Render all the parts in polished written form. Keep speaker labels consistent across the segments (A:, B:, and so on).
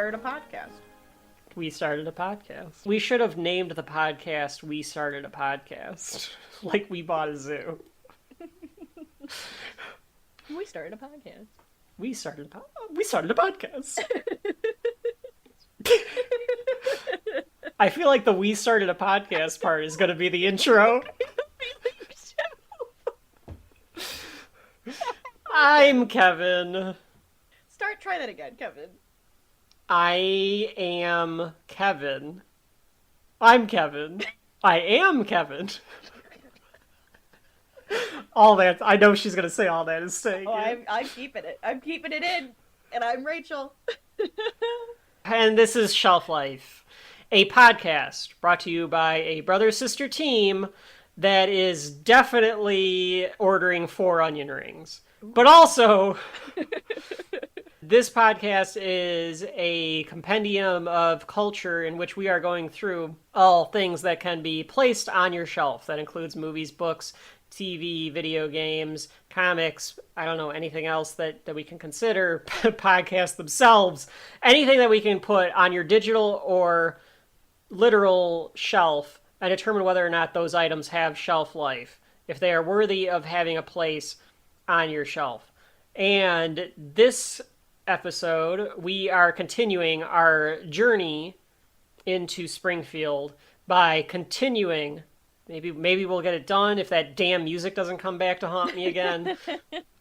A: started a podcast.
B: We started a podcast. We should have named the podcast We Started a Podcast. Like we bought a zoo.
A: We started a podcast.
B: We started a podcast. I feel like the We Started a Podcast part is going to be the intro. I'm Kevin.
A: Try that again, Kevin.
B: I am Kevin. I'm Kevin. I am Kevin. All that, I know she's going to say all that is saying it.
A: I'm keeping it. I'm keeping it in. And I'm Rachel.
B: And this is Shelf Life, a podcast brought to you by a brother-sister team that is definitely ordering 4 onion rings. But also, this podcast is a compendium of culture in which we are going through all things that can be placed on your shelf. That includes movies, books, TV, video games, comics, I don't know, anything else that we can consider, podcasts themselves, anything that we can put on your digital or literal shelf and determine whether or not those items have shelf life, if they are worthy of having a place on your shelf. And this episode, we are continuing our journey into Springfield by continuing. Maybe we'll get it done if that damn music doesn't come back to haunt me again.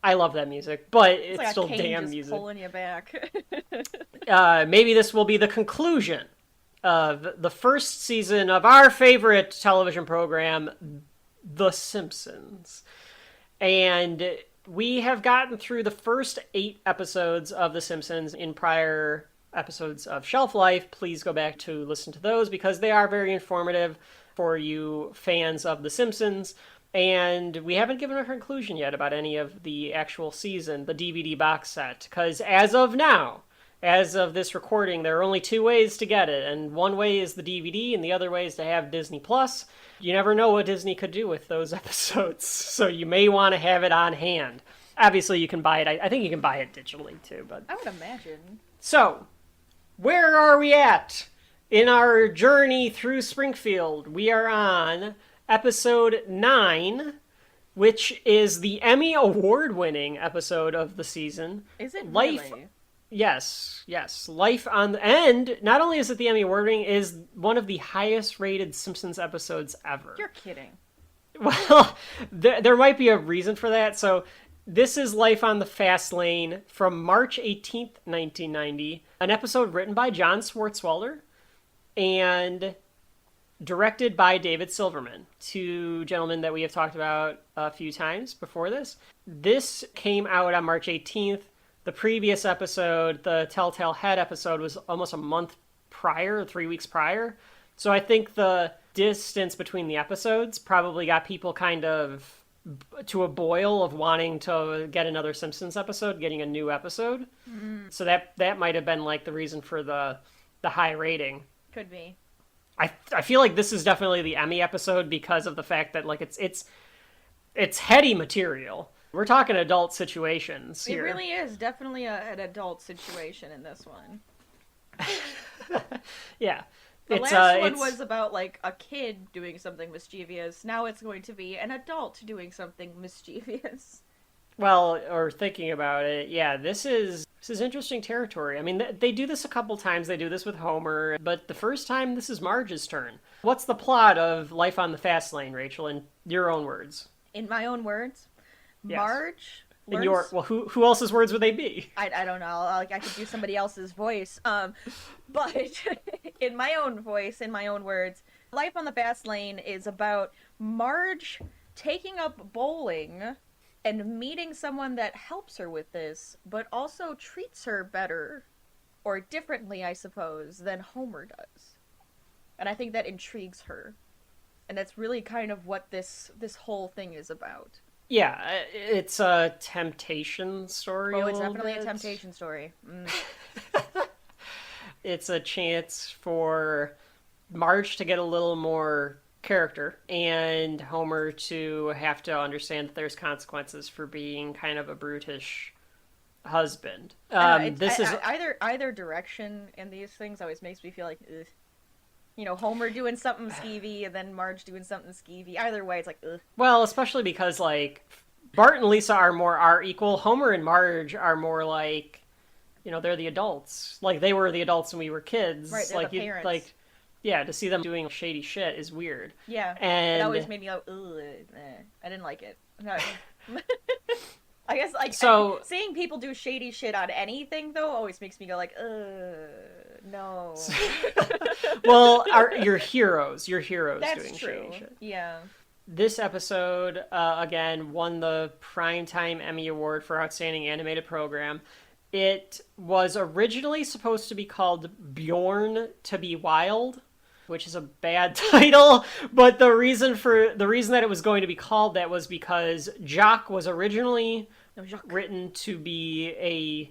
B: I love that music, but it's
A: like
B: still
A: a cane
B: damn
A: just
B: music.
A: Pulling you back.
B: Maybe this will be the conclusion of the first season of our favorite television program, The Simpsons. And we have gotten through the first 8 episodes of The Simpsons in prior episodes of Shelf Life. Please go back to listen to those because they are very informative for you fans of The Simpsons. And we haven't given a conclusion yet about any of the actual season, the DVD box set, because as of now, as of this recording, there are only 2 ways to get it, and one way is the DVD, and the other way is to have Disney Plus. You never know what Disney could do with those episodes, so you may want to have it on hand. Obviously, you can buy it. I think you can buy it digitally, too. But
A: I would imagine.
B: So, where are we at in our journey through Springfield? We are on episode 9, which is the Emmy Award-winning episode of the season.
A: Is it
B: Life?
A: really?
B: Yes. Life on the End. Not only is it the Emmy Award-winning, is one of the highest-rated Simpsons episodes ever.
A: You're kidding.
B: Well, there might be a reason for that. So, this is Life on the Fast Lane from March 18th, 1990. An episode written by John Swartzwelder and directed by David Silverman, 2 gentlemen that we have talked about a few times before this. This came out on March 18th. The previous episode, the Telltale Head episode, was almost a month prior, 3 weeks prior. So I think the distance between the episodes probably got people kind of to a boil of wanting to get another Simpsons episode, getting a new episode. Mm. So that might have been like the reason for the high rating.
A: Could be.
B: I feel like this is definitely the Emmy episode because of the fact that like it's heady material. We're talking adult situations here.
A: It really is definitely an adult situation in this one.
B: Yeah.
A: The last one was about like a kid doing something mischievous. Now it's going to be an adult doing something mischievous.
B: Well, or thinking about it, yeah, this is interesting territory. I mean, they do this a couple times. They do this with Homer, but the first time, this is Marge's turn. What's the plot of Life on the Fast Lane, Rachel, in your own words?
A: In my own words?
B: Yes.
A: Marge learns...
B: In your... Well, who else's words would they be?
A: I don't know. I could do somebody else's voice. But in my own voice, in my own words, Life on the Fast Lane is about Marge taking up bowling and meeting someone that helps her with this, but also treats her better, or differently, I suppose, than Homer does. And I think that intrigues her. And that's really kind of what this whole thing is about.
B: Yeah, it's a temptation story.
A: Oh, it's definitely a temptation story. Mm.
B: It's a chance for Marge to get a little more character and Homer to have to understand that there's consequences for being kind of a brutish husband.
A: Either direction in these things always makes me feel like, ugh. You know, Homer doing something skeevy and then Marge doing something skeevy. Either way, it's like, ugh.
B: Well, especially because, like, Bart and Lisa are more our equal. Homer and Marge are more like, you know, they're the adults. Like, they were the adults when we were kids.
A: Right, they're
B: like,
A: the parents.
B: Like, yeah, to see them doing shady shit is weird.
A: Yeah,
B: and
A: it always made me go, ugh, I didn't like it. No. I guess, like, seeing people do shady shit on anything, though, always makes me go, like, no.
B: Well, your heroes
A: That's
B: doing
A: true.
B: shady shit.
A: Yeah.
B: This episode, again, won the Primetime Emmy Award for Outstanding Animated Program. It was originally supposed to be called Bjorn to be Wild, which is a bad title, but the reason that it was going to be called that was because Jock was originally written to be a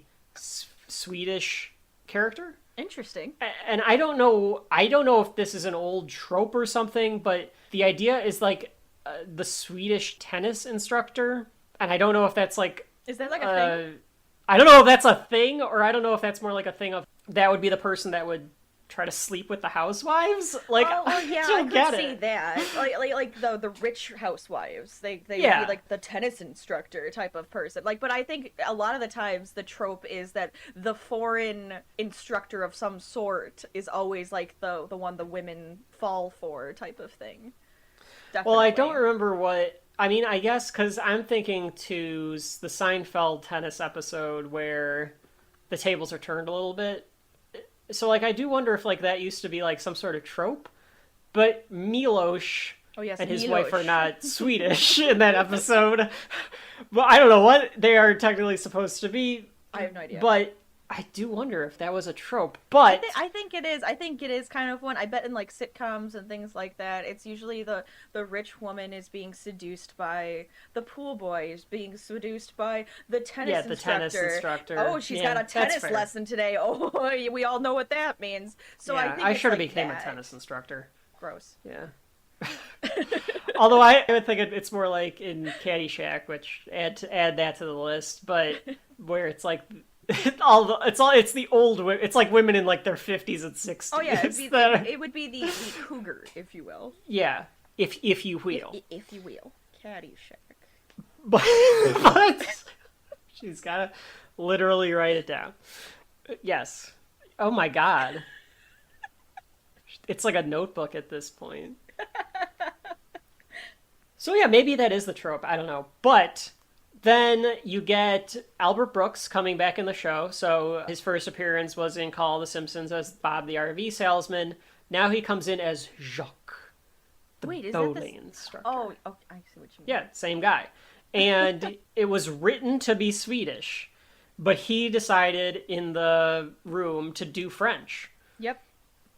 B: Swedish character.
A: Interesting.
B: And I don't know if this is an old trope or something, but the idea is like the Swedish tennis instructor, and I don't know if that's like...
A: Is that like a thing?
B: I don't know if that's a thing, or I don't know if that's more like a thing of that would be the person that would try to sleep with the housewives. Like,
A: oh, well, yeah,
B: I
A: could
B: get
A: see
B: it.
A: that. Like the rich housewives. They would be like the tennis instructor type of person. Like, but I think a lot of the times the trope is that the foreign instructor of some sort is always like the one the women fall for type of thing. Definitely.
B: Well, I don't remember what... I mean, I guess because I'm thinking to the Seinfeld tennis episode where the tables are turned a little bit. So, like, I do wonder if, like, that used to be, like, some sort of trope. But Milos and his wife are not Swedish in that episode. Well, I don't know what they are technically supposed to be.
A: I have no idea.
B: But I do wonder if that was a trope. But
A: I think it is. I think it is kind of one. I bet in, like, sitcoms and things like that, it's usually the rich woman is being seduced by the pool boy, is being seduced by the tennis instructor. Oh, she's got a tennis lesson today. Oh, we all know what that means. So I think
B: I should have
A: like
B: became a tennis instructor.
A: Gross.
B: Yeah. Although I would think it's more like in Caddyshack, which add that to the list, but where it's like it's the old women. It's like women in like their 50s and 60s.
A: Oh yeah, it would be the cougar, if you will.
B: Yeah, if you will.
A: If you will. Caddyshack.
B: But she's gotta literally write it down. Yes. Oh my god. It's like a notebook at this point. So yeah, maybe that is the trope. I don't know. But then you get Albert Brooks coming back in the show. So his first appearance was in Call of the Simpsons as Bob the RV salesman. Now he comes in as Jacques, the bowling instructor.
A: Oh, I see what you mean.
B: Yeah, same guy. And it was written to be Swedish, but he decided in the room to do French.
A: Yep.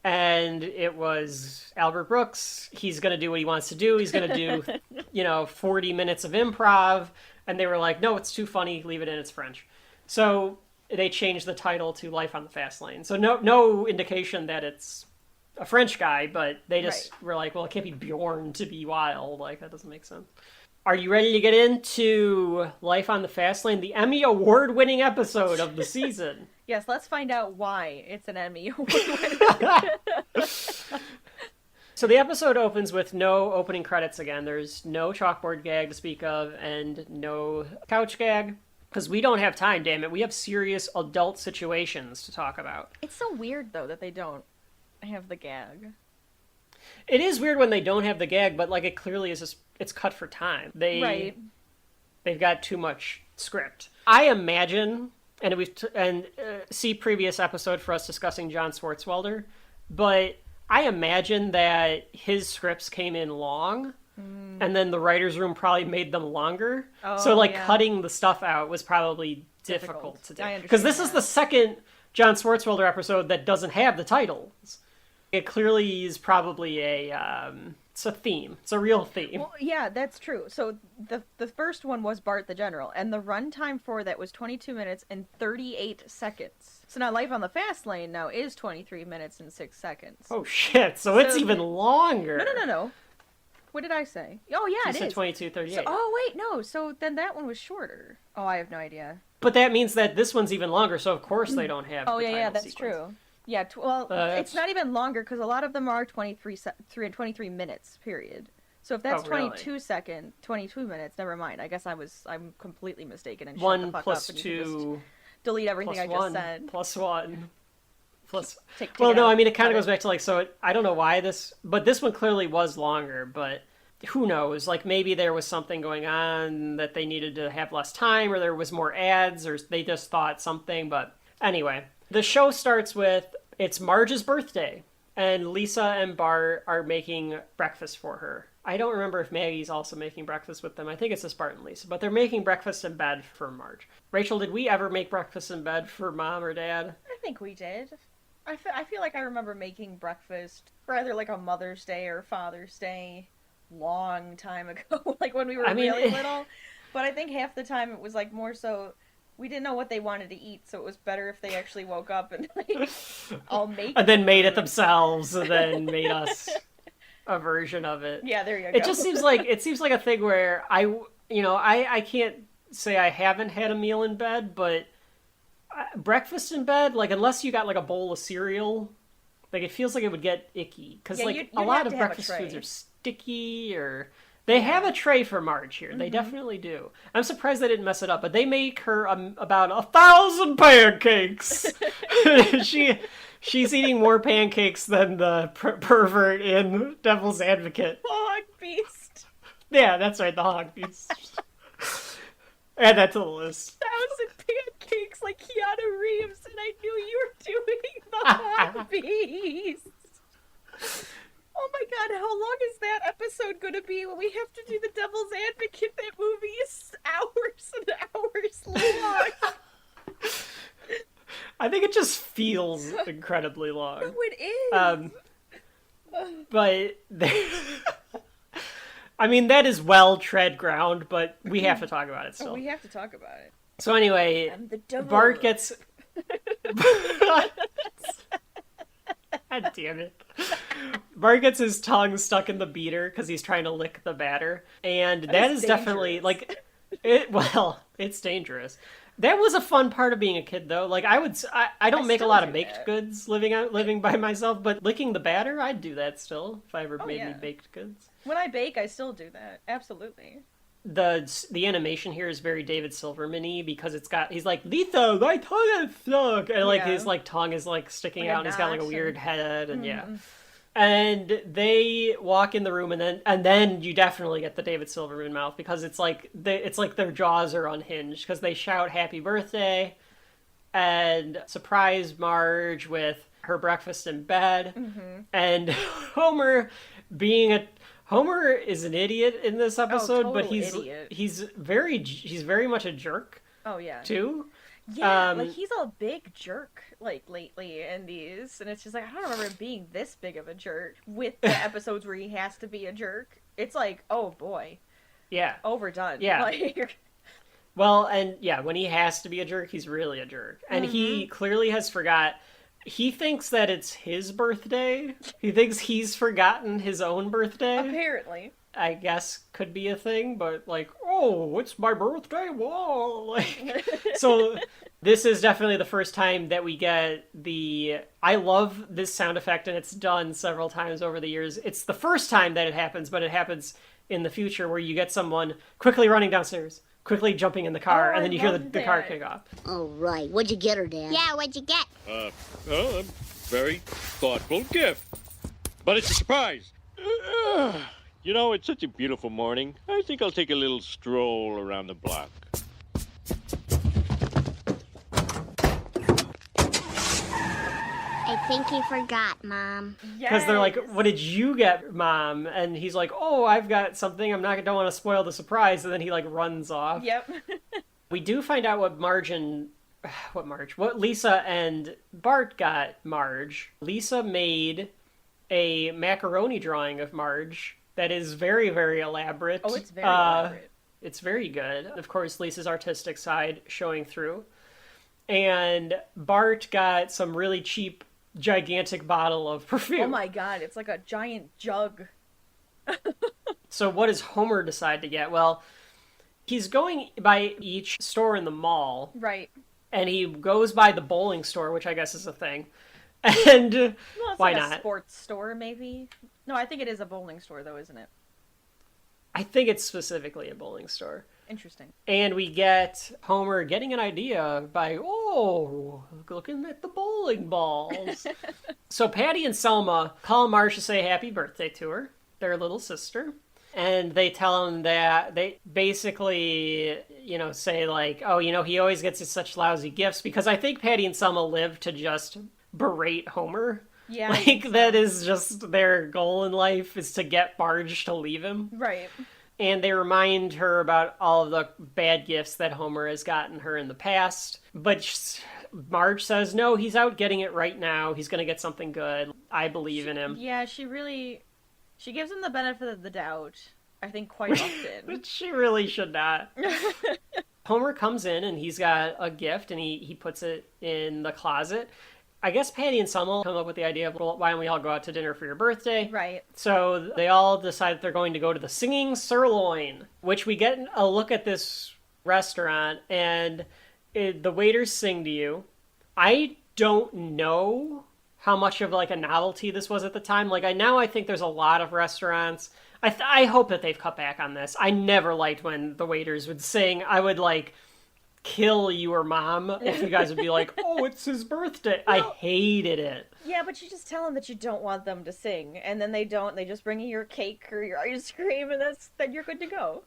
B: And it was Albert Brooks. He's going to do what he wants to do. He's going to do, 40 minutes of improv. And they were like, no, it's too funny. Leave it in. It's French. So they changed the title to Life on the Fast Lane. So no indication that it's a French guy, but they just were like, well, it can't be Bjorn to be wild. Like, that doesn't make sense. Are you ready to get into Life on the Fast Lane, the Emmy award-winning episode of the season?
A: Yes, let's find out why it's an Emmy award.
B: So the episode opens with no opening credits again. There's no chalkboard gag to speak of and no couch gag. Because we don't have time, damn it. We have serious adult situations to talk about.
A: It's so weird, though, that they don't have the gag.
B: It is weird when they don't have the gag, but like it clearly is just, it's cut for time. They've got too much script. I imagine, and see previous episode for us discussing John Swartzwelder, but I imagine that his scripts came in long, and then the writer's room probably made them longer. Cutting the stuff out was probably difficult to do. Because this is the second John Swartzwelder episode that doesn't have the titles. It clearly is probably it's a theme. It's a real theme.
A: Well, yeah, that's true. So the first one was Bart the General, and the runtime for that was 22 minutes and 38 seconds. So now Life on the Fast Lane now is 23 minutes and 6 seconds.
B: Oh shit, so it's even longer.
A: No. What did I say? Oh yeah,
B: you said 22:38.
A: So, oh wait, no. So then that one was shorter. Oh, I have no idea.
B: But that means that this one's even longer, so of course they don't have
A: Oh,
B: the
A: yeah,
B: title
A: that's
B: sequence.
A: true. Yeah, well, it's not even longer because a lot of them are 23 minutes, period. So if that's
B: really?
A: 22 minutes, never mind. I guess I'm completely mistaken and shut the
B: 1
A: fuck
B: plus
A: up and you can
B: 2
A: just delete everything I
B: plus
A: just
B: 1
A: said.
B: plus 1 plus...
A: Take
B: Well,
A: it
B: no,
A: out.
B: I mean, it kind
A: Cut
B: of goes back to, like, so I don't know why this... But this one clearly was longer, but who knows? Like, maybe there was something going on that they needed to have less time, or there was more ads, or they just thought something, but... Anyway, the show starts with, it's Marge's birthday, and Lisa and Bart are making breakfast for her. I don't remember if Maggie's also making breakfast with them. I think it's just Bart and Lisa, but they're making breakfast in bed for Marge. Rachel, did we ever make breakfast in bed for Mom or Dad?
A: I think we did. I feel like I remember making breakfast for either like a Mother's Day or Father's Day long time ago, like when we were really little. But I think half the time it was like more so we didn't know what they wanted to eat, so it was better if they actually woke up and like I'll make
B: and then made it themselves, and then made us a version of it.
A: Yeah, there you go.
B: It just seems like a thing where I can't say I haven't had a meal in bed, but breakfast in bed, like unless you got like a bowl of cereal, like it feels like it would get icky because like a lot of breakfast foods are sticky or. They have a tray for Marge here. They definitely do. I'm surprised they didn't mess it up, but they make her about 1,000 pancakes. She's eating more pancakes than the pervert in Devil's Advocate.
A: Hog beast.
B: Yeah, that's right, the hog beast. Add that to the list.
A: 1,000 pancakes like Keanu Reeves, and I knew you were doing the hog beast. Oh my god, how long is that episode going to be when we have to do the Devil's Advocate? That movie is hours and hours long.
B: I think it just feels incredibly long.
A: No, it is.
B: But I mean, that is well tread ground, but we have to talk about it still.
A: We have to talk about it.
B: So anyway, Bart gets... God damn it. Bart gets his tongue stuck in the beater because he's trying to lick the batter. And that is definitely, like... it's dangerous. That was a fun part of being a kid, though. Like, I don't make a lot of baked goods living by myself, but licking the batter, I'd do that still if I ever made me baked goods.
A: When I bake, I still do that. Absolutely.
B: The animation here is very David Silverman-y because he's like, Lisa, my tongue is stuck! And like his like tongue is like sticking out and he's got like a weird head and yeah. And they walk in the room and then you definitely get the David Silverman mouth because it's like their jaws are unhinged because they shout happy birthday and surprise Marge with her breakfast in bed. And Homer is an idiot in this episode, but he's very much a jerk.
A: Oh yeah.
B: Too.
A: Yeah, like he's a big jerk like lately in these, and it's just like I don't remember him being this big of a jerk with the episodes where he has to be a jerk. It's like, oh boy.
B: Yeah.
A: Overdone.
B: Yeah.
A: Like...
B: Well, and yeah, when he has to be a jerk, he's really a jerk. And he clearly has forgot. He thinks that it's his birthday. He thinks he's forgotten his own birthday.
A: Apparently.
B: I guess could be a thing, but like, oh, it's my birthday, whoa! Like, so this is definitely the first time that we get I love this sound effect, and it's done several times over the years. It's the first time that it happens, but it happens in the future where you get someone quickly running downstairs, quickly jumping in the car, and then you hear the car kick off.
C: Oh, right. What'd you get her, Dad?
D: Yeah, what'd you get?
E: A very thoughtful gift. But it's a surprise. You know, it's such a beautiful morning. I think I'll take a little stroll around the block.
D: I think he forgot, Mom.
B: Because they're like, what did you get, Mom? And he's like, oh, I've got something. Don't want to spoil the surprise. And then he like runs off.
A: Yep.
B: We do find out what Lisa and Bart got Marge. Lisa made a macaroni drawing of Marge that is very, very elaborate.
A: Oh, it's very elaborate.
B: It's very good. Of course, Lisa's artistic side showing through. And Bart got some really cheap, gigantic bottle of perfume.
A: Oh my god, it's like a giant jug.
B: So what does Homer decide to get? Well, He's going by each store in the mall,
A: Right.
B: and he goes by the bowling store, which I guess is a thing. And
A: Well, it's
B: why
A: like
B: not?
A: a sports store, maybe. No, I think it is a bowling store, though, isn't it?
B: I think it's specifically a bowling store.
A: Interesting.
B: And we get Homer getting an idea by, looking at the bowling balls. So Patty and Selma call Marge to say happy birthday to her, their little sister. And they tell him that they basically, say like, he always gets such lousy gifts, because I think Patty and Selma live to just berate Homer.
A: Yeah.
B: Like, that is just their goal in life, is to get Marge to leave him.
A: Right.
B: And they remind her about all of the bad gifts that Homer has gotten her in the past. But Marge says, no, he's out getting it right now. He's going to get something good. I believe in him.
A: Yeah, she gives him the benefit of the doubt, I think, quite often.
B: But she really should not. Homer comes in and he's got a gift and he puts it in the closet. I guess Patty and Selma come up with the idea of, well, why don't we all go out to dinner for your birthday?
A: Right.
B: So they all decide that they're going to go to the Singing Sirloin, which we get a look at this restaurant, and the waiters sing to you. I don't know how much of like a novelty this was at the time. Like, I think there's a lot of restaurants. I hope that they've cut back on this. I never liked when the waiters would sing. I would like kill your mom if you guys would be like, oh, it's his birthday. I hated it.
A: Yeah, but you just tell them that you don't want them to sing, and then they don't. They just bring you your cake or your ice cream, and then you're good to go.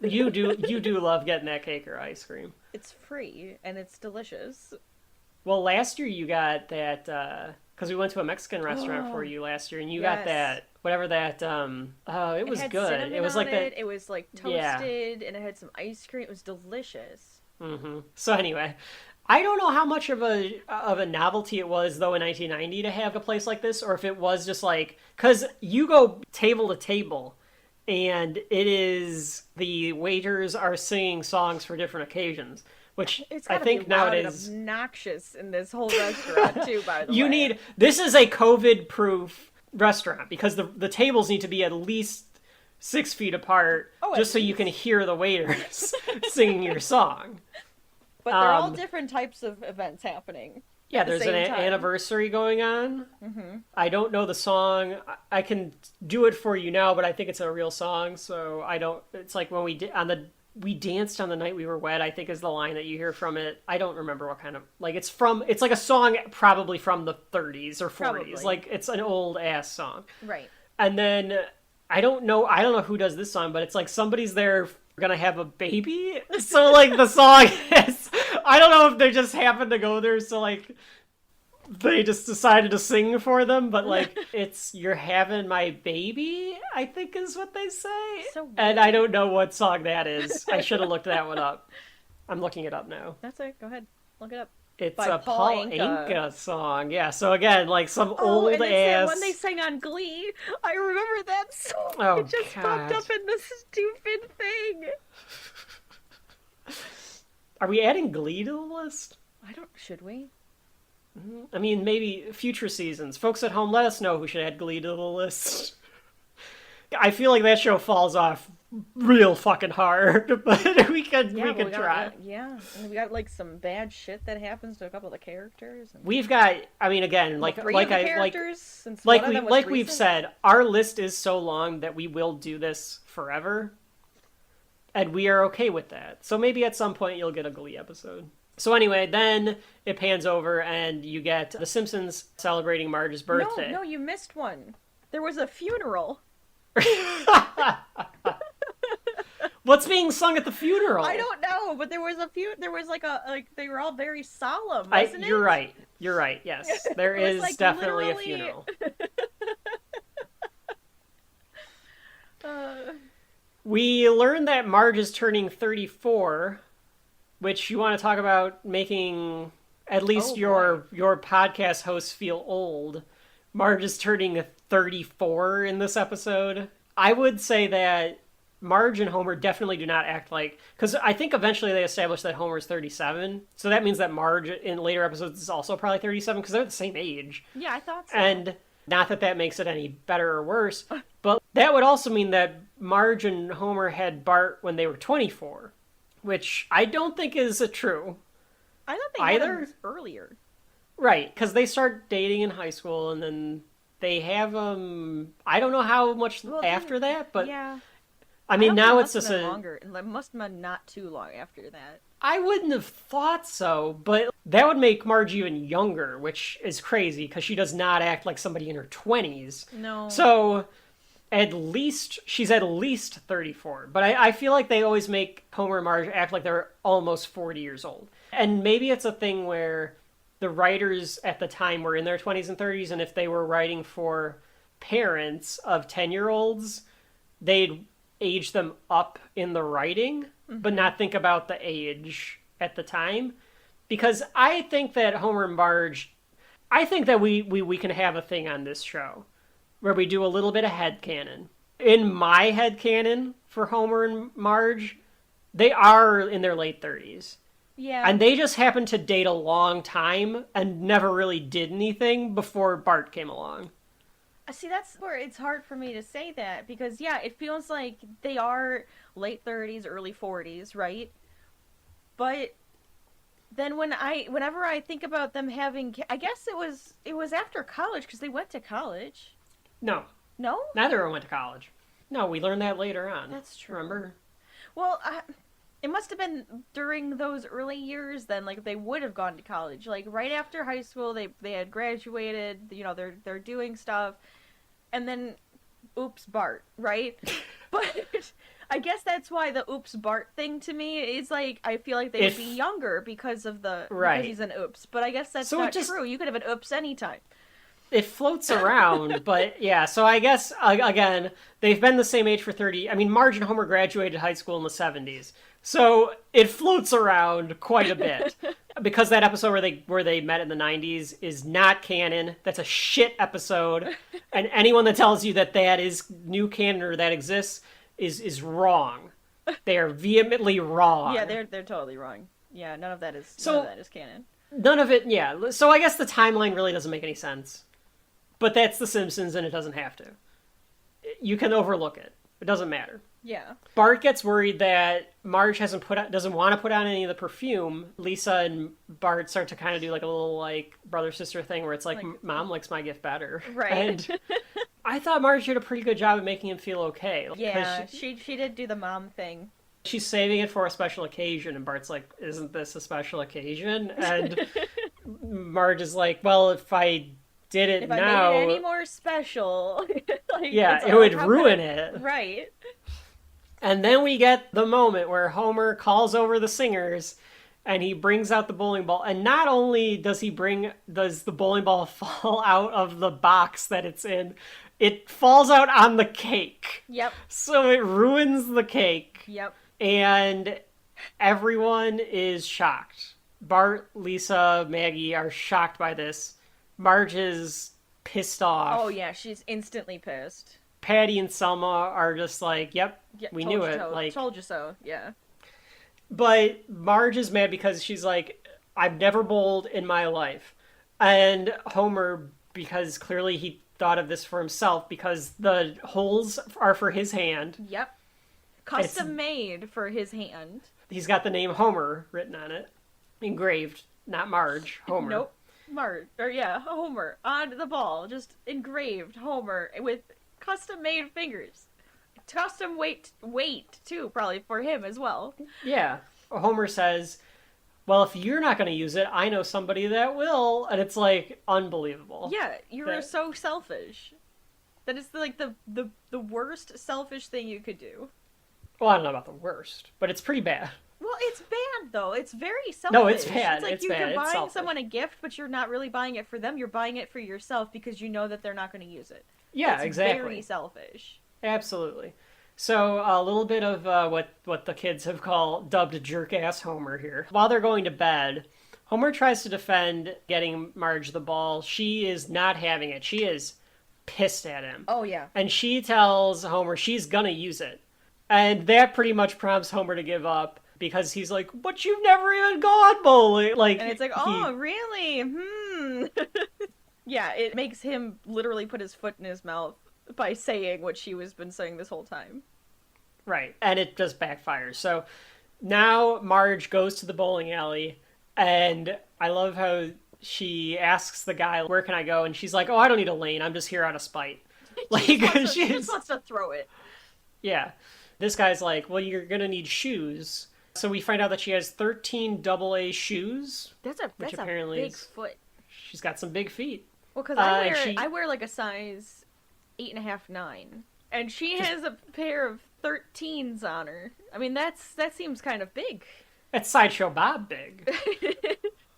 B: You do love getting that cake or ice cream.
A: It's free, and it's delicious.
B: Well, last year you got that, because we went to a Mexican restaurant for you last year, and you got that, whatever that, it was
A: had
B: good.
A: cinnamon
B: It was
A: on
B: like that.
A: It was like toasted, and it had some ice cream. It was delicious.
B: Mm-hmm. So anyway, I don't know how much of a novelty it was, though, in 1990 to have a place like this, or if it was just like, because you go table to table, and it is, the waiters are singing songs for different occasions, which I think
A: be loud
B: nowadays
A: and obnoxious in this whole restaurant too. By the way,
B: this is a COVID-proof restaurant, because the tables need to be at least 6 feet apart, just so you can hear the waiters singing your song.
A: But they're all different types of events happening.
B: Yeah, there's an anniversary going on. Mm-hmm. I don't know the song. I can do it for you now, but I think it's a real song, so I don't. It's like when we danced on the night we were wed, I think is the line that you hear from it. I don't remember what kind of, like, it's like a song probably from the 30s or 40s. Probably. Like, it's an old ass song.
A: Right.
B: And then I don't know who does this song, but it's like somebody's there gonna have a baby. So like the song is, I don't know if they just happened to go there, so like they just decided to sing for them, but like it's "You're Having My Baby," I think is what they say.
A: So weird.
B: And I don't know what song that is. I should have looked that one up. I'm looking it up now.
A: That's it. Go ahead, look it up.
B: It's
A: by
B: a Paul Anka song. Yeah, so again, like some old
A: and
B: ass.
A: when they sang on Glee, I remember that song.
B: Oh,
A: it just popped up in this stupid thing.
B: Are we adding Glee to the list?
A: Should we?
B: I mean, maybe future seasons. Folks at home, let us know who should add Glee to the list. I feel like that show falls off real fucking hard, but we could try.
A: And we got like some bad shit that happens to a couple of the characters. And
B: We've got, I mean, again, like we've said, our list is so long that we will do this forever, and we are okay with that. So maybe at some point you'll get a Glee episode. So anyway, then it pans over and you get The Simpsons celebrating Marge's birthday.
A: No, you missed one. There was a funeral.
B: What's being sung at the funeral?
A: I don't know, but there was they were all very solemn, wasn't it?
B: You're right. Yes, there is like definitely literally... a funeral. We learned that Marge is turning 34, which you want to talk about making at least your podcast hosts feel old. Marge is turning 34 in this episode. I would say that Marge and Homer definitely do not act like... Because I think eventually they established that Homer's 37. So that means that Marge in later episodes is also probably 37 because they're the same age.
A: Yeah, I thought so.
B: And not that makes it any better or worse, but that would also mean that Marge and Homer had Bart when they were 24, which I don't think is true.
A: I thought they had him earlier.
B: Right, because they start dating in high school, and then they have I don't know how much after that, but
A: yeah.
B: I mean, now it's just
A: longer. It must have been not too long after that.
B: I wouldn't have thought so, but that would make Marge even younger, which is crazy because she does not act like somebody in her 20s.
A: No.
B: So she's at least 34. But I feel like they always make Homer and Marge act like they're almost 40 years old. And maybe it's a thing where the writers at the time were in their 20s and 30s, and if they were writing for parents of 10-year-olds, they'd age them up in the writing, but not think about the age at the time. Because I think that Homer and Marge, I think that we can have a thing on this show where we do a little bit of headcanon. In my headcanon for Homer and Marge, they are in their late 30s.
A: Yeah.
B: And they just happened to date a long time and never really did anything before Bart came along.
A: See, that's where it's hard for me to say that, because, yeah, it feels like they are late 30s, early 40s, right? But then whenever I think about them having, I guess it was after college, because they went to college.
B: No.
A: No?
B: Neither of them went to college. No, we learned that later on.
A: That's true.
B: Remember?
A: Well, it must have been during those early years then, like, they would have gone to college. Like, right after high school, they had graduated, you know, they're doing stuff. And then, oops, Bart, right? But I guess that's why the oops, Bart thing to me is like, I feel like they would be younger because of because he's an oops. But I guess that's not true. You could have an oops anytime.
B: It floats around, but yeah, so I guess, again, they've been the same age for 30. I mean, Marge and Homer graduated high school in the 70s. So it floats around quite a bit. Because that episode where they met in the 90s is not canon. That's a shit episode. And anyone that tells you that is new canon or that exists is wrong. They are vehemently wrong.
A: Yeah, they're totally wrong. Yeah, none of that is canon.
B: None of it, yeah. So I guess the timeline really doesn't make any sense. But that's The Simpsons, and it doesn't have to. You can overlook it. It doesn't matter.
A: Yeah.
B: Bart gets worried that Marge doesn't want to put on any of the perfume. Lisa and Bart start to kind of do like a little like brother-sister thing where it's like Mom likes my gift better.
A: Right.
B: And I thought Marge did a pretty good job of making him feel okay.
A: Yeah, she did do the mom thing.
B: She's saving it for a special occasion, and Bart's like, isn't this a special occasion? And Marge is like, well, if I did it now...
A: If I made it any more special... like,
B: yeah, it would ruin it.
A: Right.
B: And then we get the moment where Homer calls over the singers and he brings out the bowling ball. And not only does the bowling ball fall out of the box that it's in, it falls out on the cake.
A: Yep.
B: So it ruins the cake.
A: Yep.
B: And everyone is shocked. Bart, Lisa, Maggie are shocked by this. Marge is pissed off.
A: Oh yeah, she's instantly pissed.
B: Patty and Selma are just like, yep, we knew it. Like,
A: told you so, yeah.
B: But Marge is mad because she's like, I've never bowled in my life. And Homer, because clearly he thought of this for himself, because the holes are for his hand.
A: Yep. Custom made for his hand.
B: He's got the name Homer written on it. Engraved, not Marge, Homer.
A: Nope. Homer on the ball, just engraved Homer with custom-made fingers. Custom weight too, probably for him as well.
B: Yeah. Homer says, well, if you're not going to use it, I know somebody that will. And it's like, unbelievable.
A: Yeah, you're so selfish. That is like the worst selfish thing you could do.
B: Well, I don't know about the worst, but it's pretty bad.
A: Well, it's bad, though. It's very selfish.
B: No, it's bad.
A: It's like
B: bad.
A: You're buying someone a gift, but you're not really buying it for them. You're buying it for yourself because you know that they're not going to use it.
B: Yeah, exactly.
A: Very selfish.
B: Absolutely. So a little bit of what the kids have dubbed jerk-ass Homer here. While they're going to bed, Homer tries to defend getting Marge the ball. She is not having it. She is pissed at him.
A: Oh, yeah.
B: And she tells Homer she's going to use it. And that pretty much prompts Homer to give up. Because he's like, but you've never even gone bowling. Like,
A: and it's like, oh, really? Yeah, it makes him literally put his foot in his mouth by saying what she has been saying this whole time.
B: Right. And it just backfires. So now Marge goes to the bowling alley, and I love how she asks the guy, where can I go? And she's like, oh, I don't need a lane. I'm just here out of spite.
A: She just wants to throw it.
B: Yeah. This guy's like, well, you're going to need shoes. So we find out that she has 13 AA shoes.
A: That's a big foot.
B: She's got some big feet.
A: Well, because I wear like a size 8.5, 9. And she has a pair of 13s on her. I mean, that seems kind of big.
B: That's Sideshow Bob big.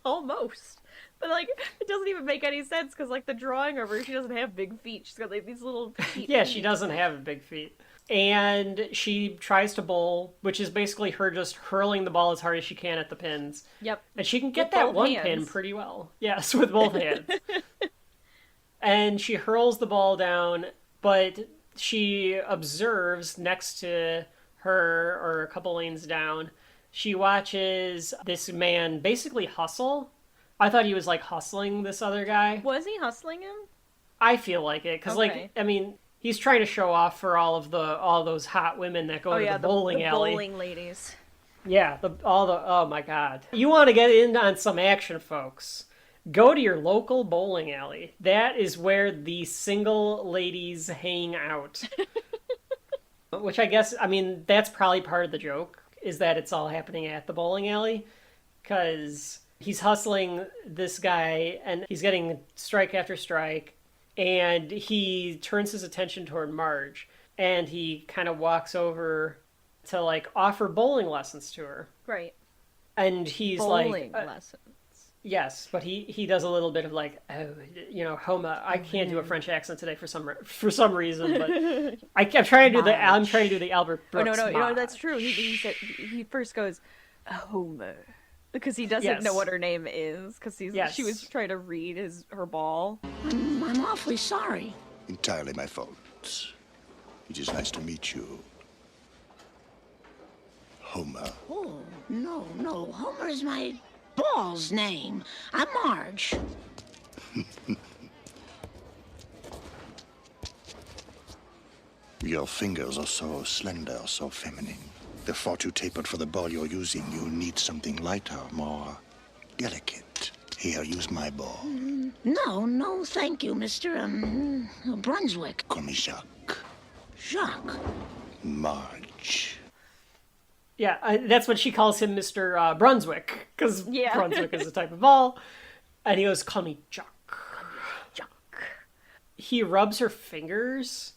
A: Almost. But, like, it doesn't even make any sense, because, like, the drawing of her, she doesn't have big feet. She's got, like, these little feet.
B: Yeah, she doesn't have big feet. And she tries to bowl, which is basically her just hurling the ball as hard as she can at the pins.
A: Yep.
B: And she can get
A: With
B: that
A: both
B: one
A: hands.
B: pin pretty well. Yes, with both hands. And she hurls the ball down, but she observes next to her, or a couple lanes down, she watches this man basically hustle. I thought he was, like, hustling this other guy.
A: Was he hustling him?
B: I feel like it, because, like, I mean, he's trying to show off for all those hot women that go to the bowling alley.
A: Bowling ladies.
B: Yeah, oh my god. You want to get in on some action, folks. Go to your local bowling alley. That is where the single ladies hang out. Which I guess, I mean, that's probably part of the joke, is that it's all happening at the bowling alley. Because he's hustling this guy, and he's getting strike after strike, and he turns his attention toward Marge, and he kind of walks over to, like, offer bowling lessons to her.
A: Right.
B: And he's
A: bowling
B: like...
A: lessons.
B: Yes, but he does a little bit of, like, oh, you know, Homa. I can't do a French accent today for some reason, but I'm trying to do the Albert Brooks.
A: Oh, no, that's true. He first goes Homer, because he doesn't know what her name is, because she was trying to read her ball.
F: I'm awfully sorry.
G: Entirely my fault. It is nice to meet you, Homer.
F: Oh, no. Homer is my ball's name. I'm Marge.
G: Your fingers are so slender, so feminine. They're far too tapered for the ball you're using. You need something lighter, more delicate. Here, use my ball.
F: No, thank you, Mr. Brunswick.
G: Call me Jacques.
F: Jacques.
G: Marge.
B: Yeah, that's what she calls him, Mr. Brunswick, because Brunswick is a type of ball. And he goes, call me Jacques. He rubs her fingers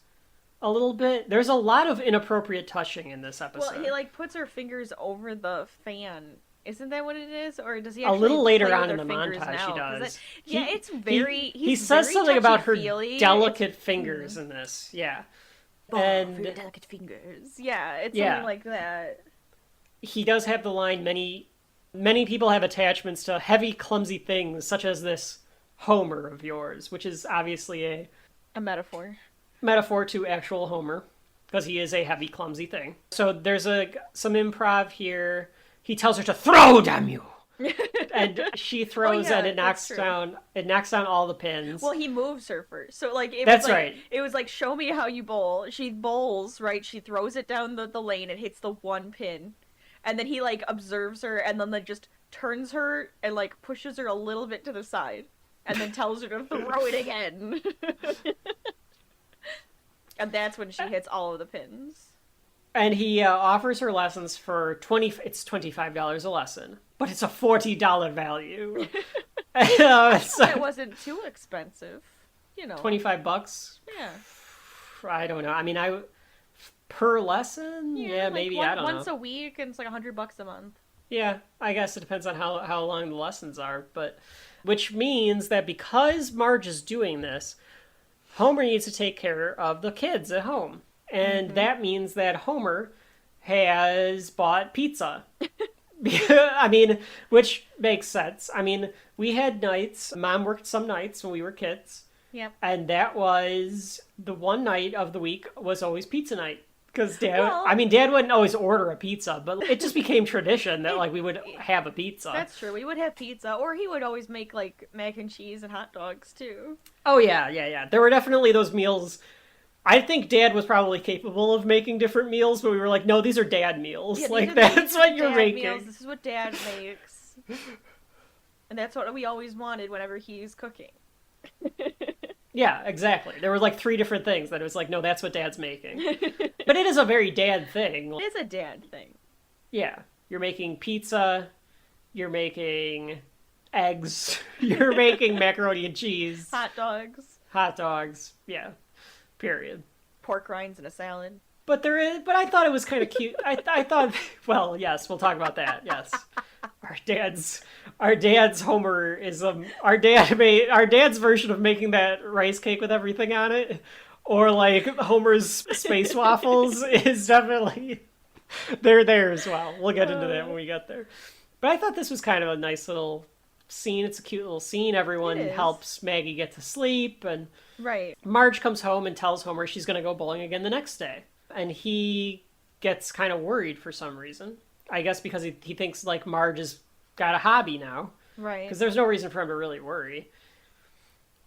B: a little bit. There's a lot of inappropriate touching in this episode.
A: Well, he, like, puts her fingers over the fan. Isn't that what it is? Or does he actually
B: a little later
A: play
B: on
A: with
B: in the
A: her fingers
B: montage
A: now?
B: he does.
A: It's very...
B: He says
A: very
B: something about her
A: touchy-feely.
B: delicate fingers in this. Yeah.
A: And for your delicate fingers. Yeah, it's something like that.
B: He does have the line, many people have attachments to heavy, clumsy things, such as this Homer of yours, which is obviously
A: a metaphor.
B: Metaphor to actual Homer, because he is a heavy, clumsy thing. So there's some improv here. He tells her to throw, damn you! And she throws and it knocks down all the pins.
A: Well, he moves her first. So, like, it was like, show me how you bowl. She bowls, right? She throws it down the lane. It hits the one pin. And then he, like, observes her and then, like, just turns her and, like, pushes her a little bit to the side. And then tells her to throw it again. And that's when she hits all of the pins.
B: And he offers her lessons for it's $25 a lesson. But it's a $40 value. So,
A: it wasn't too expensive. You know.
B: $25?
A: Yeah.
B: I don't know. I mean, per lesson? Yeah, like maybe, I don't know.
A: Once a week, and it's like $100 a month.
B: Yeah, I guess it depends on how long the lessons are. But which means that because Marge is doing this, Homer needs to take care of the kids at home. And that means that Homer has bought pizza. I mean, which makes sense. I mean, we had nights, Mom worked some nights when we were kids.
A: Yep.
B: And that was the one night of the week was always pizza night. Because Dad wouldn't always order a pizza, but it just became tradition that, like, we would have a pizza.
A: That's true. We would have pizza, or he would always make, like, mac and cheese and hot dogs, too.
B: Oh, yeah. There were definitely those meals I think Dad was probably capable of making different meals, but we were like, no, these are Dad meals.
A: Yeah,
B: like, that's what you're
A: Dad
B: making.
A: meals. This is what Dad makes. And that's what we always wanted whenever he's cooking.
B: Yeah, exactly. There were like 3 different things that it was like, no, that's what Dad's making. But it is a very Dad thing.
A: It is a Dad thing.
B: Yeah. You're making pizza. You're making eggs. You're making macaroni and cheese.
A: Hot dogs.
B: Hot dogs. Yeah. Period.
A: Pork rinds in a salad.
B: But I thought it was kind of cute. I thought, well, yes, we'll talk about that. Yes. Our dad's Homerism. Our dad's version of making that rice cake with everything on it, or like Homer's space waffles, is definitely they're there as well. We'll get into that when we get there. But I thought this was kind of a nice little scene. It's a cute little scene. Everyone helps Maggie get to sleep, and
A: right.
B: Marge comes home and tells Homer she's going to go bowling again the next day, and he gets kind of worried for some reason. I guess because he thinks like Marge has got a hobby now.
A: Right.
B: Because there's no reason for him to really worry.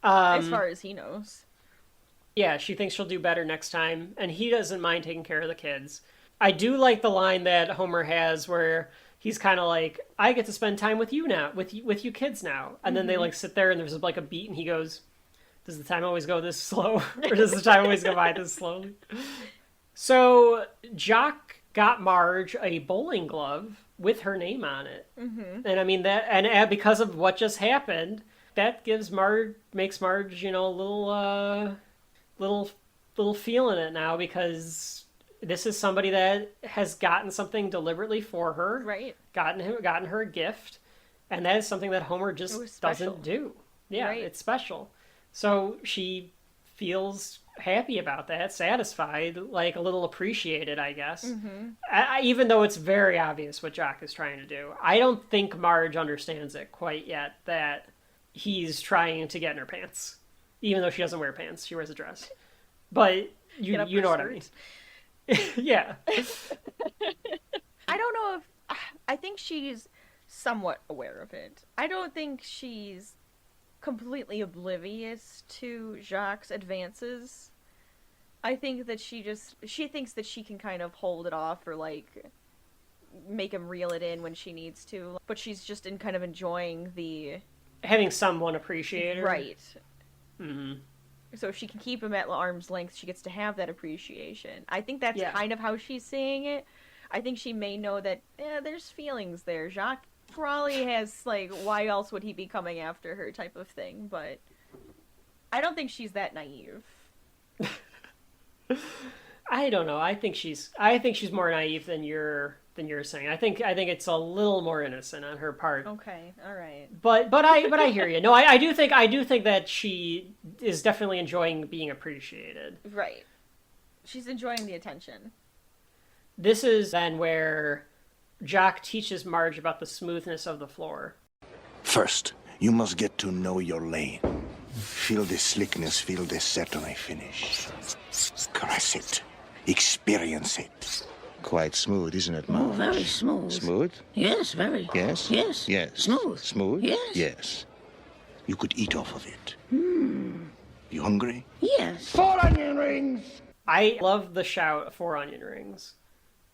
A: As far as he knows.
B: Yeah, she thinks she'll do better next time, and he doesn't mind taking care of the kids. I do like the line that Homer has where he's kind of like, I get to spend time with you now, with you kids now. And then they like sit there and there's like a beat and he goes, does the time always go this slow? Or does the time always go by this slowly? So Jock got Marge a bowling glove with her name on it. Mm-hmm. And I mean that, and because of what just happened, that makes Marge, you know, a little feeling it now, because this is somebody that has gotten something deliberately for her. Right. Gotten her a gift. And that is something that Homer just doesn't do. Yeah, right. It's special. So she feels happy about that, satisfied, like a little appreciated, I guess. Mm-hmm. Even though it's very obvious what Jock is trying to do. I don't think Marge understands it quite yet, that he's trying to get in her pants. Even though she doesn't wear pants, she wears a dress. But you know what I mean. Yeah.
A: I don't know if... I think she's somewhat aware of it. I don't think she's completely oblivious to Jacques' advances. I think that she thinks that she can kind of hold it off, or like make him reel it in when she needs to, but she's just kind of enjoying the
B: having someone appreciate her.
A: Right.
B: Mm-hmm.
A: So if she can keep him at arm's length, she gets to have that appreciation. I think that's kind of how she's seeing it. I think she may know that there's feelings there. Jacques probably has, like, why else would he be coming after her type of thing, but I don't think she's that naive.
B: I don't know. I think she's more naive than you're saying. I think it's a little more innocent on her part.
A: Okay, all right.
B: But I hear you. No, I do think that she is definitely enjoying being appreciated.
A: Right. She's enjoying the attention.
B: This is then where Jock teaches Marge about the smoothness of the floor.
G: First, you must get to know your lane. Feel the slickness, feel the certainty finish. Caress it. Experience it. Quite smooth, isn't it, Marge?
F: Oh, very smooth.
G: Smooth?
F: Yes, very.
G: Yes?
F: Yes.
G: Yes.
F: Smooth.
G: Smooth?
F: Yes.
G: Yes. You could eat off of it.
F: Hmm.
G: You hungry?
F: Yes.
G: 4 onion rings!
B: I love the shout 4 onion rings,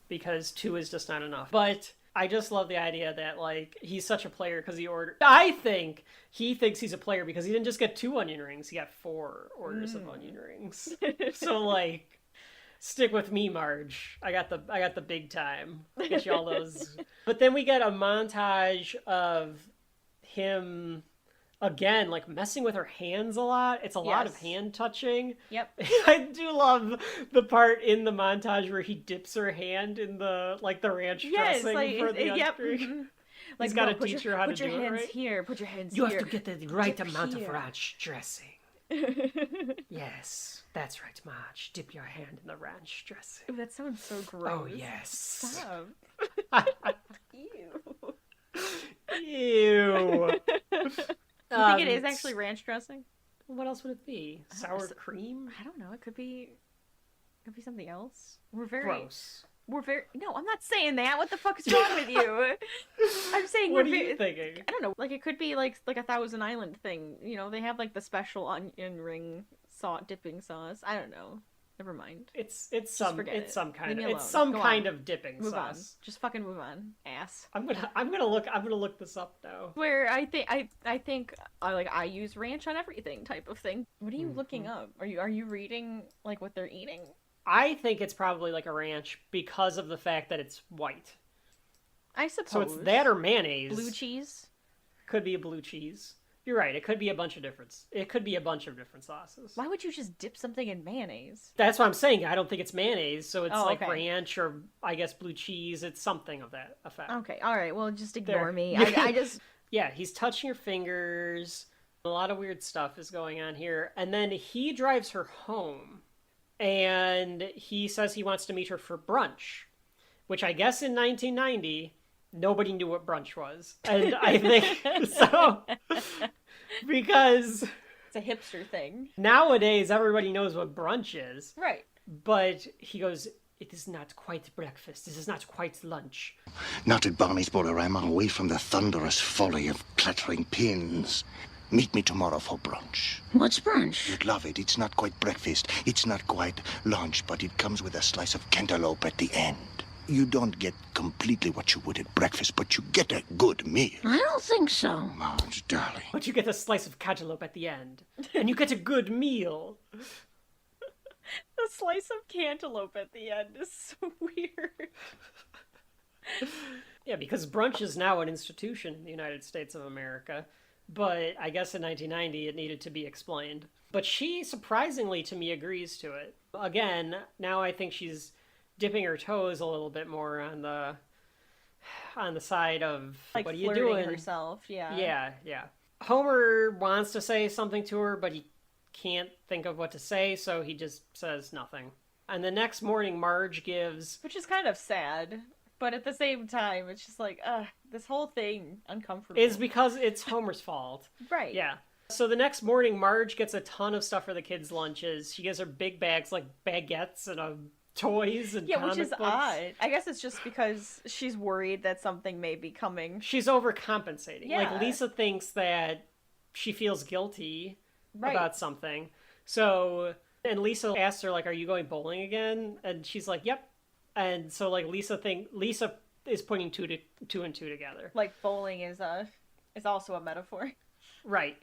B: because 2 is just not enough. But I just love the idea that, like, he's such a player because he ordered... I think he thinks he's a player because he didn't just get 2 onion rings, he got 4 orders of onion rings. So, like, stick with me, Marge. I got the big time. Get you all those. But then we get a montage of him, again, like, messing with her hands a lot. It's a lot of hand touching.
A: Yep.
B: I do love the part in the montage where he dips her hand in the, like, the ranch dressing for the unscrewing.
A: Mm-hmm.
B: Like, he's got to teach her how to do it, right?
A: Put your hands here. Put your hands
B: You
A: here.
B: have to get the right
A: Dip
B: amount
A: here.
B: of ranch dressing. Yes, that's right, Marge. Dip your hand in the ranch dressing.
A: Ooh, that sounds so gross.
B: Oh, yes.
A: Stop. Ew.
B: Ew.
A: You think it is actually ranch dressing?
B: What else would it be? Sour cream?
A: I don't know. It could be something else. We're very
B: Gross.
A: No, I'm not saying that. What the fuck is wrong with you? I'm saying
B: What are you thinking?
A: I don't know. Like, it could be like a Thousand Island thing. You know, they have like the special onion ring dipping sauce. I don't know. Never mind.
B: It's
A: Just
B: some
A: forget it.
B: some kind
A: Leave me
B: of
A: alone.
B: it's some
A: Go
B: kind
A: on.
B: of dipping
A: Move on.
B: sauce.
A: Just fucking move on, ass.
B: I'm gonna look this up now.
A: Where I think I use ranch on everything type of thing. What are you looking up? Are you reading like what they're eating?
B: I think it's probably like a ranch because of the fact that it's white.
A: I suppose.
B: So it's that or mayonnaise.
A: Blue cheese.
B: Could be a blue cheese. You're right. It could be a bunch of different sauces.
A: Why would you just dip something in mayonnaise?
B: That's what I'm saying. I don't think it's mayonnaise, so it's like
A: okay.
B: ranch or I guess blue cheese. It's something of that effect.
A: Okay, all right. Well, just ignore
B: There.
A: me. I just
B: Yeah, he's touching your fingers. A lot of weird stuff is going on here. And then he drives her home. And he says he wants to meet her for brunch. Which I guess in 1990, nobody knew what brunch was. And I think so. Because
A: it's a hipster thing.
B: nowadays, everybody knows what brunch is.
A: Right.
B: But he goes, it is not quite breakfast. This is not quite lunch.
G: Not at Barney's Bolorama, away from the thunderous folly of clattering pins. Meet me tomorrow for brunch.
F: What's brunch?
G: You'd love it. It's not quite breakfast. It's not quite lunch, but it comes with a slice of cantaloupe at the end. You don't get completely what you would at breakfast, but you get a good meal.
F: I don't think so.
G: Marge, darling.
B: But you get a slice of cantaloupe at the end. And you get a good meal.
A: The slice of cantaloupe at the end is so weird.
B: Yeah, because brunch is now an institution in the United States of America. But I guess in 1990 it needed to be explained. But she, surprisingly to me, agrees to it. Again, now I think she's dipping her toes a little bit more on the side of,
A: Like
B: what are you
A: flirting
B: doing?
A: herself, yeah.
B: Yeah. Homer wants to say something to her, but he can't think of what to say, so he just says nothing. And the next morning, Marge gives...
A: Which is kind of sad, but at the same time, it's just like, this whole thing, uncomfortable.
B: Is because it's Homer's fault.
A: Right.
B: Yeah. So the next morning, Marge gets a ton of stuff for the kids' lunches. She gives her big bags, like baguettes and toys and
A: Yeah, which is
B: comic books.
A: odd. I guess it's just because she's worried that something may be coming.
B: She's overcompensating.
A: Yeah.
B: Like, Lisa thinks that she feels guilty
A: Right.
B: about something. So, and Lisa asks her, like, are you going bowling again? And she's like, yep. And so, like, Lisa is putting two and two together.
A: Like bowling is also a metaphor.
B: Right.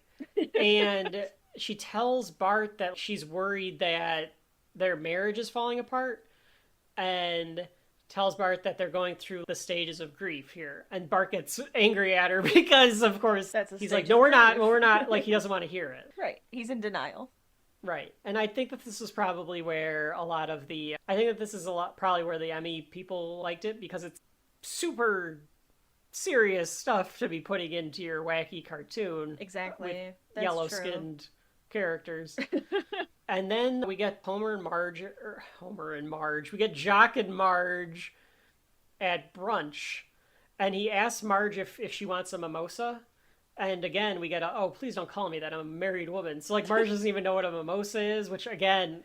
B: And she tells Bart that she's worried that their marriage is falling apart, and tells Bart that they're going through the stages of grief here. And Bart gets angry at her because, of course,
A: That's a
B: he's
A: stage
B: like, no,
A: of
B: we're not.
A: grief.
B: Well, we're not. Like, he doesn't want to hear it.
A: Right. He's in denial.
B: Right. And I think that this is probably where probably where the Emmy people liked it, because it's super serious stuff to be putting into your wacky cartoon.
A: Exactly.
B: With
A: That's
B: yellow-skinned characters. And then we get Homer and Marge. We get Jock and Marge at brunch. And he asks Marge if she wants a mimosa. And again, we get please don't call me that. I'm a married woman. So, like, Marge doesn't even know what a mimosa is, which, again,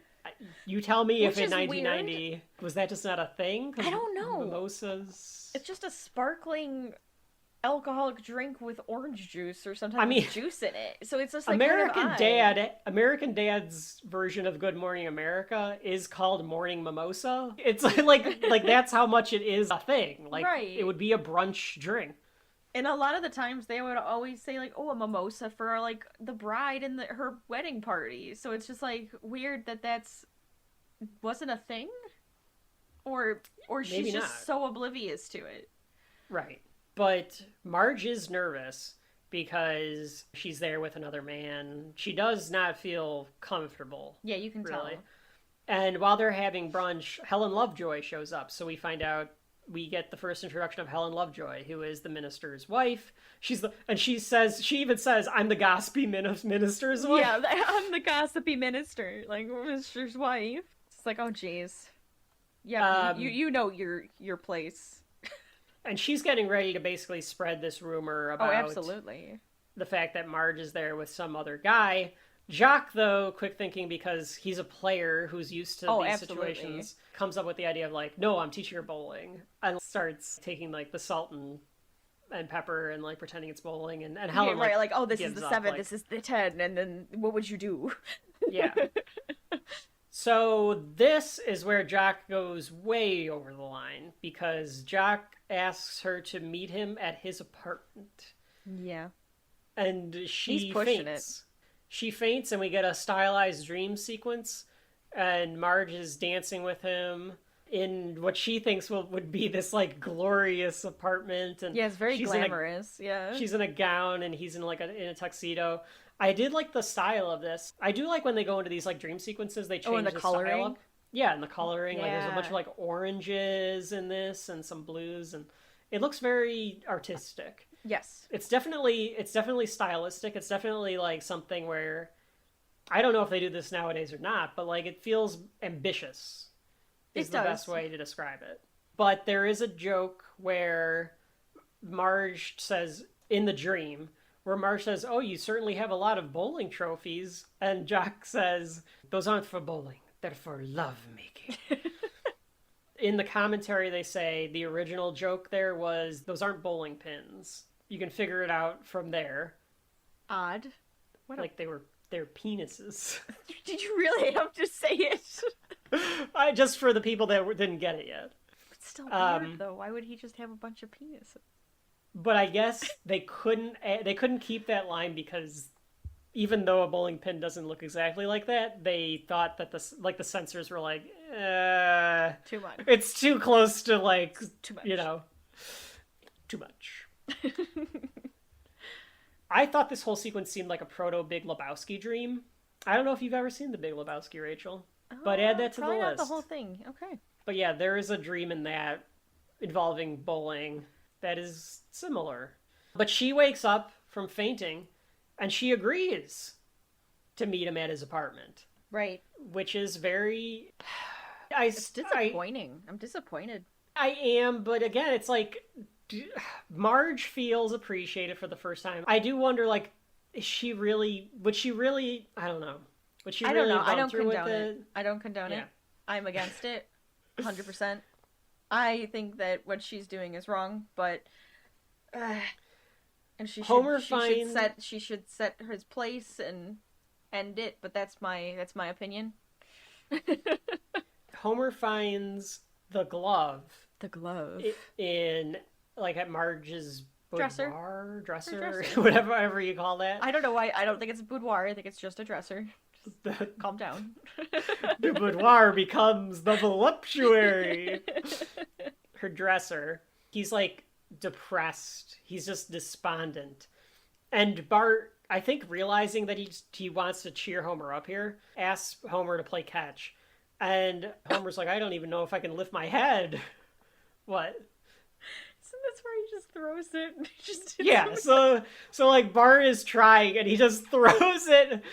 B: you tell me if in 1990, was that just not a thing?
A: I don't know.
B: Mimosas.
A: It's just a sparkling alcoholic drink with orange juice or sometimes juice in it. So it's just like
B: American Dad's version of Good Morning America is called Morning Mimosa. It's like that's how much it is a thing. Like,
A: right.
B: It would be a brunch drink.
A: And a lot of the times they would always say like, oh, a mimosa for like the bride and her wedding party. So it's just like weird that wasn't a thing, or
B: Maybe
A: she's
B: not.
A: just so oblivious to it.
B: Right. But Marge is nervous because she's there with another man. She does not feel comfortable.
A: Yeah, you can
B: really.
A: tell.
B: And while they're having brunch, Helen Lovejoy shows up. So we get the first introduction of Helen Lovejoy, who is the minister's wife. She even says, I'm the gossipy minister's wife.
A: Yeah, I'm the gossipy minister, like minister's wife. It's like, oh geez. Yeah, you know your place.
B: And she's getting ready to basically spread this rumor about
A: absolutely.
B: The fact that Marge is there with some other guy. Jock, though, quick thinking because he's a player who's used to these situations, comes up with the idea of like, no, I'm teaching her bowling. And starts taking like the salt and pepper and like pretending it's bowling. And Helen,
A: right, like, oh, this is
B: gives
A: the
B: up,
A: 7,
B: like,
A: this is the 10, and then what would you do?
B: Yeah. So this is where Jock goes way over the line, because Jock asks her to meet him at his apartment.
A: Yeah.
B: And she
A: He's pushing
B: faints. She faints, and we get a stylized dream sequence, and Marge is dancing with him in what she thinks would be this, like, glorious apartment. And
A: Yeah, it's very
B: she's
A: glamorous. Yeah.
B: She's in a gown, and he's in, like, in a tuxedo. I did like the style of this. I do like when they go into these, like, dream sequences, they change
A: and the coloring?
B: style up. Yeah, and the coloring. Like, there's a
A: Yeah.
B: bunch of, like, oranges in this, and some blues, and it looks very artistic.
A: Yes.
B: It's definitely stylistic. It's definitely, like, something where I don't know if they do this nowadays or not, but, like, it feels ambitious is the best way to describe it. But there is a joke where Marge says, in the dream, where Marge says, "Oh, you certainly have a lot of bowling trophies," and Jock says, "Those aren't for bowling, they're for love-making." In the commentary, they say the original joke there was, "Those aren't bowling pins. You can figure it out from there."
A: Odd.
B: Like they're penises.
A: Did you really have to say it?
B: Just for the people that didn't get it yet.
A: It's still weird, though. Why would he just have a bunch of penises?
B: But I guess they couldn't keep that line because even though a bowling pin doesn't look exactly like that, they thought that the censors were like,
A: too much.
B: It's too close to, like,
A: too much.
B: You know, too much. I thought this whole sequence seemed like a proto Big Lebowski dream. I don't know if you've ever seen the Big Lebowski, Rachel, but add that to the
A: probably
B: list.
A: Not the whole thing. Okay.
B: But yeah, there is a dream in that involving bowling that is similar. But she wakes up from fainting, and she agrees to meet him at his apartment.
A: Right.
B: Which is very...
A: It's disappointing. I'm disappointed.
B: I am, but again, it's like... Marge feels appreciated for the first time. I do wonder, like, would she really, I don't know. Would she really
A: I don't
B: through
A: condone
B: with
A: it. I don't condone it. I'm against it. 100%. I think that what she's doing is wrong, but and she should set his place and end it, but that's my opinion.
B: Homer finds the glove.
A: The glove.
B: In, like, at Marge's
A: dresser,
B: whatever you call that.
A: I don't know why. I don't think it's a boudoir. I think it's just a dresser. Calm down.
B: The boudoir becomes the voluptuary. Her dresser. He's, like, depressed. He's just despondent. And Bart, I think, realizing that he wants to cheer Homer up here, asks Homer to play catch. And Homer's like, "I don't even know if I can lift my head." What?
A: So that's where he just throws it.
B: Yeah, so like Bart is trying and he just throws it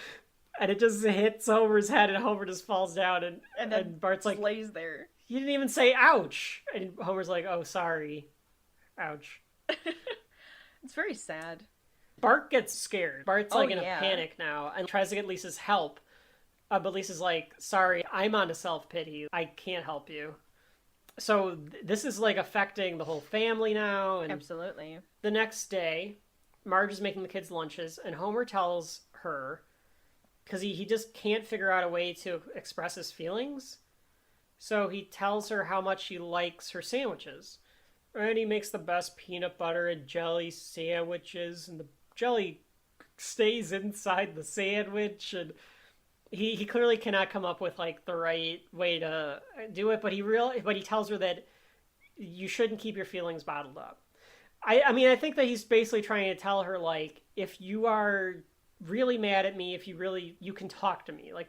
B: and it just hits Homer's head and Homer just falls down and Bart's like,
A: lays there.
B: "You didn't even say ouch." And Homer's like, "Oh, sorry. Ouch."
A: It's very sad.
B: Bart gets scared. Bart's like in a
A: yeah.
B: panic now and tries to get Lisa's help. But Lisa's like, "Sorry, I'm on to self-pity. I can't help you." So this is, like, affecting the whole family now. And
A: absolutely.
B: The next day, Marge is making the kids lunches, and Homer tells her, because he just can't figure out a way to express his feelings, so he tells her how much he likes her sandwiches. And he makes the best peanut butter and jelly sandwiches, and the jelly stays inside the sandwich, and he clearly cannot come up with, like, the right way to do it, but he tells her that you shouldn't keep your feelings bottled up. I mean, I think that he's basically trying to tell her, like, if you are really mad at me, you can talk to me. Like,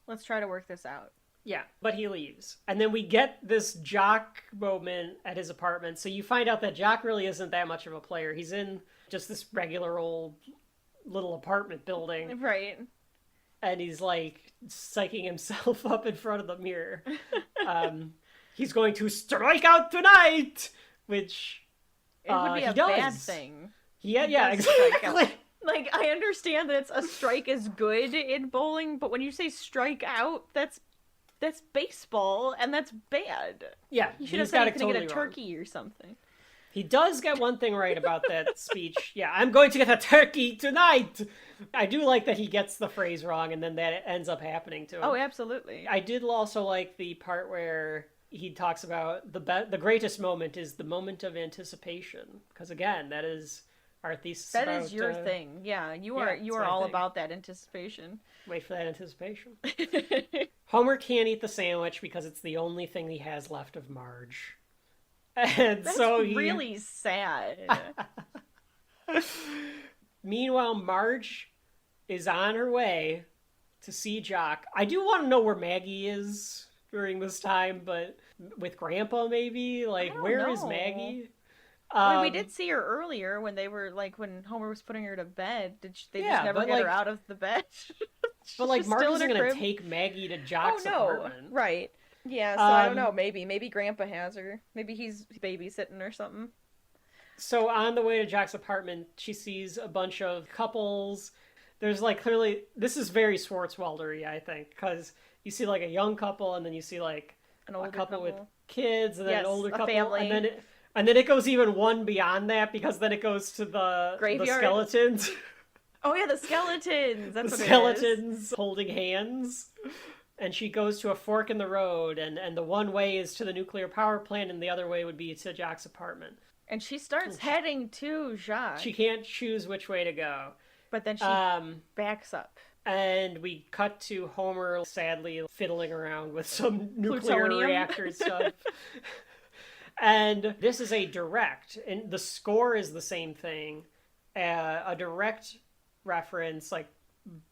A: let's try to work this out.
B: Yeah, but he leaves. And then we get this Jock moment at his apartment. So you find out that Jock really isn't that much of a player. He's in just this regular old little apartment building.
A: Right.
B: And he's, like, psyching himself up in front of the mirror. He's going to strike out tonight! Which,
A: it would be a bad thing.
B: Yeah, exactly.
A: Like, I understand that a strike is good in bowling, but when you say strike out, that's baseball, and that's bad.
B: Yeah,
A: you should have said you could get a turkey or something.
B: He does get one thing right about that speech. Yeah, I'm going to get a turkey tonight. I do like that he gets the phrase wrong and then that ends up happening to him.
A: Oh, absolutely.
B: I did also like the part where he talks about the greatest moment is the moment of anticipation. Because again, that is our thesis.
A: That is your thing. Yeah, you are all about that anticipation.
B: Wait for that anticipation. Homer can't eat the sandwich because it's the only thing he has left of Marge. And
A: That's
B: so he...
A: really sad.
B: Meanwhile, Marge is on her way to see Jock. I do want to know where Maggie is during this time, but with Grandpa maybe? Like, where is Maggie?
A: We did see her earlier when they were, like, when Homer was putting her to bed. They just never get
B: like,
A: her out of the bed?
B: But, like, Marge isn't going to take Maggie to Jock's apartment.
A: Right. Yeah, so I don't know. Maybe Grandpa has her. Maybe he's babysitting or something.
B: So on the way to Jock's apartment, she sees a bunch of couples. There's like clearly, this is very Swartzwelder-y, I think, because you see like a young couple and then you see like
A: an older
B: couple with kids and then an older couple.
A: Family.
B: And then it goes even one beyond that because then it goes to the skeletons.
A: Oh yeah, the skeletons. That's
B: the
A: what
B: skeletons
A: it is.
B: Holding hands. And she goes to a fork in the road, and the one way is to the nuclear power plant, and the other way would be to Jock's apartment.
A: And she starts heading to Jacques.
B: She can't choose which way to go.
A: But then she backs up.
B: And we cut to Homer sadly fiddling around with some nuclear
A: Plutonium.
B: reactor stuff. And this is a direct, and the score is the same thing, a direct reference, like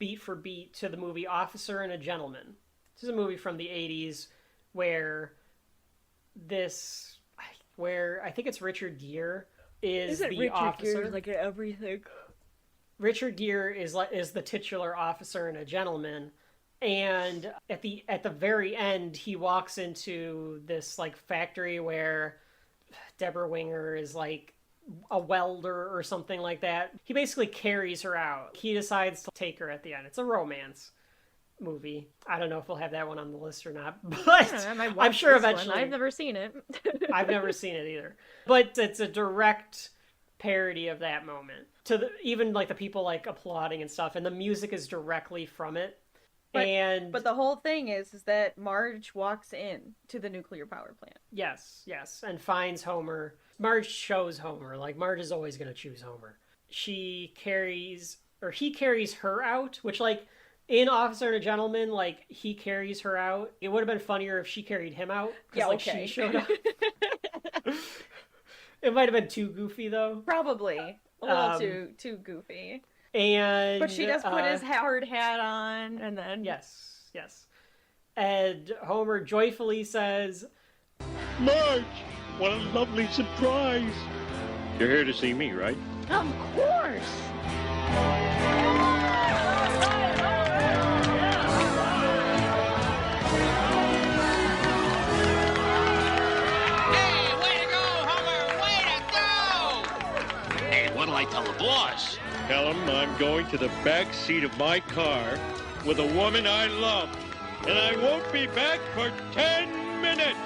B: beat for beat, to the movie Officer and a Gentleman. This is a movie from the 80s where I think it's Richard Gere is the
A: Richard
B: officer.
A: Gere, like everything.
B: Richard Gere is the titular officer and a gentleman, and at the very end he walks into this like factory where Deborah Winger is like a welder or something like that. He basically carries her out. He decides to take her at the end. It's a romance movie. I don't know if we'll have that one on the list or not, but I'm sure eventually.
A: I've never seen it.
B: I've never seen it either. But it's a direct parody of that moment. Even like the people like applauding and stuff, and the music is directly from it. But
A: the whole thing is that Marge walks in to the nuclear power plant.
B: Yes, and finds Homer. Marge shows Homer. Like, Marge is always going to choose Homer. He carries her out, which, like, in Officer and a Gentleman, like, he carries her out. It would have been funnier if she carried him out.
A: Yeah,
B: like,
A: okay.
B: She showed up. It might have been too goofy, though.
A: Probably. A little too goofy.
B: But
A: she does put his hard hat on, and then...
B: Yes. And Homer joyfully says,
E: Marge, what a lovely surprise. You're here to see me, right?
F: Of course.
H: Hey, way to go, Homer! Way to go!
E: Hey, what'll I tell the boss? Tell him I'm going to the back seat of my car with a woman I love, and I won't be back for 10 minutes.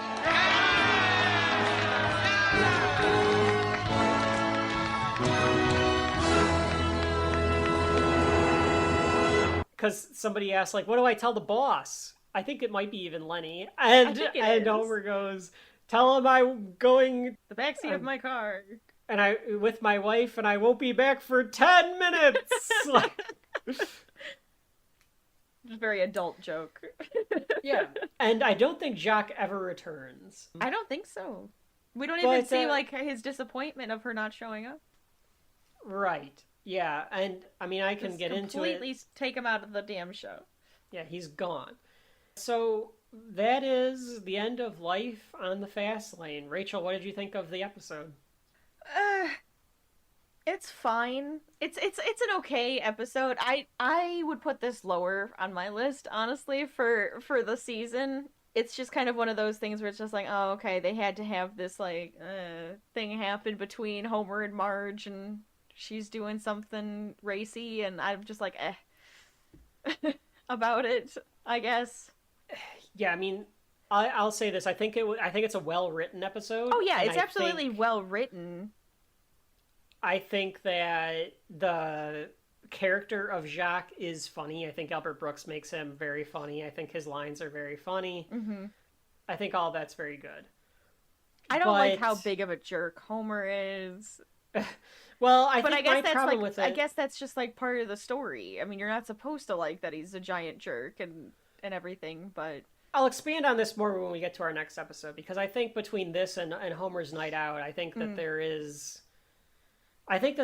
B: because somebody asked, like, what do I tell the boss? I think it might be even Lenny. And Homer goes, tell him I'm going...
A: the backseat of my car.
B: And with my wife, and I won't be back for 10 minutes!
A: Just a very adult joke.
B: Yeah. And I don't think Jacques ever returns.
A: I don't think so. We don't even see, like, his disappointment of her not showing up.
B: Right. Yeah, and, I mean, I can get into it.
A: Completely take him out of the damn show.
B: Yeah, he's gone. So, that is the end of Life on the Fast Lane. Rachel, what did you think of the episode?
A: It's fine. It's an okay episode. I would put this lower on my list, honestly, for the season. It's just kind of one of those things where it's just like, oh, okay, they had to have this, like, thing happen between Homer and Marge, and she's doing something racy, and I'm just like, about it, I guess.
B: Yeah, I mean, I'll say this. I think it's a well-written episode.
A: Oh yeah,
B: and
A: it's absolutely well written.
B: I think that the character of Jacques is funny. I think Albert Brooks makes him very funny. I think his lines are very funny. Mm-hmm. I think all that's very good.
A: I don't like how big of a jerk Homer is.
B: Well, I
A: guess that's just like part of the story. I mean, you're not supposed to like that he's a giant jerk and everything, but
B: I'll expand on this more when we get to our next episode, because I think between this and Homer's Night Out, I think that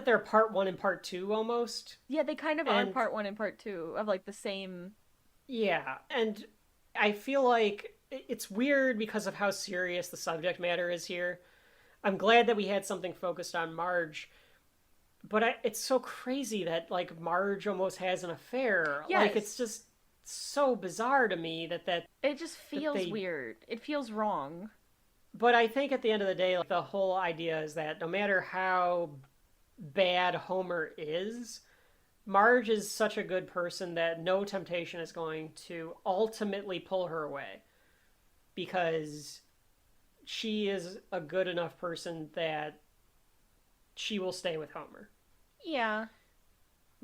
B: they're part 1 and part 2 almost.
A: Yeah, they kind of are part 1 and part 2 of like the same.
B: Yeah, and I feel like it's weird because of how serious the subject matter is here. I'm glad that we had something focused on Marge, but it's so crazy that like Marge almost has an affair.
A: Yes.
B: Like it's just so bizarre to me that
A: it just feels weird. It feels wrong.
B: But I think at the end of the day, like, the whole idea is that no matter how bad Homer is, Marge is such a good person that no temptation is going to ultimately pull her away, because she is a good enough person that she will stay with Homer.
A: Yeah.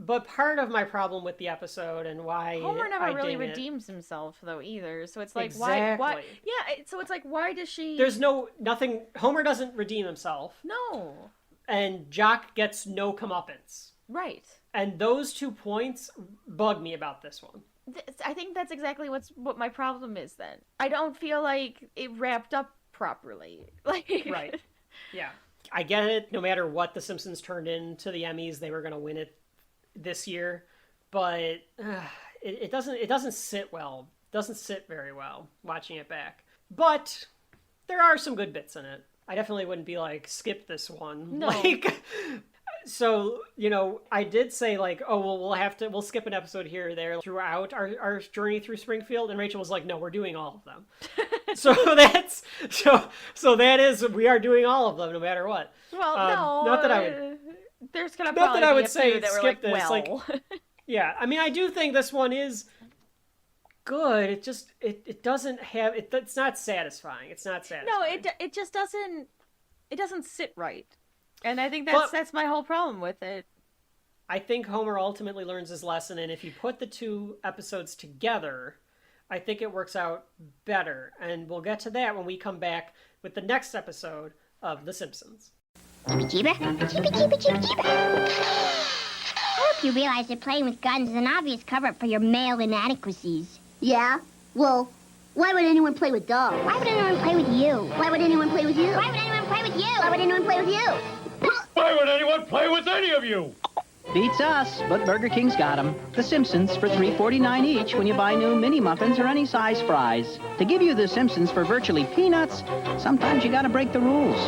B: But part of my problem with the episode and why
A: Homer never really redeems himself though either. So it's like
B: exactly.
A: why yeah, so it's like why does she
B: There's nothing Homer doesn't redeem himself.
A: No.
B: And Jock gets no comeuppance.
A: Right.
B: And those 2 points bug me about this one.
A: I think that's exactly what my problem is then. I don't feel like it wrapped up properly. Like
B: Right. Yeah. I get it. No matter what the Simpsons turned into the Emmys, they were going to win it this year, but it doesn't sit well. Doesn't sit very well watching it back. But there are some good bits in it. I definitely wouldn't be like, skip this one.
A: No.
B: Like, so, you know, I did say like, oh, well, we'll skip an episode here or there throughout our journey through Springfield. And Rachel was like, no, we're doing all of them. So that is, we are doing all of them no matter what.
A: Well, no.
B: Not that I would.
A: There's gonna probably be a few that were like,
B: this.
A: well.
B: Like, yeah, I mean, I do think this one is good. It just it doesn't have it. It's not satisfying. It's not satisfying.
A: No, it just doesn't. It doesn't sit right, and I think that's my whole problem with it.
B: I think Homer ultimately learns his lesson, and if you put the 2 episodes together, I think it works out better. And we'll get to that when we come back with the next episode of The Simpsons.
D: I hope you realize that playing with guns is an obvious cover-up for your male inadequacies.
C: Yeah? Well, why would anyone play with dolls?
D: Why would anyone play with you?
C: Why would anyone play with you?
D: Why would anyone play with you?
C: Why would anyone play with you?
E: Why would anyone play with any of you?
I: Beats us, but Burger King's got them. The Simpsons for $3.49 each when you buy new mini muffins or any size fries. To give you The Simpsons for virtually peanuts, sometimes you gotta break the rules.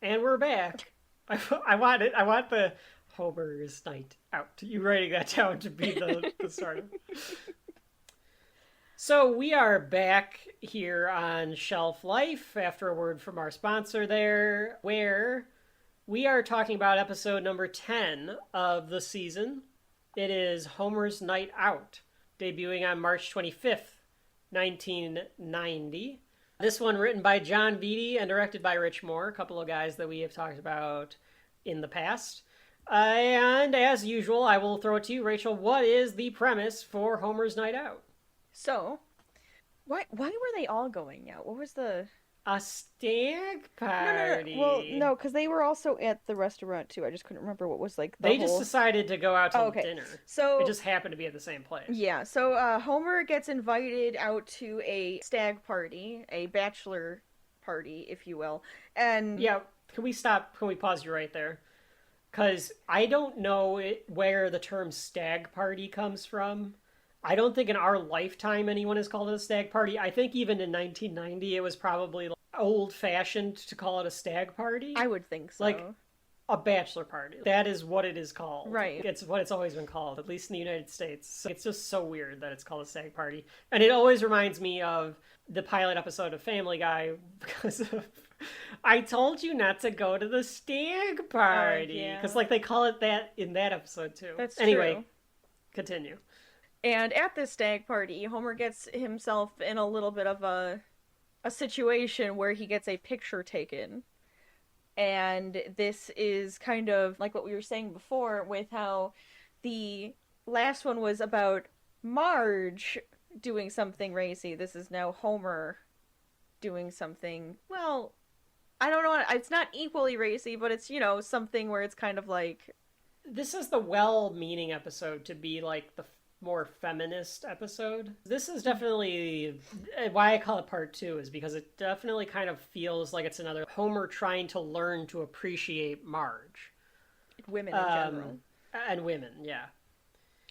B: And we're back. I want the Homer's Night Out. You writing that down to be the start. So we are back here on Shelf Life after a word from our sponsor there, where we are talking about episode number 10 of the season. It is Homer's Night Out, debuting on March 25th, 1990. This one written by John Beatty and directed by Rich Moore, a couple of guys that we have talked about in the past. And as usual, I will throw it to you, Rachel. What is the premise for Homer's Night Out?
A: So, why were they all going out? What was the...
B: A stag party.
A: No. Well, no, because they were also at the restaurant too. I just couldn't remember what was like the
B: They just decided to go out to dinner.
A: So
B: it just happened to be at the same place.
A: Yeah. So Homer gets invited out to a stag party, a bachelor party, if you will. And
B: yeah, can we pause you right there? Because I don't know where the term stag party comes from. I don't think in our lifetime anyone has called it a stag party. I think even in 1990 it was probably old-fashioned to call it a stag party.
A: I would think so.
B: Like a bachelor party. That is what it is called.
A: Right.
B: It's what it's always been called, at least in the United States. So it's just so weird that it's called a stag party. And it always reminds me of the pilot episode of Family Guy because of I told you not to go to the stag party. Because like they call it that in that episode too.
A: That's
B: anyway,
A: true.
B: Continue.
A: And at this stag party, Homer gets himself in a little bit of a situation where he gets a picture taken. And this is kind of like what we were saying before with how the last one was about Marge doing something racy. This is now Homer doing something, well, I don't know, it's not equally racy, but it's, you know, something where it's kind of like...
B: This is the well-meaning episode to be like the more feminist episode. This is definitely why I call it part 2, is because it definitely kind of feels like it's another Homer trying to learn to appreciate Marge.
A: Women in general.
B: And women, yeah.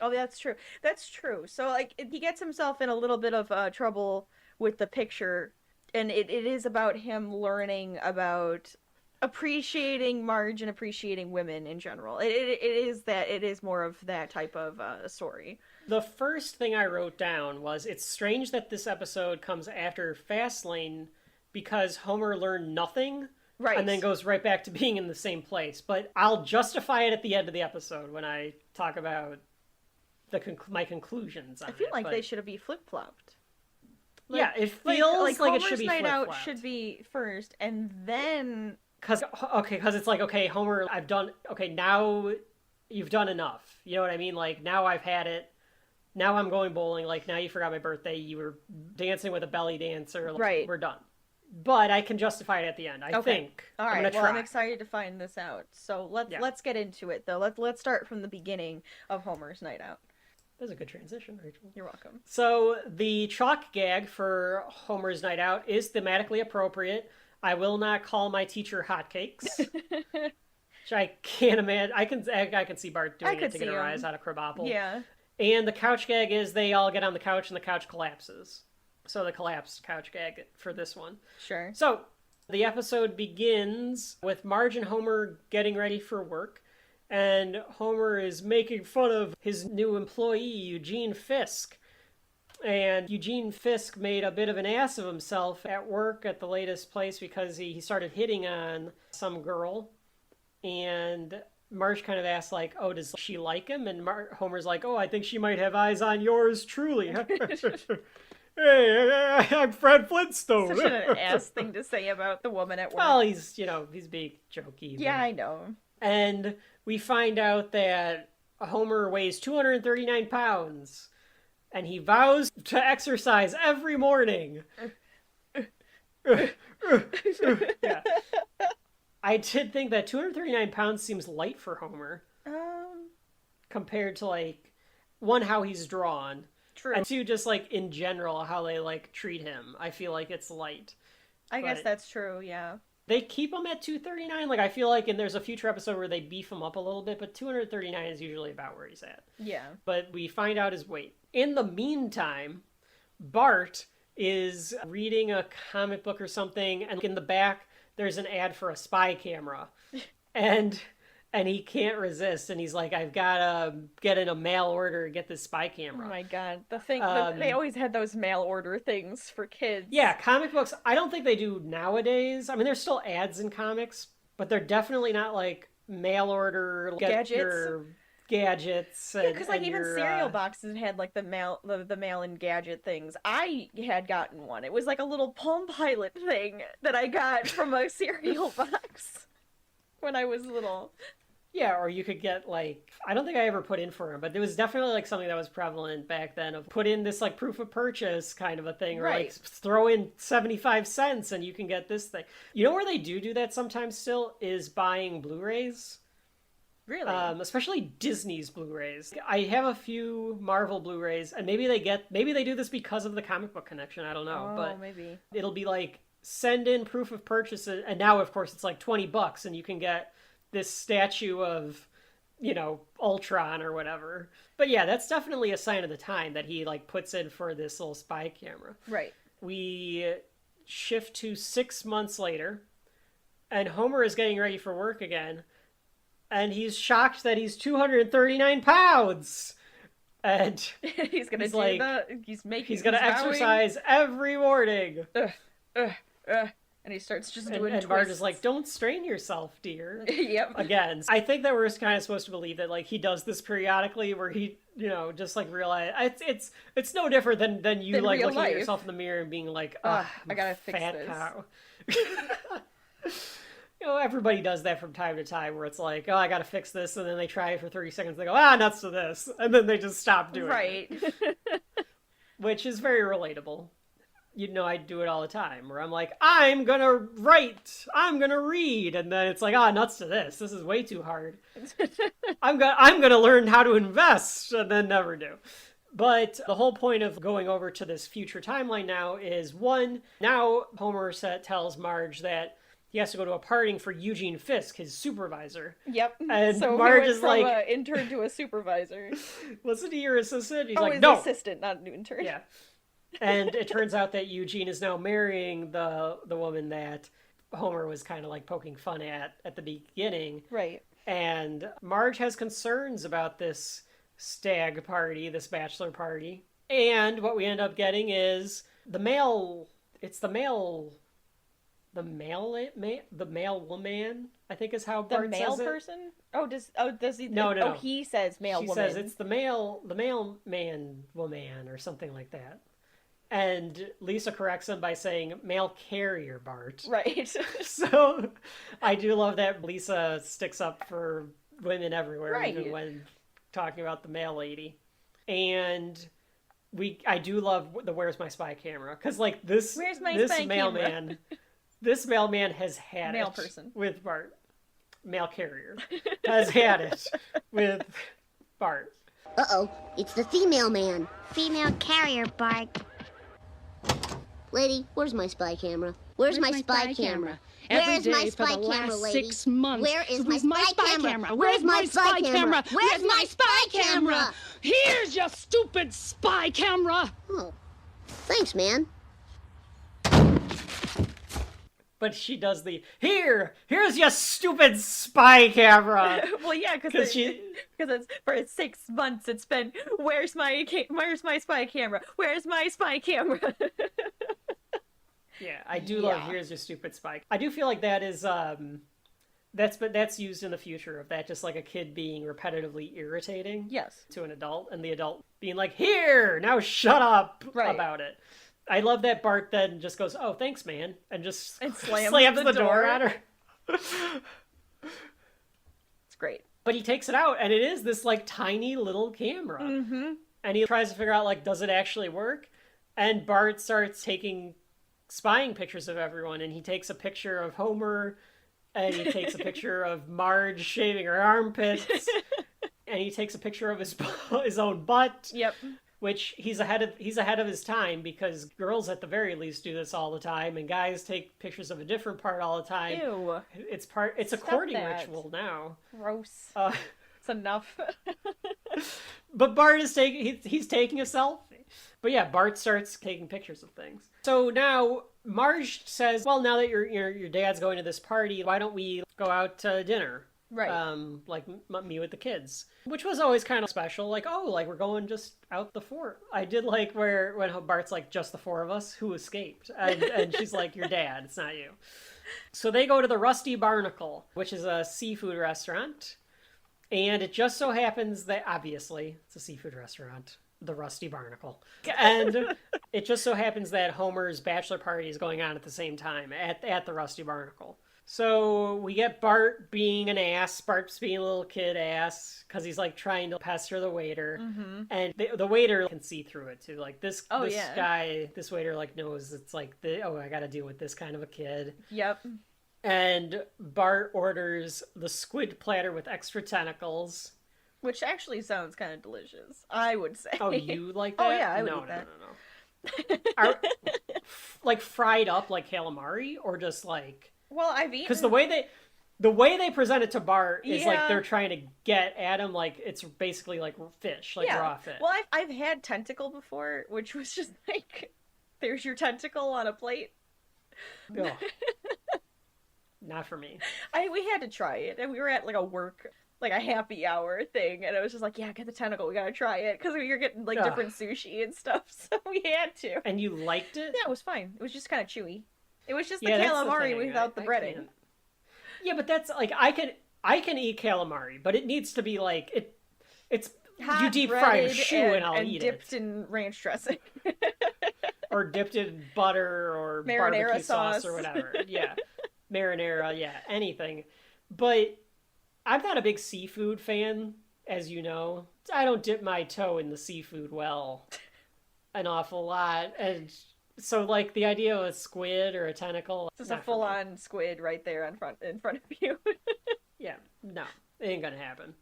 A: Oh, that's true. That's true. So, like, he gets himself in a little bit of trouble with the picture, and it is about him learning about appreciating Marge and appreciating women in general. It is more of that type of story.
B: The first thing I wrote down was, it's strange that this episode comes after Fastlane because Homer learned nothing,
A: right,
B: and then goes right back to being in the same place. But I'll justify it at the end of the episode when I talk about my conclusions on it.
A: I feel like they should be flip-flopped. Like,
B: yeah, it feels like it should
A: Homer's
B: be
A: Night
B: flip-flopped.
A: Out should be first, and then...
B: Because it's like, okay, Homer, now you've done enough. You know what I mean? Like, now I've had it. Now I'm going bowling. Like, now you forgot my birthday. You were dancing with a belly dancer. Like,
A: right.
B: We're done. But I can justify it at the end, I think.
A: All right,
B: I'm gonna try.
A: I'm excited to find this out. So let's get into it, though. Let's start from the beginning of Homer's Night Out.
B: That was a good transition, Rachel.
A: You're welcome.
B: So the chalk gag for Homer's Night Out is thematically appropriate. I will not call my teacher hotcakes. Which I can't imagine. I can see Bart doing it to get a rise out of Krabappel.
A: Yeah.
B: And the couch gag is they all get on the couch and the couch collapses. So the collapsed couch gag for this one.
A: Sure.
B: So the episode begins with Marge and Homer getting ready for work. And Homer is making fun of his new employee, Eugene Fisk. And Eugene Fisk made a bit of an ass of himself at work at the latest place because he started hitting on some girl. And Marge kind of asked, like, oh, does she like him? And Homer's like, oh, I think she might have eyes on yours truly. Hey, I'm Fred Flintstone.
A: Such an ass thing to say about the woman at work.
B: Well, he's being jokey.
A: Yeah, I know.
B: And we find out that Homer weighs 239 pounds. And he vows to exercise every morning. Yeah. I did think that 239 pounds seems light for Homer. Compared to, like, one, how he's drawn.
A: True.
B: And two, just, like, in general, how they, like, treat him. I feel like it's light.
A: I guess that's true, yeah.
B: They keep him at 239. Like, I feel like, and there's a future episode where they beef him up a little bit, but 239 is usually about where he's at.
A: Yeah.
B: But we find out his weight. In the meantime, Bart is reading a comic book or something, and in the back, there's an ad for a spy camera. And he can't resist, and he's like, I've got to get in a mail order and get this spy camera.
A: Oh my god. They always had those mail order things for kids.
B: Yeah, comic books, I don't think they do nowadays. I mean, there's still ads in comics, but they're definitely not like mail order gadgets.
A: Yeah, because like even cereal boxes had like the mail-in gadget things. I had gotten one. It was like a little Palm Pilot thing that I got from a cereal box when I was little.
B: Yeah, or you could get, like, I don't think I ever put in for them, but there was definitely, like, something that was prevalent back then of put in this, like, proof of purchase kind of a thing, or,
A: right,
B: like, throw in 75 cents and you can get this thing. You know where they do that sometimes still is buying Blu-rays.
A: Really?
B: Especially Disney's Blu-rays. I have a few Marvel Blu-rays, and maybe they do this because of the comic book connection, I don't know, but
A: maybe.
B: It'll be, like, send in proof of purchase, and now, of course, it's, like, $20, and you can get this statue of, you know, Ultron or whatever. But yeah, that's definitely a sign of the time that he, like, puts in for this little spy camera.
A: Right.
B: We shift to 6 months later, and Homer is getting ready for work again, and he's shocked that he's 239 pounds! And
A: he's gonna
B: exercise every morning.
A: And he starts just doing
B: and Marge is
A: twists.
B: like, don't strain yourself, dear.
A: Yep.
B: Again, I think that we're kind of supposed to believe that, like, he does this periodically where he, you know, just, like, realize... It's no different than you, like, looking at yourself in the mirror and being like, I
A: gotta fix
B: fat
A: this.
B: cow. You know, everybody does that from time to time where it's like, oh, I gotta fix this, and then they try it for 30 seconds, they go, nuts to this, and then they just stop doing it.
A: Right.
B: Which is very relatable. You know, I do it all the time, where I'm like, I'm gonna write, I'm gonna read, and then it's like, nuts to this is way too hard. I'm gonna learn how to invest, and then never do. But the whole point of going over to this future timeline now is, one, now Homer tells Marge that he has to go to a party for Eugene Fisk, his supervisor.
A: Yep.
B: And
A: so
B: Marge
A: he went
B: is
A: from
B: like,
A: an intern to a supervisor.
B: Wasn't he your assistant? He's
A: his
B: like, no.
A: assistant, not an intern.
B: Yeah. And it turns out that Eugene is now marrying the woman that Homer was kind of like poking fun at the beginning.
A: Right.
B: And Marge has concerns about this stag party, this bachelor party. And what we end up getting is the mail woman, I think is how Bart
A: the mail
B: says it.
A: person? Does he?
B: No.
A: Oh, he says mail
B: she
A: woman.
B: Says it's the mailman woman or something like that. And Lisa corrects him by saying mail carrier Bart.
A: Right.
B: So I do love that Lisa sticks up for women everywhere,
A: right.
B: even when talking about the mail lady. And I do love the Where's My Spy camera, because like this mailman, this mailman has had
A: mail
B: it
A: person
B: with Bart. Mail carrier has had it with Bart.
C: Uh-oh, it's the female man.
D: Female carrier, Bart.
C: Lady, where's my spy camera? Where's my spy camera?
F: Every
C: Where's my
F: day for
C: spy
F: the
C: camera,
F: last
C: lady?
F: 6 months.
C: Where is
F: It was
C: my spy camera?
F: Where's my spy camera?
C: Where's my spy camera?
F: Here's your stupid spy camera.
C: Oh, thanks, man.
B: But she does here's your stupid spy camera.
A: Well, yeah, because it's for 6 months. It's been where's my spy camera? Where's my spy camera?
B: Yeah, I do love here's your stupid spy. I do feel like that is that's used in the future of that, just like a kid being repetitively irritating to an adult, and the adult being like, here, now shut up about it. I love that Bart then just goes, oh, thanks, man, and just slams the door at her.
A: It's great.
B: But he takes it out, and it is this, like, tiny little camera.
A: Mm-hmm.
B: And he tries to figure out, like, does it actually work? And Bart starts spying pictures of everyone, and he takes a picture of Homer, and he takes a picture of Marge shaving her armpits, and he takes a picture of his own butt.
A: Yep.
B: Which he's ahead of his time, because girls at the very least do this all the time, and guys take pictures of a different part all the time.
A: Ew.
B: It's a courting ritual now.
A: Gross. It's enough.
B: But Bart is he's taking a selfie. But yeah, Bart starts taking pictures of things. So now Marge says, well, now that your dad's going to this party, why don't we go out to dinner?
A: Right.
B: Like me with the kids, which was always kind of special. Like, oh, like we're going just out the four. I did like when Bart's like, just the four of us, who escaped? And she's like, your dad, it's not you. So they go to the Rusty Barnacle, which is a seafood restaurant. And it just so happens that, obviously, it's a seafood restaurant, the Rusty Barnacle. And it just so happens that Homer's bachelor party is going on at the same time at the Rusty Barnacle. So we get Bart being an ass, Bart's being a little kid ass, because he's like trying to pester the waiter. Mm-hmm. And the waiter can see through it too. Like this waiter like knows it's like, I gotta deal with this kind of a kid.
A: Yep.
B: And Bart orders the squid platter with extra tentacles.
A: Which actually sounds kind of delicious, I would say.
B: Oh, you like that?
A: Oh yeah, I would eat that.
B: No. Like fried up like calamari, or just like...
A: Well, I've eaten...
B: Because the way they present it to Bart is like they're trying to get at him, like it's basically like fish, like raw fish.
A: Well, I've had tentacle before, which was just like, there's your tentacle on a plate.
B: Ugh. Not for me.
A: We had to try it, and we were at like a happy hour thing, and it was just like, yeah, get the tentacle, we gotta try it, because we were getting like different sushi and stuff, so we had to.
B: And you liked it?
A: Yeah, it was fine. It was just kind of chewy. It was just the
B: Yeah, that's the
A: calamari
B: thing.
A: without the
B: I
A: breading.
B: can't. Yeah, but that's like I can eat calamari, but it needs to be like it's
A: Hot,
B: you deep fry a
A: breaded,
B: shoe and I'll eat
A: dipped
B: it.
A: in ranch dressing.
B: Or dipped in butter or
A: Marinara
B: barbecue sauce
A: sauce.
B: or whatever. Yeah. Marinara, yeah, anything. But I'm not a big seafood fan, as you know. I don't dip my toe in the seafood well an awful lot. And so like the idea of a squid or a tentacle,
A: Just a full-on squid right there in front of you.
B: Yeah, no, it ain't gonna happen.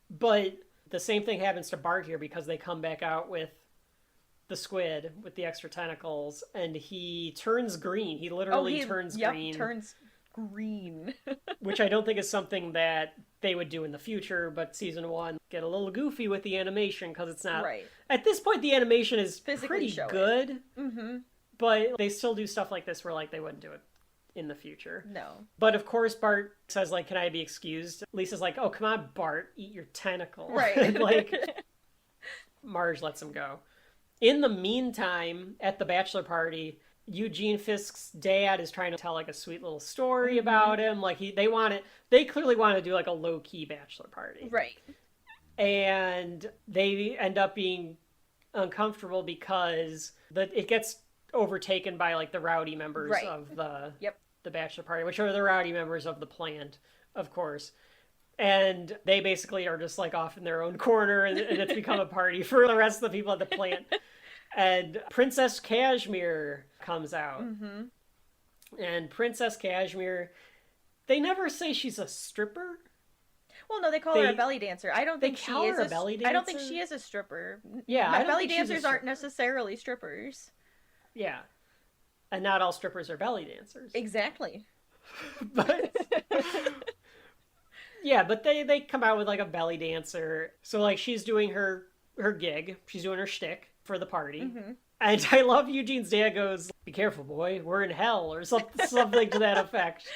B: But the same thing happens to Bart here because they come back out with the squid with the extra tentacles, and he turns green. He literally turns green.
A: Turns green.
B: Which I don't think is something that they would do in the future, but season 1 get a little goofy with the animation because it's not...
A: Right.
B: At this point, the animation is
A: Physically
B: pretty good, but they still do stuff like this where like they wouldn't do it in the future.
A: No.
B: But of course, Bart says, like, can I be excused? Lisa's like, oh, come on, Bart, eat your tentacle.
A: Right.
B: And, like, Marge lets him go. In the meantime, at the bachelor party, Eugene Fisk's dad is trying to tell, like, a sweet little story about him. Like, they clearly want to do, like, a low-key bachelor party.
A: Right.
B: And they end up being uncomfortable because it gets overtaken by, like, the rowdy members of the bachelor party, which are the rowdy members of the plant, of course. And they basically are just, like, off in their own corner, and it's become a party for the rest of the people at the plant. And Princess Cashmere comes out. And Princess Cashmere, they never say she's a stripper.
A: Well, no, they call her a belly dancer. I don't think
B: call her a belly dancer?
A: I don't think she is a stripper.
B: Yeah, I don't
A: belly
B: think she's a
A: dancers aren't
B: stripper.
A: necessarily strippers.
B: Yeah. And not all strippers are belly dancers.
A: Exactly.
B: But yeah, but they come out with like a belly dancer. So like she's doing her gig. She's doing her shtick for the party. And I love Eugene's dad goes, "Be careful, boy. We're in hell," or something to that effect.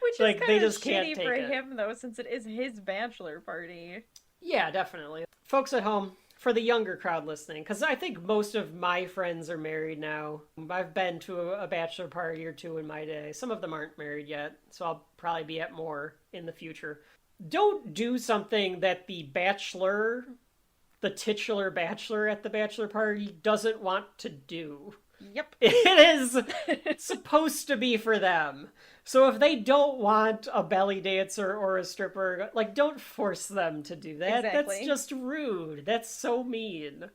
A: Which
B: like,
A: is kind
B: they
A: of
B: just
A: shitty
B: can't take
A: for
B: it.
A: him, though, since it is his bachelor party.
B: Yeah, definitely. Folks at home, for the younger crowd listening, because I think most of my friends are married now. I've been to a bachelor party or two in my day. Some of them aren't married yet, so I'll probably be at more in the future. Don't do something that the bachelor, the titular bachelor at the bachelor party, doesn't want to do.
A: Yep.
B: It is supposed to be for them. So if they don't want a belly dancer or a stripper, like, don't force them to do that.
A: Exactly.
B: That's just rude. That's so mean.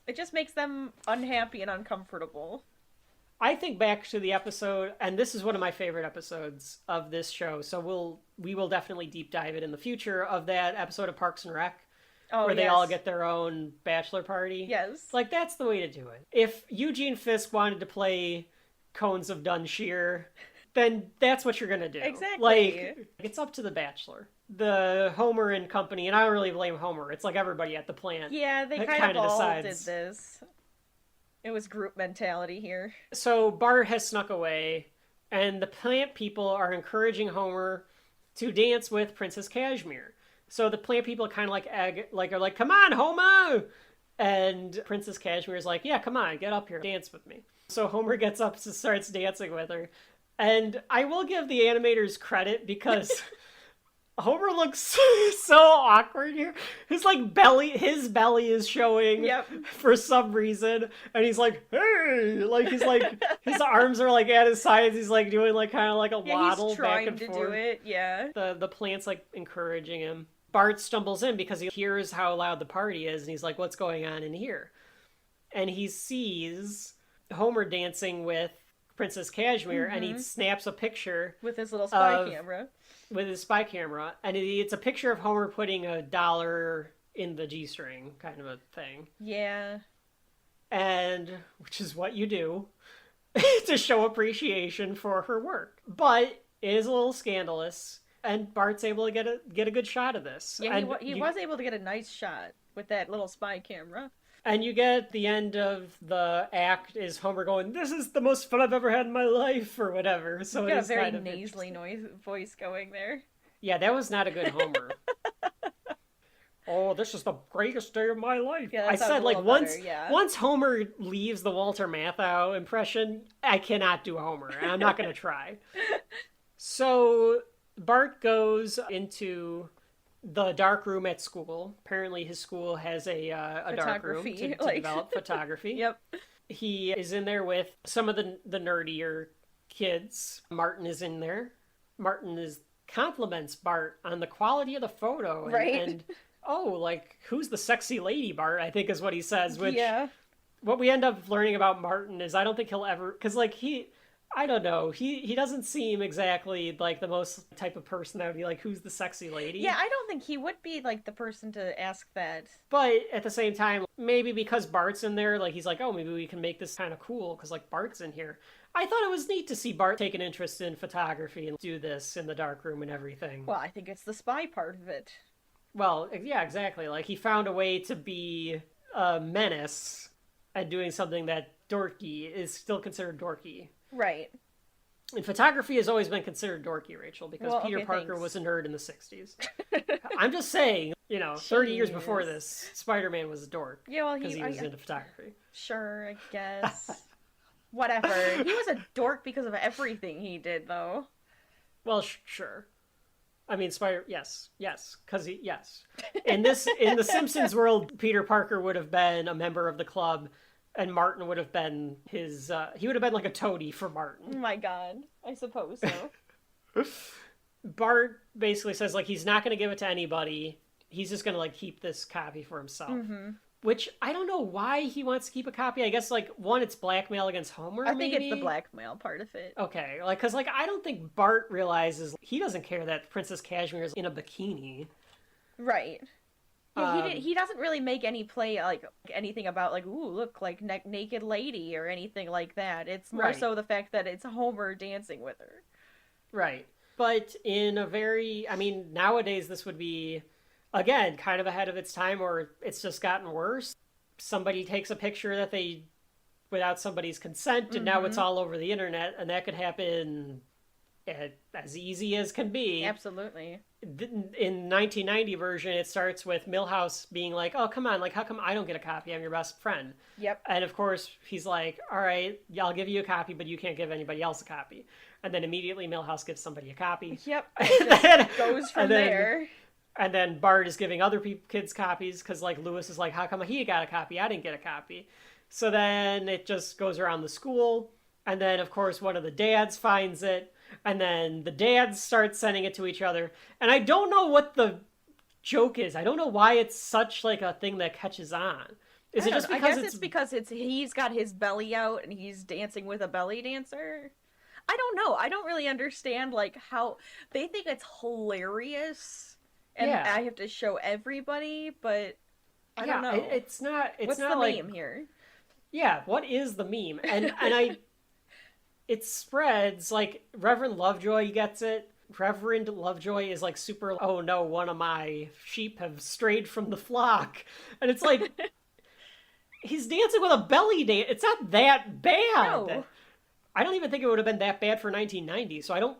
A: It just makes them unhappy and uncomfortable.
B: I think back to the episode, and this is one of my favorite episodes of this show, so we will definitely deep dive it in the future, of that episode of Parks and Rec. Where they all get their own bachelor party.
A: Yes.
B: Like, that's the way to do it. If Eugene Fisk wanted to play Cones of Dunshire, then that's what you're going to do.
A: Exactly.
B: Like, it's up to the bachelor. The Homer and company, and I don't really blame Homer. It's like everybody at the plant.
A: Yeah, they kind of all did this. It was group mentality here.
B: So Bart has snuck away, and the plant people are encouraging Homer to dance with Princess Cashmere. So the plant people kind of are like, come on, Homer! And Princess Cashmere is like, yeah, come on, get up here, dance with me. So Homer gets up and starts dancing with her. And I will give the animators credit because Homer looks so awkward here. His belly is showing for some reason, and he's like, hey, like he's like his arms are like at his sides. He's like doing like kind of like a waddle
A: he's trying
B: back and
A: to
B: forth.
A: do it. Yeah.
B: The plant's like encouraging him. Bart stumbles in because he hears how loud the party is, and he's like, what's going on in here? And he sees Homer dancing with Princess Cashmere, and he snaps a picture
A: with his little spy camera.
B: With his spy camera, and it's a picture of Homer putting $1 in the G-string, kind of a thing.
A: Yeah.
B: And, which is what you do to show appreciation for her work. But it is a little scandalous, and Bart's able to get a good shot of this.
A: Yeah, he was able to get a nice shot with that little spy camera.
B: And you get the end of the act is Homer going, this is the most fun I've ever had in my life, or whatever. So
A: He's got
B: it is
A: a very
B: kind of
A: nasally voice going there.
B: Yeah, that was not a good Homer. oh, this is the greatest day of my life.
A: Yeah,
B: I
A: that sounds
B: said,
A: a
B: like,
A: little better, yeah.
B: once Homer leaves the Walter Matthau impression, I cannot do Homer, and I'm not going to try. So Bart goes into the dark room at school. Apparently his school has a dark room to develop photography.
A: Yep.
B: He is in there with some of the nerdier kids. Martin is in there. Martin compliments Bart on the quality of the photo. And oh, like, who's the sexy lady, Bart, I think is what he says. Which, what we end up learning about Martin is I don't think he'll ever... Because, like, I don't know. He doesn't seem exactly like the most type of person that would be like, who's the sexy lady?
A: Yeah, I don't think he would be like the person to ask that.
B: But at the same time, maybe because Bart's in there, like, he's like, oh, maybe we can make this kind of cool because, like, Bart's in here. I thought it was neat to see Bart take an interest in photography and do this in the dark room and everything.
A: Well, I think it's the spy part of it.
B: Well, yeah, exactly. Like, he found a way to be a menace at doing something that dorky is still considered dorky.
A: Right.
B: And photography has always been considered dorky, Rachel, because Peter Parker was a nerd in the 60s. I'm just saying, 30 years before this, Spider-Man was a dork.
A: Yeah, well,
B: because he was into photography.
A: Sure, I guess. Whatever. He was a dork because of everything he did, though.
B: Well, sure. I mean, yes, because yes. In the Simpsons world, Peter Parker would have been a member of the club, and Martin would have been he would have been like a toady for Martin.
A: Oh my god, I suppose so.
B: Bart basically says, like, he's not going to give it to anybody. He's just going to, like, keep this copy for himself. Mm-hmm. Which, I don't know why he wants to keep a copy. I guess, like, one, it's blackmail against Homer,
A: I think it's the blackmail part of it.
B: Okay, like, because, like, I don't think Bart realizes, he doesn't care that Princess Cashmere is in a bikini.
A: Right. Yeah, he doesn't really make any play, like, anything about, like, ooh, look, like, naked lady or anything like that. It's more so the fact that it's Homer dancing with her.
B: Right. But in a very, I mean, nowadays this would be, again, kind of ahead of its time, or it's just gotten worse. Somebody takes a picture without somebody's consent, and now it's all over the internet, and that could happen as easy as can be.
A: Absolutely.
B: In 1990 version, it starts with Milhouse being like, oh, come on, like, how come I don't get a copy? I'm your best friend.
A: Yep.
B: And of course, he's like, all right, I'll give you a copy, but you can't give anybody else a copy. And then immediately Milhouse gives somebody a copy.
A: Yep. It goes from there.
B: And then Bart is giving other kids copies because, like, Lewis is like, how come he got a copy? I didn't get a copy. So then it just goes around the school. And then, of course, one of the dads finds it. And then the dads start sending it to each other. And I don't know what the joke is. I don't know why it's such, like, a thing that catches on. Is it just because
A: I guess it's because he's got his belly out and he's dancing with a belly dancer? I don't know. I don't really understand, like, how they think it's hilarious and I have to show everybody, but I don't know.
B: It's not
A: What's
B: not
A: the
B: like,
A: meme here?
B: Yeah, what is the meme? And it spreads, like, Reverend Lovejoy gets it. Reverend Lovejoy is like super, oh no, one of my sheep have strayed from the flock. And it's like, he's dancing with a belly dance. It's not that bad.
A: No.
B: I don't even think it would have been that bad for 1990, so I don't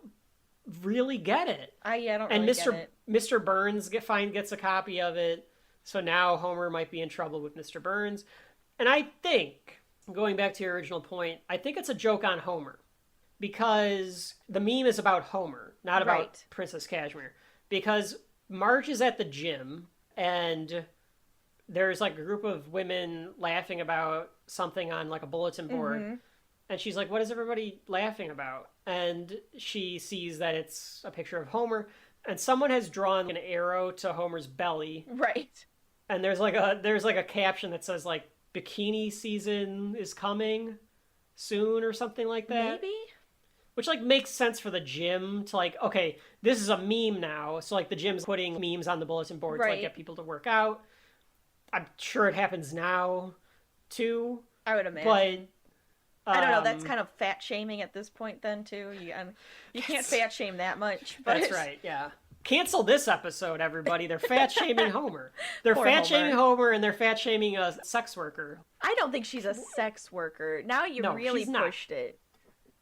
B: really get it.
A: I don't really get it.
B: Mr. Burns gets a copy of it, so now Homer might be in trouble with Mr. Burns. And I think, going back to your original point, I think it's a joke on Homer. Because the meme is about Homer, not about Princess Cashmere. Because Marge is at the gym, and there's, like, a group of women laughing about something on, like, a bulletin board. Mm-hmm. And she's like, what is everybody laughing about? And she sees that it's a picture of Homer, and someone has drawn an arrow to Homer's belly.
A: Right. And
B: there's like a caption that says, like, bikini season is coming soon or something like that.
A: Maybe?
B: Which, like, makes sense for the gym to, like, okay, this is a meme now. So, like, the gym's putting memes on the bulletin board to, like, get people to work out. I'm sure it happens now, too.
A: I would imagine. But I don't know. That's kind of fat shaming at this point, then, too. You can't fat shame that much. But...
B: That's right, yeah. Cancel this episode, everybody. They're fat shaming Homer. They're fat shaming Homer, and they're fat shaming a sex worker.
A: I don't think she's a sex worker. Now you really pushed it.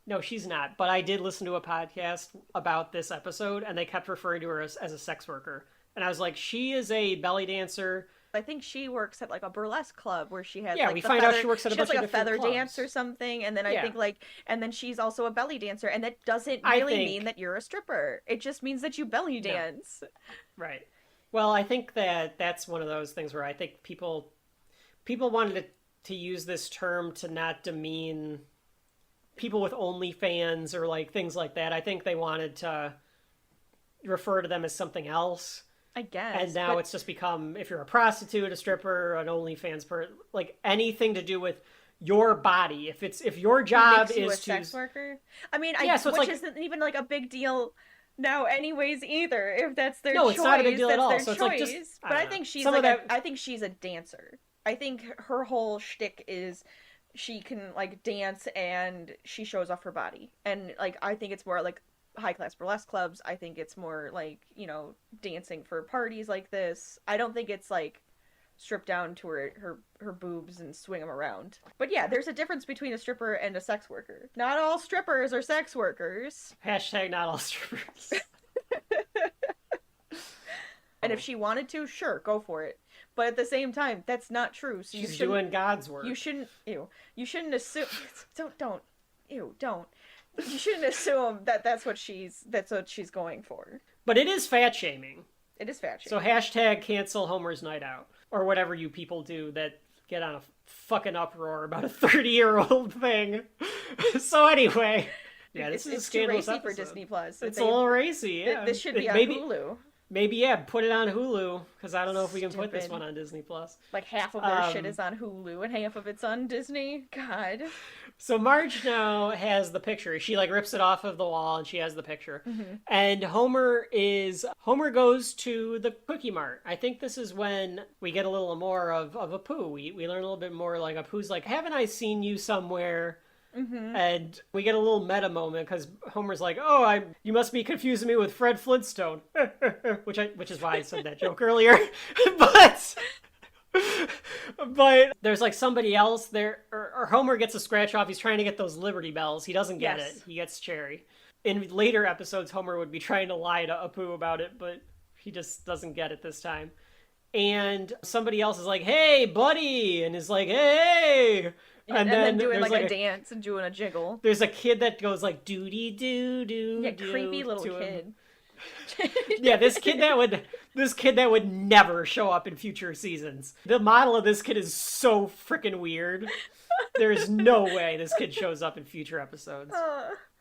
B: No, she's not. But I did listen to a podcast about this episode, and they kept referring to her as a sex worker. And I was like, she is a belly dancer.
A: I think she works at like a burlesque club where she has
B: we find out she works at a bunch of different
A: feather
B: clubs.
A: dance or something, and then I think and then she's also a belly dancer, and that doesn't really mean that you're a stripper. It just means that you belly dance.
B: No. Right. Well, I think that's one of those things where I think people wanted to use this term to not demean people with OnlyFans or like things like that. I think they wanted to refer to them as something else.
A: I guess.
B: And now it's just become, if you're a prostitute, a stripper, an OnlyFans person, like anything to do with your body. If your job is
A: a sex worker. I mean,
B: so
A: which isn't even like a big deal now, anyways. Either if that's their choice,
B: it's not a big deal at all.
A: Their
B: So
A: choice.
B: it's like just,
A: but I think she's I think she's a dancer. I think her whole shtick is she can like dance and she shows off her body, and like I think it's more like high class burlesque clubs. I think it's more like, you know, dancing for parties like this. I don't think it's like stripped down to her boobs and swing them around. But yeah, there's a difference between a stripper and a sex worker. Not all strippers are sex workers.
B: Hashtag not all strippers.
A: And if she wanted to, sure, go for it. But at the same time, that's not true. So
B: she's doing God's work.
A: You shouldn't assume. Don't. You shouldn't assume that that's what she's going for.
B: But it is fat shaming.
A: It is fat shaming.
B: So hashtag cancel Homer's night out, or whatever you people do that get on a fucking uproar about a 30-year-old thing. So anyway, yeah, this is a scandalous
A: too racy
B: episode.
A: for Disney Plus.
B: It's a little racy. Yeah,
A: this should be on Hulu.
B: Maybe put it on Hulu, because I don't know if we can put this one on Disney Plus.
A: Like half of their shit is on Hulu and half of it's on Disney. God.
B: So Marge now has the picture. She like rips it off of the wall and she has the picture.
A: Mm-hmm.
B: And Homer goes to the Cookie Mart. I think this is when we get a little more of Apu. We learn a little bit more, like Apu's like, haven't I seen you somewhere?
A: Mm-hmm.
B: And we get a little meta moment because Homer's like, "Oh, you must be confusing me with Fred Flintstone," which is why I said that joke earlier. but there's like somebody else there, or Homer gets a scratch off. He's trying to get those Liberty Bells. He doesn't get it. He gets Cherry. In later episodes, Homer would be trying to lie to Apu about it, but he just doesn't get it this time. And somebody else is like, "Hey, buddy," and is like, "Hey."
A: And then doing like a dance and doing a jiggle.
B: There's a kid that goes like doody doo doo.
A: Yeah, creepy little kid.
B: Yeah, this kid that would never show up in future seasons. The model of this kid is so freaking weird. There's no way this kid shows up in future episodes.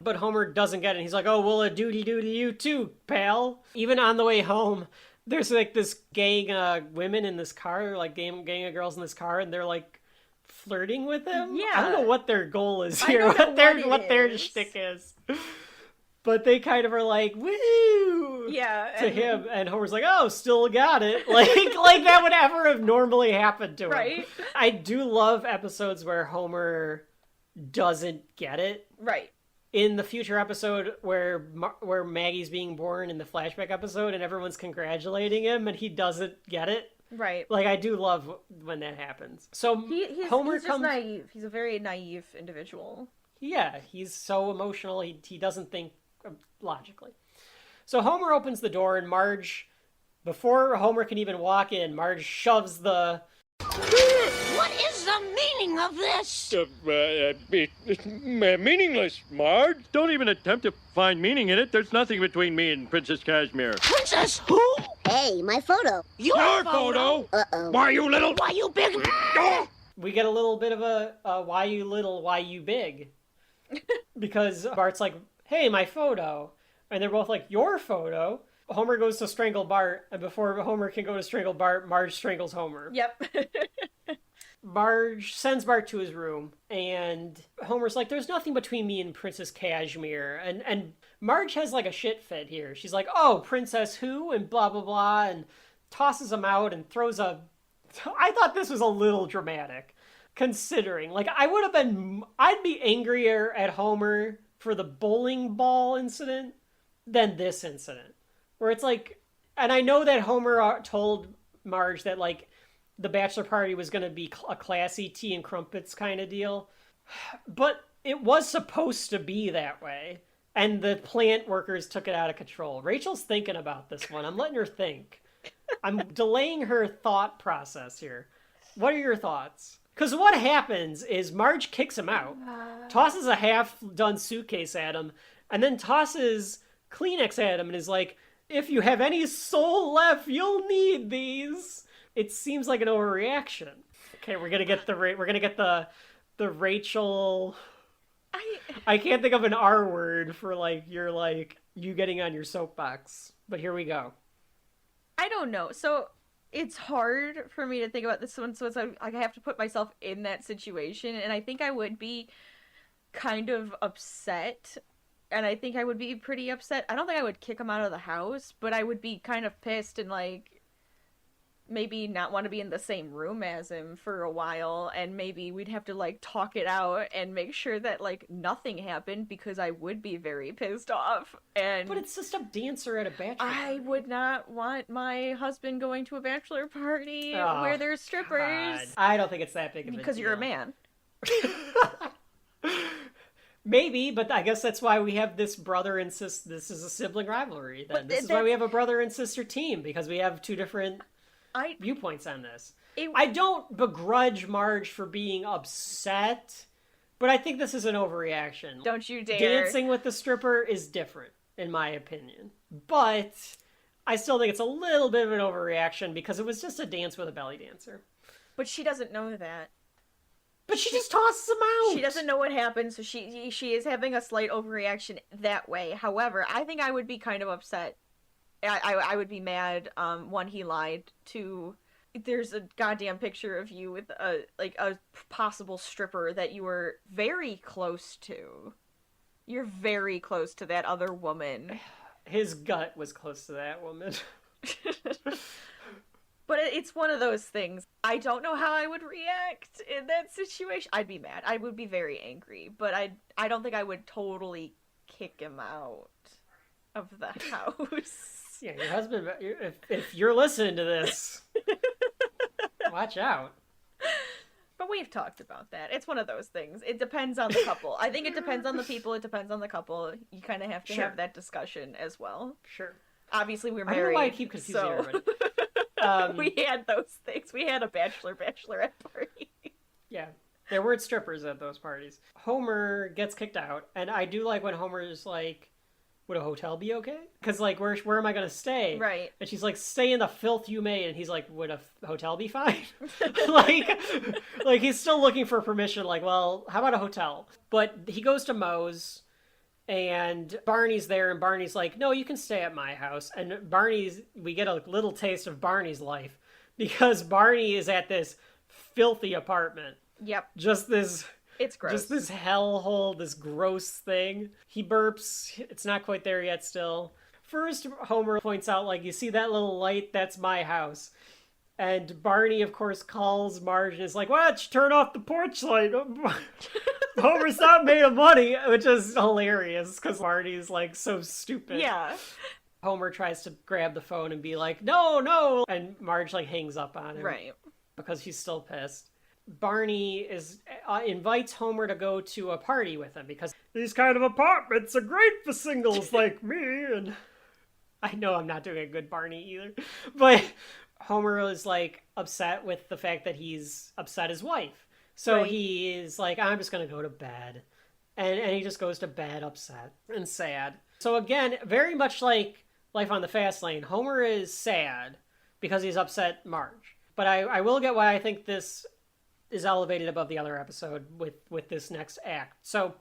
B: But Homer doesn't get it. He's like, "Oh, well, a doody doo to you too, pal." Even on the way home, there's like this gang of women in this car, like gang of girls in this car, and they're like flirting with him.
A: Yeah,
B: I don't know what their goal is here, what their shtick is, but they kind of are like, "Woo!" to him, and Homer's like, "Oh, still got it," like that would ever have normally happened to him.
A: Right.
B: I do love episodes where Homer doesn't get it.
A: Right.
B: In the future episode where Maggie's being born in the flashback episode, and everyone's congratulating him, and he doesn't get it.
A: Right.
B: Like, I do love when that happens. So
A: Homer comes naive. He's a very naive individual.
B: Yeah, he's so emotional. He doesn't think logically. So Homer opens the door, and Marge, before Homer can even walk in, Marge shoves the...
F: What is the meaning of this?
E: It's meaningless, Marge. Don't even attempt to find meaning in it. There's nothing between me and Princess Cashmere.
F: Princess who?
C: Hey, my photo.
F: Your photo?
C: Uh-oh.
E: Why you little?
F: Why you big?
B: We get a little bit of a why you little, why you big. Because Bart's like, "Hey, my photo." And they're both like, "Your photo?" Homer goes to strangle Bart, and before Homer can go to strangle Bart, Marge strangles Homer.
A: Yep.
B: Marge sends Bart to his room, and Homer's like, "There's nothing between me and Princess Cashmere." And Marge has like a shit fit here. She's like, "Oh, Princess who?" and blah, blah, blah, and tosses him out and throws a... I thought this was a little dramatic, considering. Like, I'd be angrier at Homer for the bowling ball incident than this incident. Where it's like, and I know that Homer told Marge that like the bachelor party was going to be a classy tea and crumpets kind of deal, but it was supposed to be that way, and the plant workers took it out of control. Rachel's thinking about this one. I'm letting her think. I'm delaying her thought process here. What are your thoughts? Because what happens is Marge kicks him out, tosses a half-done suitcase at him, and then tosses Kleenex at him and is like, if you have any soul left, you'll need these. It seems like an overreaction. Okay, we're gonna get the Rachel. I can't think of an R word for you getting on your soapbox, but here we go.
A: I don't know. So it's hard for me to think about this one. So it's like I have to put myself in that situation, and I think I would be kind of upset. And I think I would be pretty upset. I don't think I would kick him out of the house, but I would be kind of pissed and maybe not want to be in the same room as him for a while, and maybe we'd have to talk it out and make sure that nothing happened, because I would be very pissed off.
B: But it's just a dancer at a bachelor.
A: I would not want my husband going to a bachelor party where there's strippers.
B: God. I don't think it's that big of a deal.
A: Because you're a man.
B: Maybe, but I guess that's why we have this brother and sister. This is a sibling rivalry. Then this is why we have a brother and sister team, because we have two different viewpoints on this. I don't begrudge Marge for being upset, but I think this is an overreaction.
A: Don't you dare.
B: Dancing with the stripper is different, in my opinion. But I still think it's a little bit of an overreaction, because it was just a dance with a belly dancer.
A: But she doesn't know that.
B: But she just tosses him out.
A: She doesn't know what happened, so she is having a slight overreaction that way. However, I think I would be kind of upset. I would be mad, one, he lied. Two, there's a goddamn picture of you with a possible stripper that you were very close to. You're very close to that other woman.
B: His gut was close to that woman.
A: But it's one of those things. I don't know how I would react in that situation. I'd be mad. I would be very angry. But I don't think I would totally kick him out of the house.
B: Yeah, your husband, if you're listening to this, watch out.
A: But we've talked about that. It's one of those things. It depends on the couple. I think it depends on the people. It depends on the couple. You kind of have to have that discussion as well.
B: Sure.
A: Obviously, we're
B: I
A: married.
B: don't know why I keep confusing everybody.
A: We had those things. We had a bachelorette party.
B: Yeah. There weren't strippers at those parties. Homer gets kicked out, and I do like when Homer's like, would a hotel be okay? Because, where am I going to stay?
A: Right.
B: And she's like, stay in the filth you made. And he's like, would a hotel be fine? He's still looking for permission. Well, how about a hotel? But he goes to Moe's, and Barney's there, and Barney's like, no, you can stay at my house. And we get a little taste of Barney's life, because Barney is at this filthy apartment.
A: Yep.
B: It's gross. Just this hellhole, this gross thing. He burps. It's not quite there yet still. First, Homer points out, you see that little light? That's my house. And Barney, of course, calls Marge and is like, why don't you turn off the porch light? Homer's not made of money, which is hilarious, because Barney's, so stupid.
A: Yeah.
B: Homer tries to grab the phone and be like, no. And Marge, hangs up on him.
A: Right.
B: Because he's still pissed. Barney invites Homer to go to a party with him, because these kind of apartments are great for singles like me. And I know I'm not doing a good Barney either, but Homer is upset with the fact that he's upset his wife. So he is like, I'm just going to go to bed. And he just goes to bed upset and sad. So again, very much like Life on the Fast Lane, Homer is sad because he's upset Marge. But I will get why I think this is elevated above the other episode with this next act. So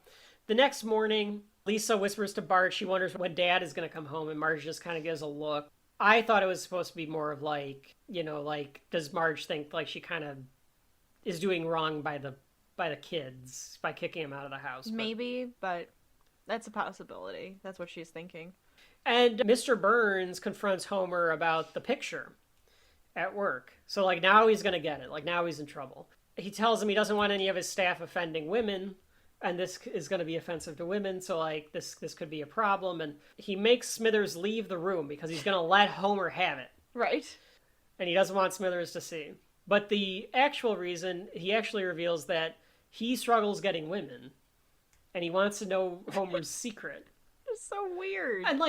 B: the next morning, Lisa whispers to Bart, she wonders when Dad is going to come home, and Marge just kind of gives a look. I thought it was supposed to be more of does Marge think she kind of is doing wrong by the kids by kicking him out of the house?
A: Maybe, but that's a possibility. That's what she's thinking.
B: And Mr. Burns confronts Homer about the picture at work. So now he's going to get it. Now he's in trouble. He tells him he doesn't want any of his staff offending women, and this is going to be offensive to women, so this could be a problem. And he makes Smithers leave the room because he's going to let Homer have it.
A: Right.
B: And he doesn't want Smithers to see. But the actual reason, he actually reveals that he struggles getting women, and he wants to know Homer's secret.
A: It's so weird.
B: And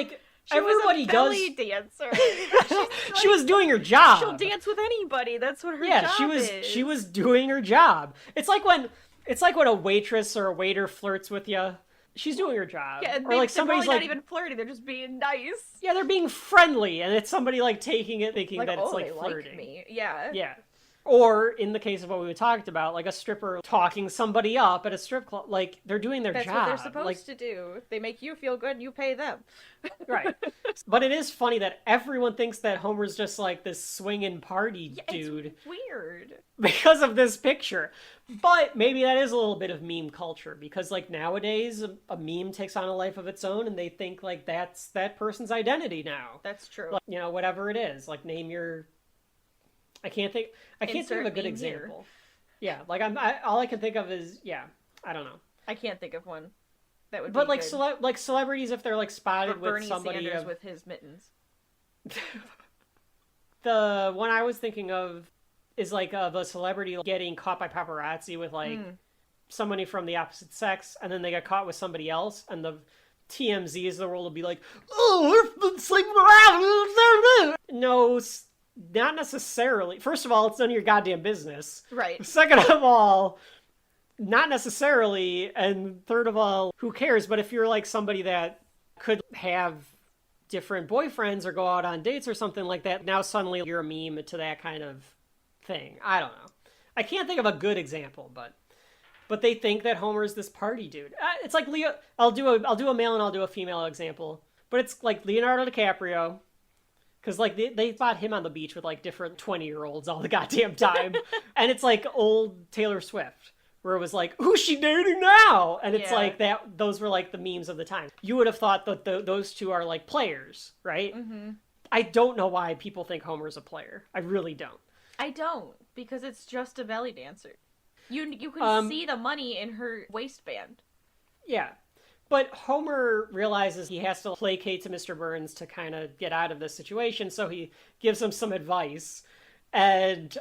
B: Everybody
A: was a belly
B: does.
A: dancer.
B: She was doing her job.
A: She'll dance with anybody. That's what her
B: Yeah,
A: job is.
B: she was doing her job. It's like when a waitress or a waiter flirts with you. She's doing her job.
A: Yeah,
B: or like
A: they're
B: somebody's
A: probably
B: like
A: not even flirting. They're just being nice.
B: yeah, they're being friendly, and it's somebody like taking it, thinking
A: Like,
B: that it's
A: oh,
B: like
A: they
B: flirting.
A: like me. Yeah.
B: Yeah. Or in the case of what we talked about, like a stripper talking somebody up at a strip club, like they're doing their
A: That's
B: job.
A: what they're supposed
B: like,
A: to do. They make you feel good, you pay them.
B: Right. But it is funny that everyone thinks that Homer's just like this swinging party dude.
A: It's weird.
B: Because of this picture. But maybe that is a little bit of meme culture, because like nowadays a meme takes on a life of its own and they think like that's that person's identity now.
A: That's true.
B: Like, you know, whatever it is, like name your I can't think of a good example. Yeah, like all I can think of is I don't know.
A: I can't think of one that would
B: but
A: be
B: like
A: good.
B: celebrities, if they're like spotted
A: Or
B: with
A: Bernie
B: somebody
A: Sanders with his mittens.
B: The one I was thinking of is like of a celebrity getting caught by paparazzi with like somebody from the opposite sex, and then they get caught with somebody else, and the TMZs of the world will be like, oh, we're sleeping around. No, not necessarily. First of all, it's none of your goddamn business.
A: Right.
B: Second of all, not necessarily. And third of all, who cares? But if you're like somebody that could have different boyfriends or go out on dates or something like that, now suddenly you're a meme to that kind of thing. I don't know. I can't think of a good example, but they think that Homer's this party dude. It's like Leo. I'll do a male and I'll do a female example. But it's like Leonardo DiCaprio. Because, like, they spot him on the beach with, like, different 20-year-olds all the goddamn time. And it's like old Taylor Swift, where it was like, who's she dating now? And it's like that. Those were, like, the memes of the time. You would have thought that those two are, like, players, right? Mm-hmm. I don't know why people think Homer's a player. I really don't.
A: I don't, because it's just a belly dancer. You can see the money in her waistband.
B: Yeah. But Homer realizes he has to placate to Mr. Burns to kind of get out of this situation, so he gives him some advice. And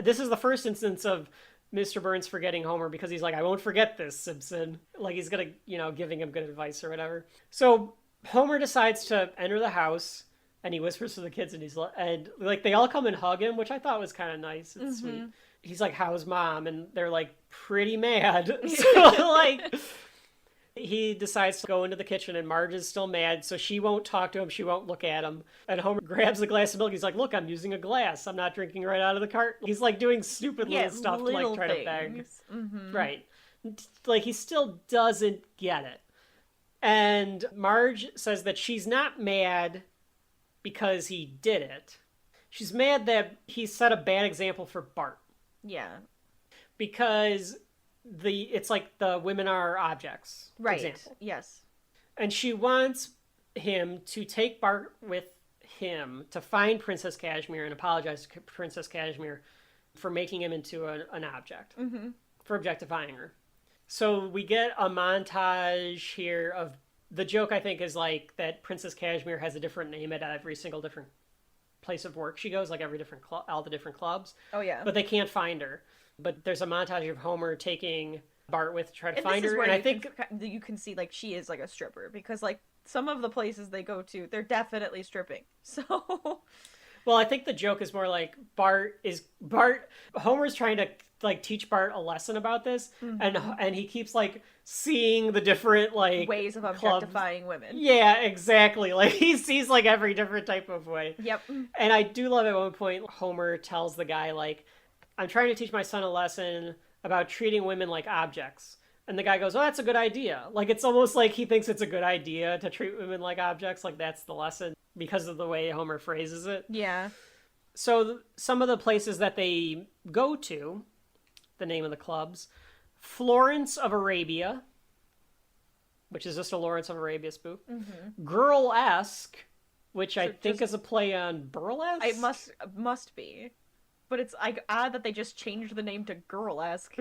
B: this is the first instance of Mr. Burns forgetting Homer, because he's like, I won't forget this, Simpson. Like, he's gonna, giving him good advice or whatever. So Homer decides to enter the house, and he whispers to the kids, and they all come and hug him, which I thought was kind of nice. It's sweet. He's like, how's mom? And they're like, pretty mad. So like... He decides to go into the kitchen, and Marge is still mad, so she won't talk to him, she won't look at him. And Homer grabs a glass of milk, he's like, look, I'm using a glass, I'm not drinking right out of the cart. He's like doing stupid little stuff to like try to beg. Mm-hmm. Right. Like he still doesn't get it. And Marge says that she's not mad because he did it. She's mad that he set a bad example for Bart.
A: Yeah.
B: Because... it's like the women are objects example.
A: Yes. And
B: she wants him to take Bart with him to find Princess Cashmere and apologize to Princess Cashmere for making him into an object, for objectifying her. So we get a montage here of the joke, I think, is like that Princess Cashmere has a different name at every single different place of work she goes, like every different all the different clubs.
A: Oh yeah.
B: But they can't find her. But there's a montage of Homer taking Bart with to try to find her, and I think
A: you can see like she is like a stripper, because like some of the places they go to, they're definitely stripping. So,
B: well, I think the joke is more like Homer's trying to like teach Bart a lesson about this, and he keeps like seeing the different like
A: ways of objectifying women.
B: Yeah, exactly. Like he sees like every different type of way.
A: Yep.
B: And I do love at one point Homer tells the guy like, I'm trying to teach my son a lesson about treating women like objects. And the guy goes, oh, that's a good idea. Like, it's almost like he thinks it's a good idea to treat women like objects. Like, that's the lesson because of the way Homer phrases it.
A: Yeah.
B: So some of the places that they go to, the name of the clubs, Florence of Arabia, which is just a Lawrence of Arabia spoof. Mm-hmm. Girl-esque, which I think is a play on burlesque.
A: It must be. But it's like odd that they just changed the name to Girl-esque.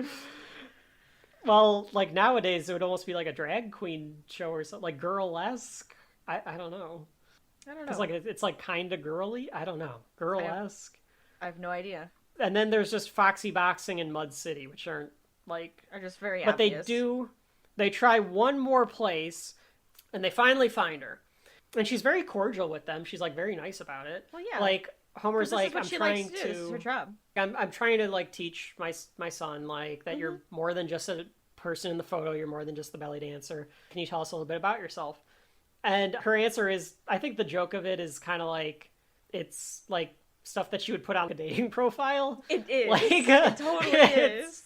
B: Well, like nowadays it would almost be like a drag queen show or something, like Girl-esque. I don't know.
A: I don't know.
B: Because like it's like kind of girly. I don't know. Girl-esque.
A: I have no idea.
B: And then there's just Foxy Boxing and Mud City, which aren't like
A: are just very
B: but
A: obvious.
B: They try one more place, and they finally find her. And she's very cordial with them. She's like very nice about it.
A: Well, yeah.
B: Like Homer's like,
A: I'm trying to. This is her job.
B: I'm trying to like teach my son like that you're more than just a person in the photo. You're more than just the belly dancer. Can you tell us a little bit about yourself? And her answer is, I think the joke of it is kind of like, it's like stuff that she would put on a dating profile.
A: It is.
B: Like,
A: it totally is.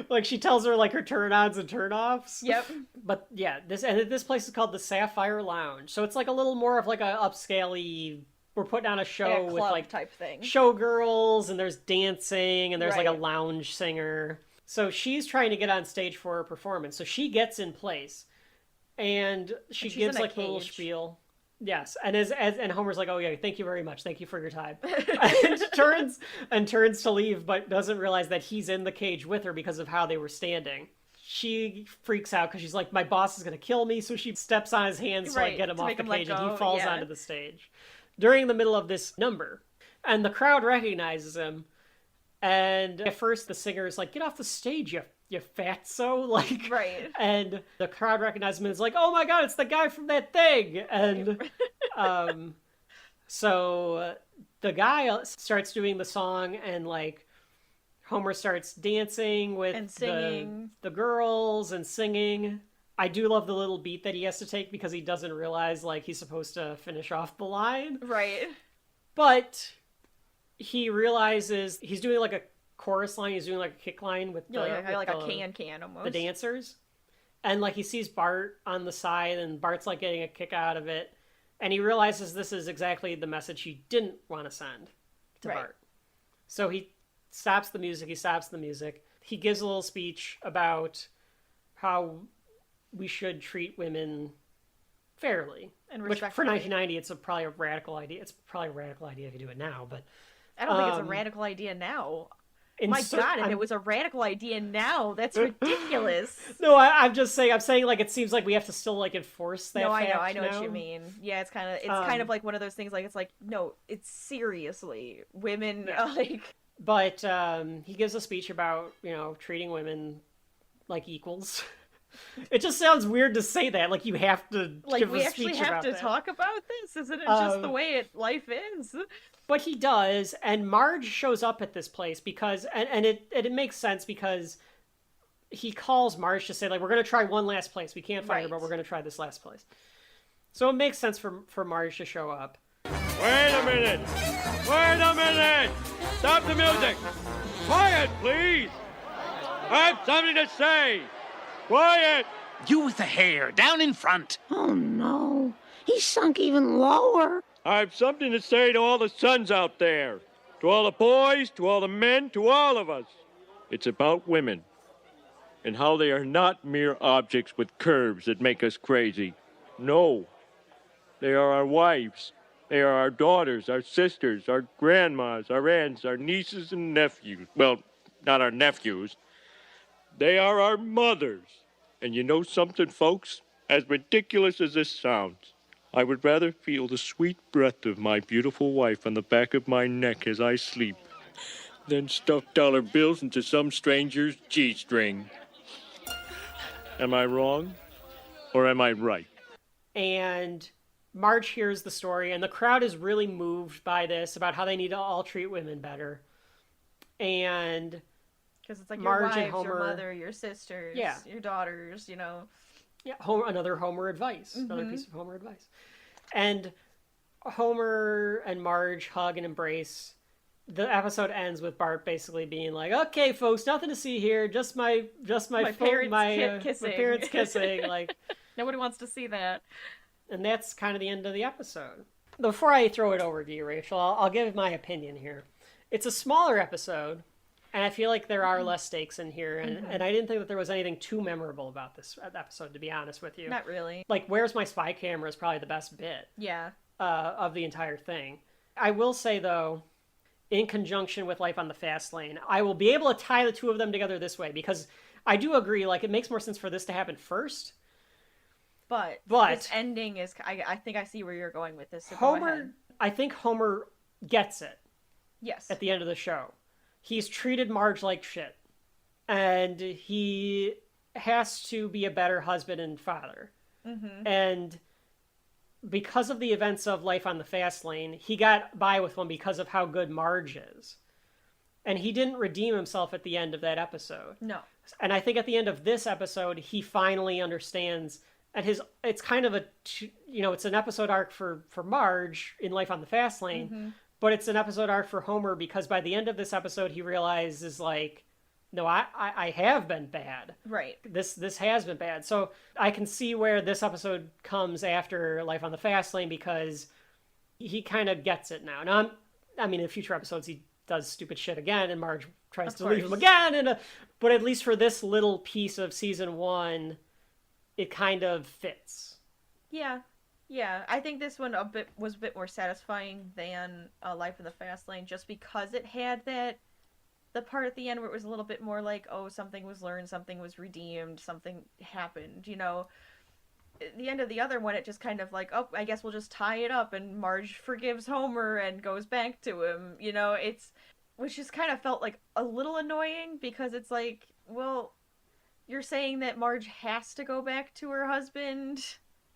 B: Like she tells her like her turn-ons and turn-offs.
A: Yep.
B: But yeah, this place is called the Sapphire Lounge. So it's like a little more of like a upscale-y, we're putting on a show
A: like a
B: with
A: club
B: like
A: type thing.
B: Showgirls, and there's dancing, and there's like a
A: Right.
B: lounge singer. So she's trying to get on stage for her performance. So she gets in place, and she
A: she's
B: gives
A: in a
B: like a little
A: cage.
B: spiel. Yes, and and Homer's like, "Oh yeah, thank you very much, thank you for your time," and turns to leave, but doesn't realize that he's in the cage with her because of how they were standing. She freaks out because she's like, "My boss is gonna kill me," so she steps on his hands to like get him
A: to
B: off
A: make
B: the
A: him let
B: cage, and
A: go,
B: he falls
A: yeah.
B: onto the stage during the middle of this number, and the crowd recognizes him. And at first, the singer is like, "Get off the stage, you fatso!" Like,
A: Right.
B: And the crowd recognizes him and is like, "Oh my god, it's the guy from that thing!" And so the guy starts doing the song, and like Homer starts dancing with
A: And singing.
B: the girls and singing. I do love the little beat that he has to take because he doesn't realize like he's supposed to finish off the line.
A: Right.
B: But he realizes he's doing like a chorus line, he's doing like a kick line with the,
A: like
B: with
A: a can almost.
B: the dancers. And like he sees Bart on the side, and Bart's like getting a kick out of it. And he realizes this is exactly the message he didn't want to send to
A: Right.
B: Bart. So he stops the music, He gives a little speech about how we should treat women fairly.
A: And
B: Which for
A: respectfully.
B: 1990, it's probably a radical idea. It's probably a radical idea if you do it now, but
A: I don't think it's a radical idea now.
B: in
A: My
B: cer-
A: God, if
B: I'm-
A: it was a radical idea now, that's ridiculous.
B: No, I'm just saying. I'm saying like it seems like we have to still like enforce that.
A: No, I
B: fact
A: know what
B: now.
A: you mean. Yeah, it's kind of like one of those things. Like it's like no, it's seriously women like.
B: But he gives a speech about treating women like equals. It just sounds weird to say that. Like you have to
A: Like
B: give
A: we
B: a
A: actually
B: speech
A: have
B: about
A: to
B: that.
A: talk about this. Isn't it just the way life is?
B: But he does, and Marge shows up at this place because, and it makes sense because he calls Marge to say like we're gonna try one last place. We can't find her,
A: Right.
B: but we're gonna try this last place. So it makes sense for Marge to show up.
E: Wait a minute! Wait a minute! Stop the music! Quiet, please! I have something to say! Quiet!
H: You with the hair, down in front.
F: Oh no, he's sunk even lower.
E: I have something to say to all the sons out there. To all the boys, to all the men, to all of us. It's about women. And how they are not mere objects with curves that make us crazy. No. They are our wives. They are our daughters, our sisters, our grandmas, our aunts, our nieces and nephews. Well, not our nephews. They are our mothers. And you know something, folks? As ridiculous as this sounds, I would rather feel the sweet breath of my beautiful wife on the back of my neck as I sleep than stuff dollar bills into some stranger's G-string. Am I wrong? Or am I right?
B: And Marge hears the story, and the crowd is really moved by this, about how they need to all treat women better. And
A: Because it's like
B: Marge
A: your
B: and
A: wives, your
B: Homer-
A: mother, your sisters,
B: Yeah.
A: your daughters.
B: yeah, another Homer advice, another piece of Homer advice. And Homer and Marge hug and embrace. The episode ends with Bart basically being like, "Okay, folks, nothing to see here. Just my
A: parents
B: my
A: kissing."
B: parents kissing." Like,
A: Nobody wants to see that.
B: and that's kind of the end of the episode. Before I throw it over to you, Rachel, I'll give my opinion here. It's a smaller episode, and I feel like there are less stakes in here, and I didn't think that there was anything too memorable about this episode, to be honest with you.
A: Not really.
B: Like, "Where's My Spy Camera" is probably the best bit
A: Yeah.
B: of the entire thing. I will say, though, in conjunction with Life on the Fast Lane, I will be able to tie the two of them together this way, because I do agree, like, it makes more sense for this to happen first.
A: But
B: But-
A: this ending is. I think I see where you're going with this. So go
B: Homer,
A: ahead.
B: I think Homer gets it
A: Yes.
B: at the end of the show. He's treated Marge like shit, and he has to be a better husband and father. And because of the events of Life on the Fast Lane, he got by with one because of how good Marge is. And he didn't redeem himself at the end of that episode.
A: No.
B: And I think at the end of this episode, he finally understands. And it's kind of it's an episode arc for Marge in Life on the Fast Lane, but it's an episode arc for Homer because by the end of this episode, he realizes like, no, I have been bad.
A: Right.
B: This has been bad. So I can see where this episode comes after Life on the Fast Lane because he kind of gets it now. Now, in future episodes, he does stupid shit again, and Marge tries to leave him again. But at least for this little piece of season 1, it kind of fits.
A: Yeah. I think this one was a bit more satisfying than Life in the Fast Lane, just because it had the part at the end where it was a little bit more like, oh, something was learned, something was redeemed, something happened, At the end of the other one, it just kind of like, oh, I guess we'll just tie it up, and Marge forgives Homer and goes back to him, which just kind of felt like a little annoying, because it's like, well, you're saying that Marge has to go back to her husband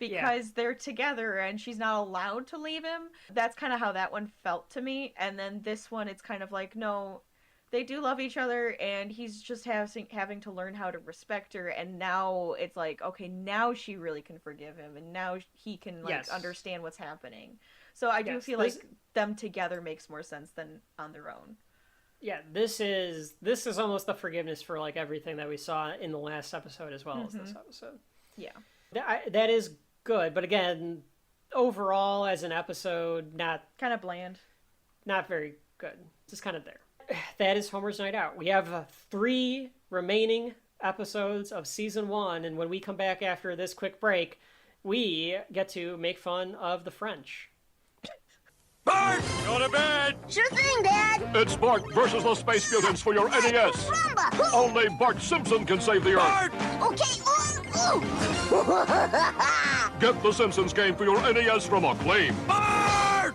A: because they're together and she's not allowed to leave him. That's kind of how that one felt to me. And then this one, it's kind of like, no, they do love each other, and he's just having to learn how to respect her. And now it's like, okay, now she really can forgive him, and now he can understand what's happening. So I do feel like them together makes more sense than on their own.
B: Yeah, this is almost the forgiveness for like everything that we saw in the last episode as well as this episode.
A: Yeah,
B: that is good, but again, overall as an episode, not
A: kind of bland,
B: not very good. Just kind of there. That is Homer's Night Out. We have 3 remaining episodes of season 1, and when we come back after this quick break, we get to make fun of the French.
E: Bart! Go to bed!
C: Sure thing, Dad.
E: It's Bart versus the Space Mutants for your NES.
C: Rumba.
E: Only Bart Simpson can save the Earth.
C: Bart! Okay.
E: Get the Simpsons game for your NES from Acclaim. Bart!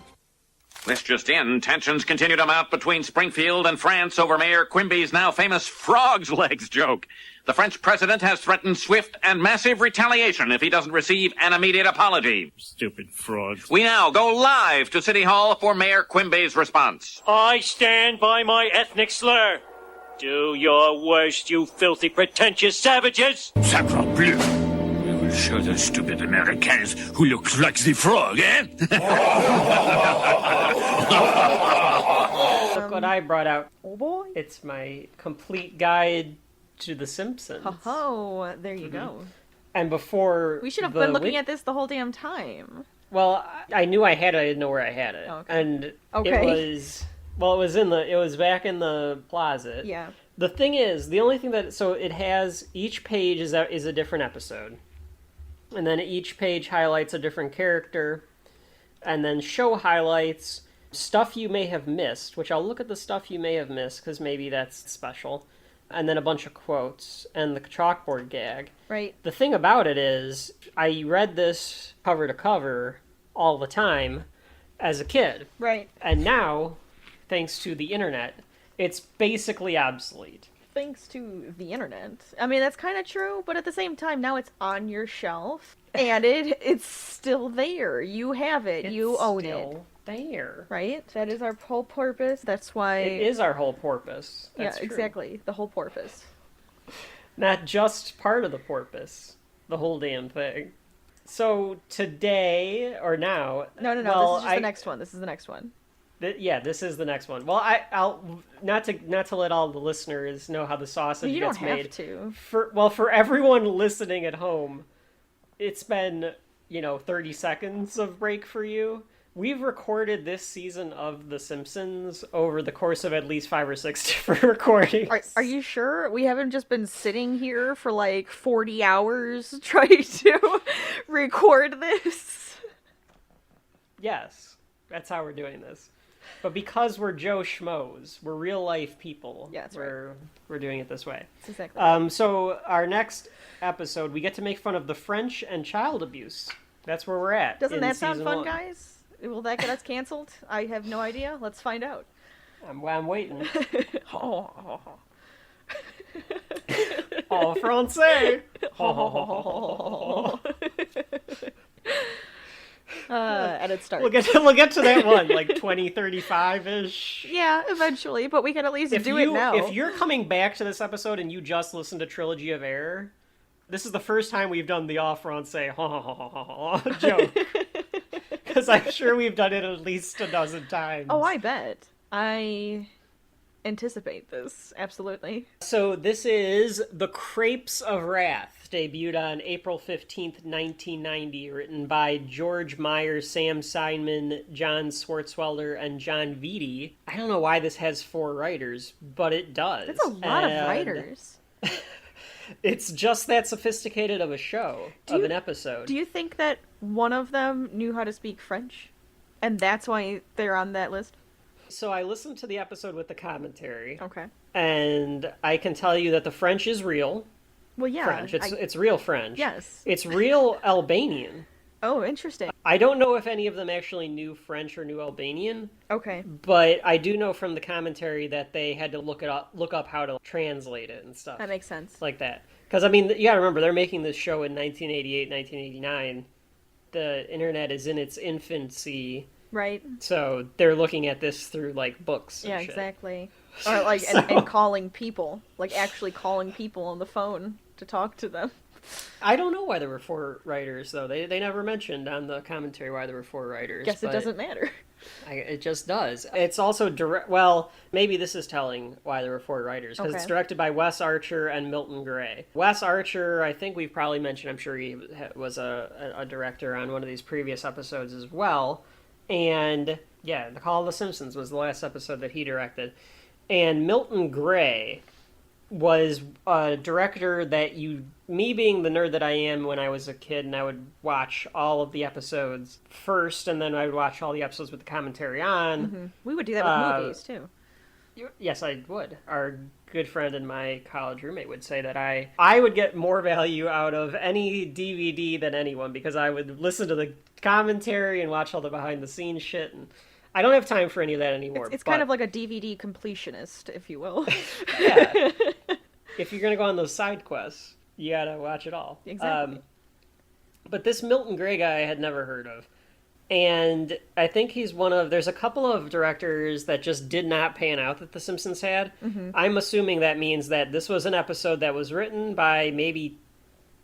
J: This just in, tensions continue to mount between Springfield and France over Mayor Quimby's now famous frog's legs joke. The French president has threatened swift and massive retaliation if he doesn't receive an immediate apology.
E: Stupid frogs.
J: We now go live to City Hall for Mayor Quimby's response.
K: I stand by my ethnic slur. Do your worst, you filthy, pretentious savages!
E: Sacre bleu! We will show the stupid Americans who look like the frog, eh?
B: Look what I brought out.
A: Oh boy.
B: It's my complete guide to The Simpsons.
A: Oh, there you go.
B: And before
A: we should have been looking at this the whole damn time.
B: Well, I knew I had it. I didn't know where I had it.
A: Oh, okay.
B: And it was back in the closet.
A: Yeah.
B: The thing is, the only thing it has, each page is a different episode. And then each page highlights a different character. And then show highlights stuff you may have missed, which I'll look at the stuff you may have missed because maybe that's special. And then a bunch of quotes and the chalkboard gag.
A: Right.
B: The thing about it is, I read this cover to cover all the time as a kid.
A: Right.
B: And now, thanks to the internet, it's basically obsolete.
A: Thanks to the internet. I mean, that's kind of true, but at the same time, now it's on your shelf, and it's still there. You have it. You own it.
B: There.
A: Right? That is our whole purpose. That's why...
B: It is our whole porpoise. That's
A: yeah,
B: true.
A: Exactly. The whole porpoise.
B: Not just part of the porpoise. The whole damn thing. So today, or now...
A: No.
B: Well,
A: this is just the next one. This is the next one.
B: This is the next one. Well, I'll not to let all the listeners know how the sausage gets made.
A: You don't have
B: to. For everyone listening at home, it's been 30 seconds of break for you. We've recorded this season of The Simpsons over the course of at least 5 or 6 different recordings.
A: Are you sure? We haven't just been sitting here for like 40 hours trying to record this?
B: Yes, that's how we're doing this. But because we're Joe Schmoes, we're real life people.
A: Yeah, that's
B: right. We're doing it this way.
A: That's exactly right.
B: So our next episode, we get to make fun of the French and child abuse. That's where we're at.
A: Doesn't that sound fun,
B: 1.
A: guys? Will that get us canceled? I have no idea. Let's find out.
B: I'm waiting.
A: Oh,
B: français.
A: And it starts.
B: We'll get to that one, like 2035-ish.
A: Yeah, eventually, but we can at least do it now.
B: If you're coming back to this episode and you just listened to Trilogy of Air, this is the first time we've done the off-Francais joke. Because I'm sure we've done it at least a dozen times.
A: Oh, I bet. I anticipate this, absolutely.
B: So this is The Crepes of Wrath, debuted on April 15th, 1990, written by George Meyer, Sam Simon, John Swartzwelder, and John Vitti. I don't know why this has 4 writers, but it does.
A: That's a lot of writers.
B: It's just that sophisticated of a show, an episode.
A: Do you think that one of them knew how to speak French? And that's why they're on that list?
B: So I listened to the episode with the commentary.
A: Okay.
B: And I can tell you that the French is real.
A: Well, yeah.
B: French. It's real French.
A: Yes.
B: It's real Albanian.
A: Oh, interesting.
B: I don't know if any of them actually knew French or knew Albanian.
A: Okay.
B: But I do know from the commentary that they had to look up how to translate it and stuff.
A: That makes sense.
B: Like that. Because, I mean, you gotta remember, they're making this show in 1988, 1989. The internet is in its infancy.
A: Right.
B: So they're looking at this through, like, books and shit.
A: Exactly. Or, like, and calling people. Like, actually calling people on the phone to talk to them.
B: I don't know why there were 4 writers, though. They never mentioned on the commentary why there were 4 writers.
A: Guess it doesn't matter.
B: It just does. It's also well, maybe this is telling why there were 4 writers, because it's directed by Wes Archer and Milton Gray. Wes Archer, I think we've probably mentioned, I'm sure he was a director on one of these previous episodes as well. And, yeah, The Call of the Simpsons was the last episode that he directed. And Milton Gray was a director that me being the nerd that I am when I was a kid, and I would watch all of the episodes first, and then I would watch all the episodes with the commentary on.
A: Mm-hmm. We would do that with movies, too.
B: Yes, I would. Our good friend and my college roommate would say that I would get more value out of any DVD than anyone, because I would listen to the commentary and watch all the behind-the-scenes shit, and I don't have time for any of that anymore.
A: It's kind of like a DVD completionist, if you will.
B: Yeah. If you're going to go on those side quests, you got to watch it all.
A: Exactly.
B: But this Milton Gray guy I had never heard of. And I think he's there's a couple of directors that just did not pan out that The Simpsons had. Mm-hmm. I'm assuming that means that this was an episode that was written by maybe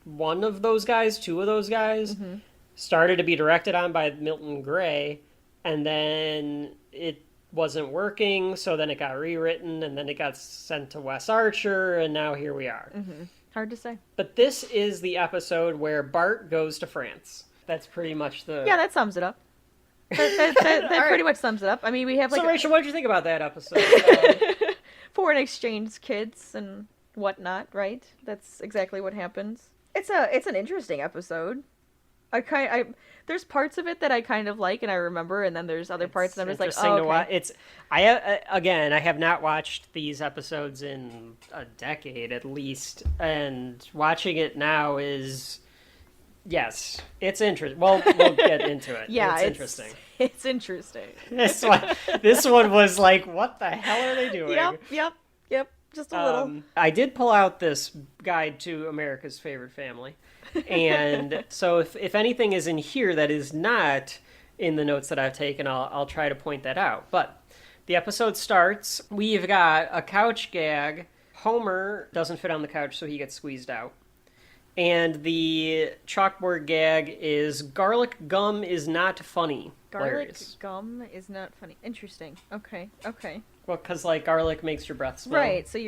B: one of those guys, 2 of those guys, started to be directed on by Milton Gray, and then it wasn't working, so then it got rewritten, and then it got sent to Wes Archer, and now here we are.
A: Mm-hmm. Hard to say.
B: But this is the episode where Bart goes to France. That's pretty much
A: Yeah, that sums it up. That pretty much sums it up. I mean, we have like...
B: So, Rachel, what did you think about that episode?
A: Foreign exchange kids and whatnot, right? That's exactly what happens. It's an interesting episode. There's parts of it that I kind of like and I remember, and then there's other parts that I'm just like, oh, okay.
B: I have not watched these episodes in a decade at least, and watching it now is, yes, it's interesting. Well, we'll get into it.
A: Yeah,
B: it's interesting.
A: It's interesting.
B: This one was like, what the hell are they doing?
A: Yep. Just a little.
B: I did pull out this guide to America's Favorite Family. And so if anything is in here that is not in the notes that I've taken, I'll try to point that out. But the episode starts, we've got a couch gag. Homer doesn't fit on the couch, so he gets squeezed out. And the chalkboard gag is garlic gum is not funny.
A: Garlic gum is not funny. Interesting. Okay.
B: Well, because, like, garlic makes your breath smell.
A: Right, so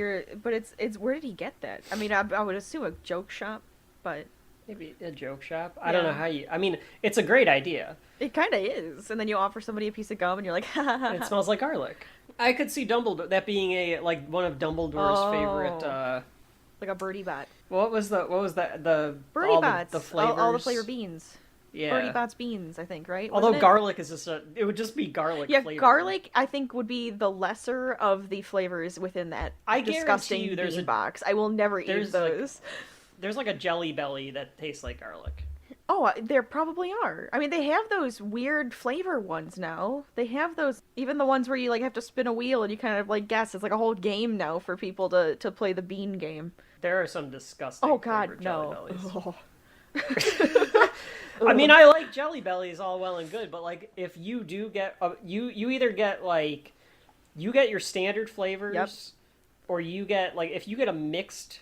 A: but it's where did he get that? I mean, I would assume a joke shop, but...
B: Maybe a joke shop? I don't know how I mean, it's a great idea.
A: It kind of is. And then you offer somebody a piece of gum and you're like, ha ha ha.
B: It smells like garlic. I could see Dumbledore, that being one of Dumbledore's favorite,
A: like a birdie bot.
B: What was the
A: Birdie bots.
B: The flavors?
A: All the flavor beans.
B: Yeah.
A: Birdie bots beans, I think, right?
B: Although garlic is it would just be garlic flavor.
A: Yeah, garlic, I think, would be the lesser of the flavors within that disgusting bean box. I will never eat those.
B: There's like a Jelly Belly that tastes like garlic.
A: Oh, there probably are. I mean, they have those weird flavor ones now. They have those, even the ones where you like have to spin a wheel and you kind of like guess. It's like a whole game now for people to play the bean game.
B: There are some disgusting.
A: Oh God, no.
B: I mean, I like Jelly Bellies all well and good, but like if you do get you either get like you get your standard flavors, or you get like if you get a mixed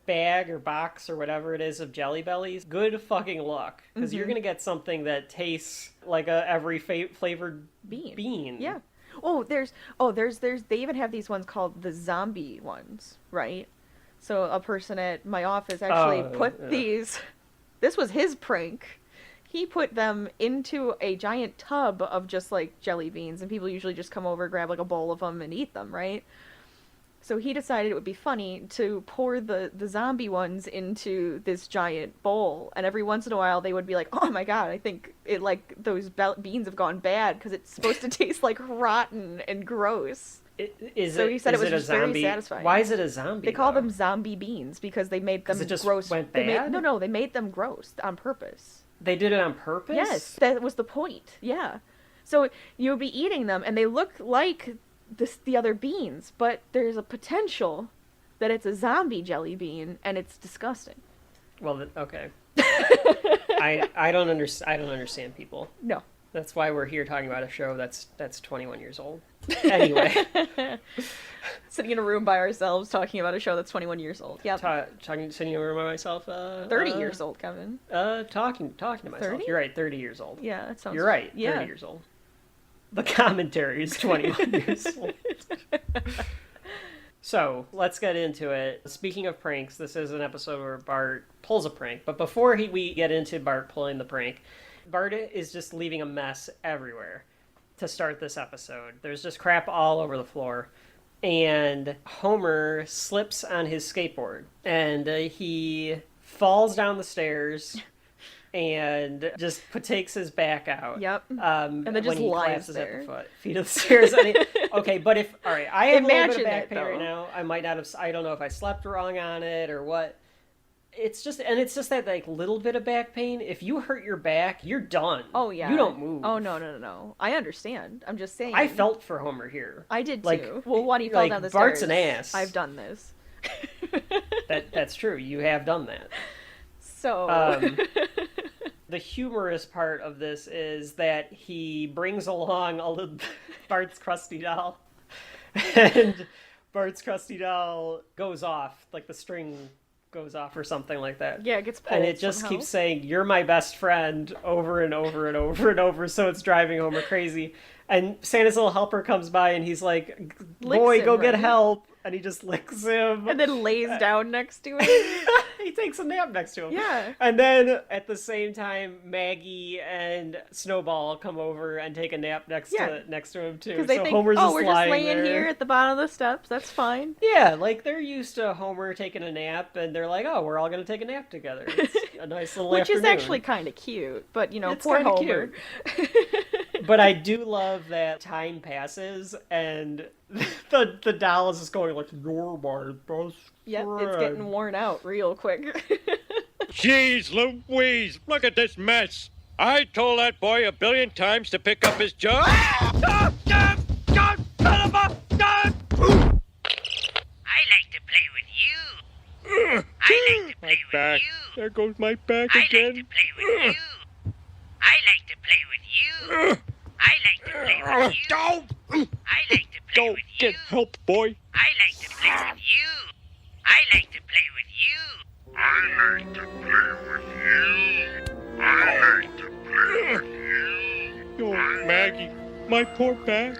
B: bag or box or whatever it is of Jelly Bellies, good fucking luck, because you're gonna get something that tastes like a every flavored bean.
A: Yeah. There's they even have these ones called the zombie ones, right? So a person at my office actually put these. This was his prank. He put them into a giant tub of just like jelly beans, and people usually just come over, grab like a bowl of them, and eat them, right? So he decided it would be funny to pour the zombie ones into this giant bowl, and every once in a while they would be like, "Oh my god, I think it like those beans have gone bad because it's supposed to taste like rotten and gross."
B: He said
A: it was just very satisfying.
B: Why is it a zombie?
A: They call them zombie beans because they made them
B: it just
A: gross.
B: Went bad?
A: They made them gross on purpose.
B: They did it on purpose?
A: Yes, that was the point. Yeah. So you'll be eating them, and they look like the other beans, but there's a potential that it's a zombie jelly bean, and it's disgusting.
B: Well, okay. I don't understand people.
A: No.
B: That's why we're here talking about a show that's 21 years old. Anyway.
A: Sitting in a room by ourselves talking about a show that's 21 years old. Yep.
B: Sitting in a room by myself.
A: 30 years old, Kevin.
B: Talking to myself.
A: 30?
B: You're right, 30 years old.
A: Yeah, that sounds...
B: You're right, 30
A: yeah.
B: years old. The commentary is 21 years old. So, let's get into it. Speaking of pranks, this is an episode where Bart pulls a prank. But before we get into Bart pulling the prank, Bart is just leaving a mess everywhere to start this episode. There's just crap all over the floor. And Homer slips on his skateboard. And he falls down the stairs and just takes his back out.
A: Yep. And then just lies there.
B: At the feet of the stairs. Okay, but I have a little bit of back pain right now. I might not have, I don't know if I slept wrong on it or what. It's just that like little bit of back pain. If you hurt your back, you're done.
A: Oh yeah.
B: You don't move.
A: Oh no. I understand. I'm just saying.
B: I felt for Homer here.
A: I did too. Well, when he fell down the stairs.
B: Bart's an ass.
A: I've done this.
B: That's true. You have done that.
A: So
B: the humorous part of this is that he brings along Bart's crusty doll, and Bart's crusty doll goes off, like the string goes off or something like that.
A: Yeah, it gets pulled
B: and it just
A: somehow.
B: keeps saying, "You're my best friend," over and over and over and over. So it's driving Homer crazy. And Santa's little helper comes by and he's like, "Boy, go get help." And he just licks him.
A: And then lays down next to him.
B: He takes a nap next to him.
A: Yeah.
B: And then at the same time, Maggie and Snowball come over and take a nap next to him too.
A: Because they think,
B: Homer's
A: we're just laying
B: there.
A: here at the bottom of the steps. That's fine.
B: Yeah, like they're used to Homer taking a nap, and they're like, "Oh, we're all gonna take a nap together." It's a nice little
A: Which
B: afternoon.
A: is actually kind of cute, but
B: It's
A: poor
B: kinda
A: Homer.
B: But I do love that time passes and the doll is just going like, "You're my best
A: Yep,
B: friend."
A: it's getting worn out real quick.
E: Jeez Louise, look at this mess. I told that boy 1 billion times to pick up his jug.
H: I like to play with you. I like to play with you.
E: There goes my back
H: I
E: again.
H: like to play with you. I like to play with you. I like to play with you. I like to play with you.
E: Get help, boy.
H: I like to play with you. I like to play with you. I like to play with you. I like to play with you.
E: Oh, Maggie, my poor back.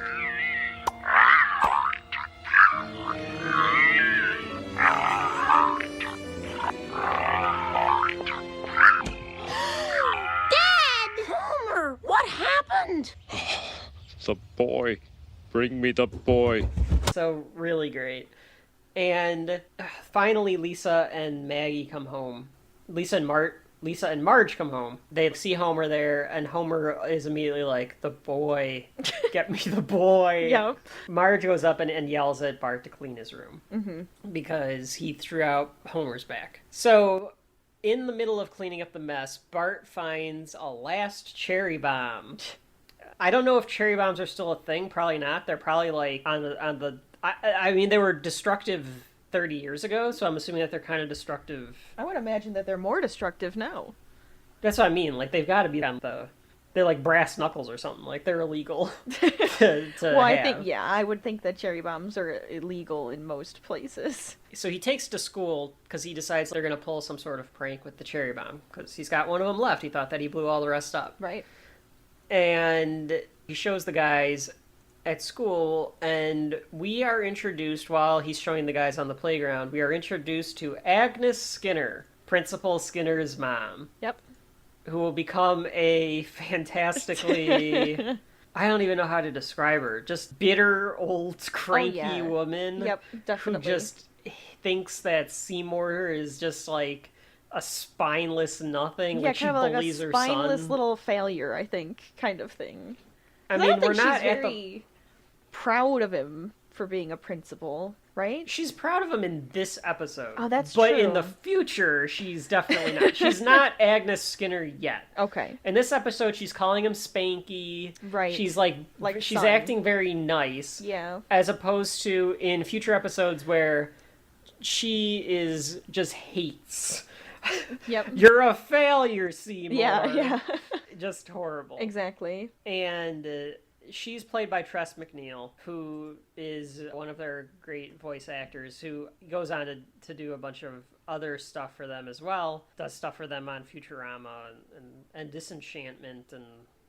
F: Homer, what happened?
E: The boy. Bring me the boy.
B: So really great. And finally Lisa and Maggie come home. Lisa and Marge come home. They see Homer there, and Homer is immediately like, "The boy. Get me the boy."
A: Yep.
B: Marge goes up and yells at Bart to clean his room. Because he threw out Homer's back. So in the middle of cleaning up the mess, Bart finds a last cherry bomb. I don't know if cherry bombs are still a thing. Probably not. They're probably like on the. I mean, they were destructive 30 years ago, so I'm assuming that they're kind of destructive.
A: I would imagine that they're more destructive now.
B: That's what I mean. Like, they've got to be on they're like brass knuckles or something. Like, they're illegal to
A: Well, I
B: have.
A: think, I would think that cherry bombs are illegal in most places.
B: So he takes to school because he decides they're going to pull some sort of prank with the cherry bomb because he's got one of them left. He thought that he blew all the rest up.
A: Right.
B: And he shows the guys at school, and we are introduced, while he's showing the guys on the playground, we are introduced to Agnes Skinner, Principal Skinner's mom.
A: Yep.
B: Who will become a fantastically... I don't even know how to describe her. Just bitter, old, cranky woman.
A: Yep, definitely.
B: Who just thinks that Seymour is just like a spineless nothing.
A: Yeah,
B: like she
A: kind of like
B: bullies
A: a
B: her
A: spineless
B: son.
A: little failure, I think, kind of thing.
B: I
A: don't
B: mean,
A: think
B: we're not
A: she's
B: at
A: very proud of him for being a principal, right?
B: She's proud of him in this episode.
A: Oh, that's
B: but
A: true.
B: in the future, she's definitely not. She's not Agnes Skinner yet.
A: Okay.
B: In this episode, she's calling him Spanky.
A: Right.
B: She's like she's
A: son.
B: acting very nice.
A: Yeah.
B: As opposed to in future episodes where she is just hates.
A: Yep.
B: You're a failure, Seymour.
A: Yeah.
B: Just horrible.
A: Exactly.
B: And she's played by Tress MacNeille, who is one of their great voice actors, who goes on to do a bunch of other stuff for them as well. Does stuff for them on Futurama and Disenchantment and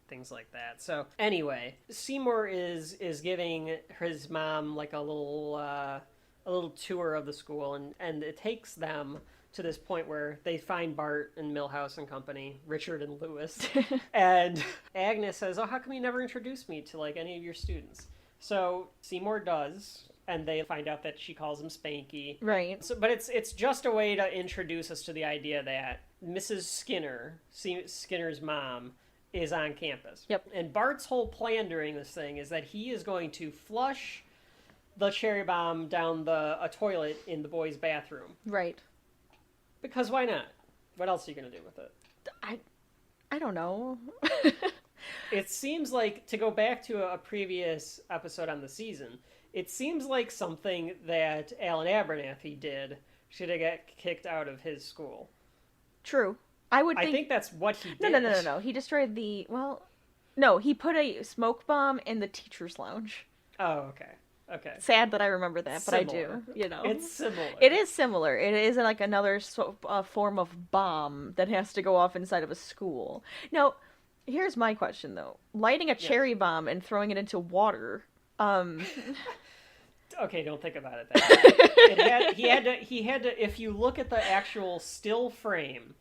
B: things like that. So anyway, Seymour is giving his mom like a little tour of the school, and it takes them to this point where they find Bart and Milhouse and company, Richard and Lewis, and Agnes says, "Oh, how come you never introduced me to like any of your students?" So Seymour does, and they find out that she calls him Spanky.
A: Right.
B: So, but it's just a way to introduce us to the idea that Mrs. Skinner, Skinner's mom, is on campus.
A: Yep.
B: And Bart's whole plan during this thing is that he is going to flush the cherry bomb down a toilet in the boys' bathroom.
A: Right.
B: Because why not? What else are you going to do with it?
A: I don't know.
B: It seems like, to go back to a previous episode on the season, it seems like something that Alan Abernathy did should have got kicked out of his school.
A: True. I think
B: that's what he did.
A: No. He destroyed No, he put a smoke bomb in the teacher's lounge.
B: Oh, okay. Okay.
A: Sad that I remember that, but
B: Similar.
A: I do.
B: It's similar.
A: It is similar. It is like another form of bomb that has to go off inside of a school. Now, here's my question though: lighting a cherry bomb and throwing it into water.
B: Okay, don't think about it that way. He had to. If you look at the actual still frame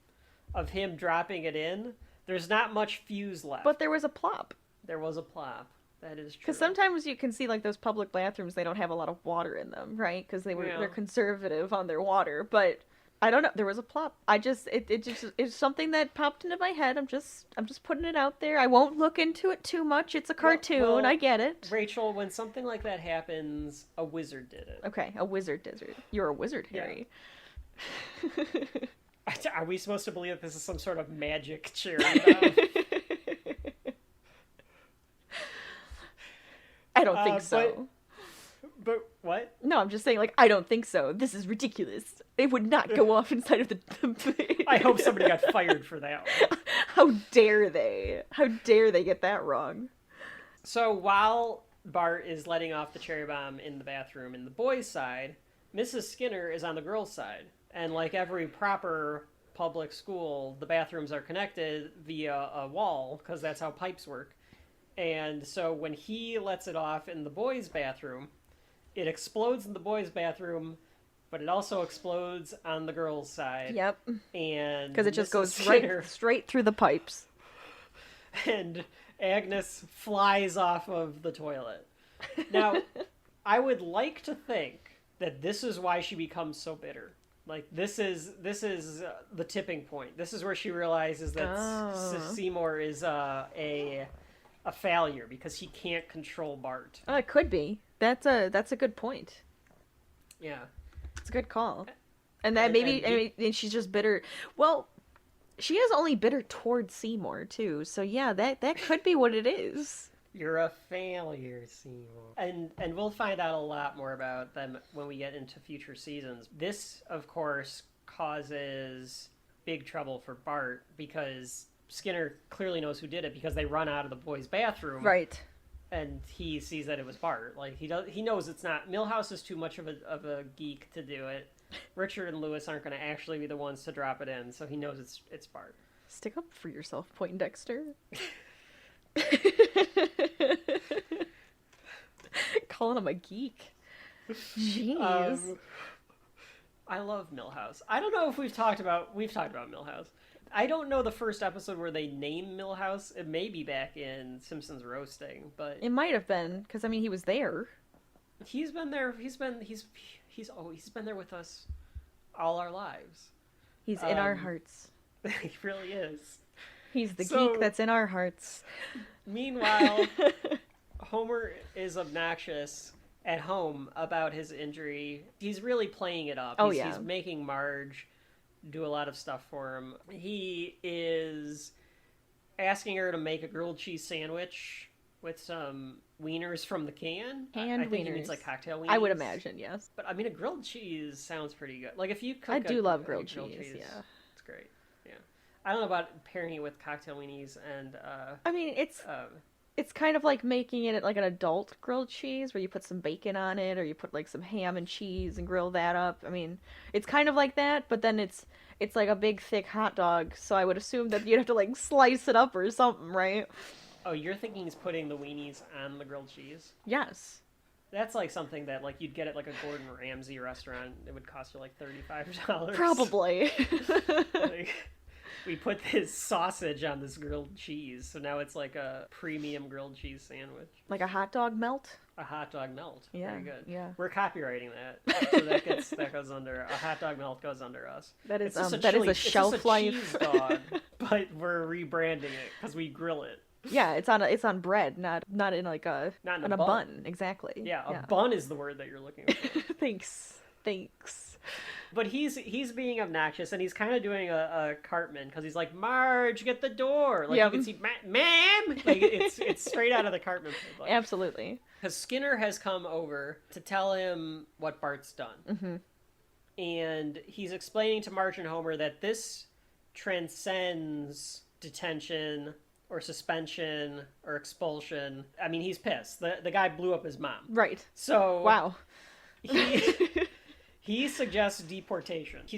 B: of him dropping it in, there's not much fuse left.
A: But there was a plop.
B: There was a plop. That is true.
A: Because sometimes you can see like those public bathrooms, they don't have a lot of water in them, right? Because they're conservative on their water. But I don't know. There was a plop. It's something that popped into my head. I'm just putting it out there. I won't look into it too much. It's a cartoon.
B: Well,
A: I get it.
B: Rachel, when something like that happens, a wizard did it.
A: Okay, a wizard did it. You're a wizard, Harry.
B: Yeah. Are we supposed to believe that this is some sort of magic cherry bomb?
A: I don't think so.
B: But what?
A: No, I'm just saying, like, I don't think so. This is ridiculous. It would not go off inside of the...
B: I hope somebody got fired for that one.
A: How dare they? How dare they get that wrong?
B: So while Bart is letting off the cherry bomb in the bathroom in the boys' side, Mrs. Skinner is on the girls' side. And like every proper public school, the bathrooms are connected via a wall, because that's how pipes work. And so when he lets it off in the boys' bathroom, it explodes in the boys' bathroom, but it also explodes on the girls' side.
A: Yep.
B: And
A: because it just
B: Mrs.
A: goes
B: Skinner,
A: straight through the pipes.
B: And Agnes flies off of the toilet. Now, I would like to think that this is why she becomes so bitter. Like, this is the tipping point. This is where she realizes that Seymour is a failure because he can't control Bart.
A: Oh, it could be. That's a good point.
B: Yeah,
A: it's a good call. And that and she's just bitter. Well, she is only bitter towards Seymour too. So yeah, that could be what it is.
B: You're a failure, Seymour. And we'll find out a lot more about them when we get into future seasons. This, of course, causes big trouble for Bart because Skinner clearly knows who did it because they run out of the boys' bathroom.
A: Right.
B: And he sees that it was Bart. Like, he knows it's not. Milhouse is too much of a geek to do it. Richard and Lewis aren't going to actually be the ones to drop it in, so he knows it's Bart.
A: Stick up for yourself, Poindexter. Calling him a geek. Jeez.
B: I love Milhouse. I don't know if we've talked about Milhouse. I don't know the first episode where they name Milhouse. It may be back in Simpsons Roasting, but
A: It might have been, because, I mean, he was there.
B: he's been there. He's been there with us all our lives.
A: He's in our hearts.
B: He really is.
A: He's the geek that's in our hearts.
B: Meanwhile, Homer is obnoxious at home about his injury. He's really playing it up. He's making Marge do a lot of stuff for him. He is asking her to make a grilled cheese sandwich with some wieners from the can.
A: Canned
B: I think
A: wieners.
B: He means like cocktail wieners.
A: I would imagine, yes.
B: But I mean, a grilled cheese sounds pretty good. Like if you cook
A: I do love grilled cheese, yeah.
B: It's great. Yeah. I don't know about pairing it with cocktail weenies and
A: I mean, it's kind of like making it like an adult grilled cheese where you put some bacon on it or you put like some ham and cheese and grill that up. I mean, it's kind of like that, but then it's like a big thick hot dog, so I would assume that you'd have to like slice it up or something, right?
B: Oh, you're thinking he's putting the weenies on the grilled cheese?
A: Yes.
B: That's like something that like you'd get at like a Gordon Ramsay restaurant. It would cost you like $35.
A: Probably.
B: Like, we put this sausage on this grilled cheese, so now it's like a premium grilled cheese sandwich.
A: Like a hot dog melt?
B: A hot dog melt.
A: Yeah,
B: Very good.
A: yeah.
B: We're copywriting that. So that goes under a hot dog melt goes under us.
A: That is
B: It's just
A: a shelf
B: it's just a
A: life
B: cheese dog, but we're rebranding it because we grill it.
A: Yeah, it's on bread, not in like a
B: Not in
A: a
B: a
A: bun.
B: bun.
A: Exactly.
B: Yeah, a bun is the word that you're looking for.
A: Thanks.
B: But he's being obnoxious and he's kind of doing a Cartman because he's like, Marge, get the door. Like you can see, ma'am. Like it's straight out of the Cartman playbook.
A: Absolutely.
B: Because Skinner has come over to tell him what Bart's done, and he's explaining to Marge and Homer that this transcends detention or suspension or expulsion. I mean, he's pissed. The guy blew up his mom.
A: Right.
B: So
A: wow.
B: He suggests deportation. He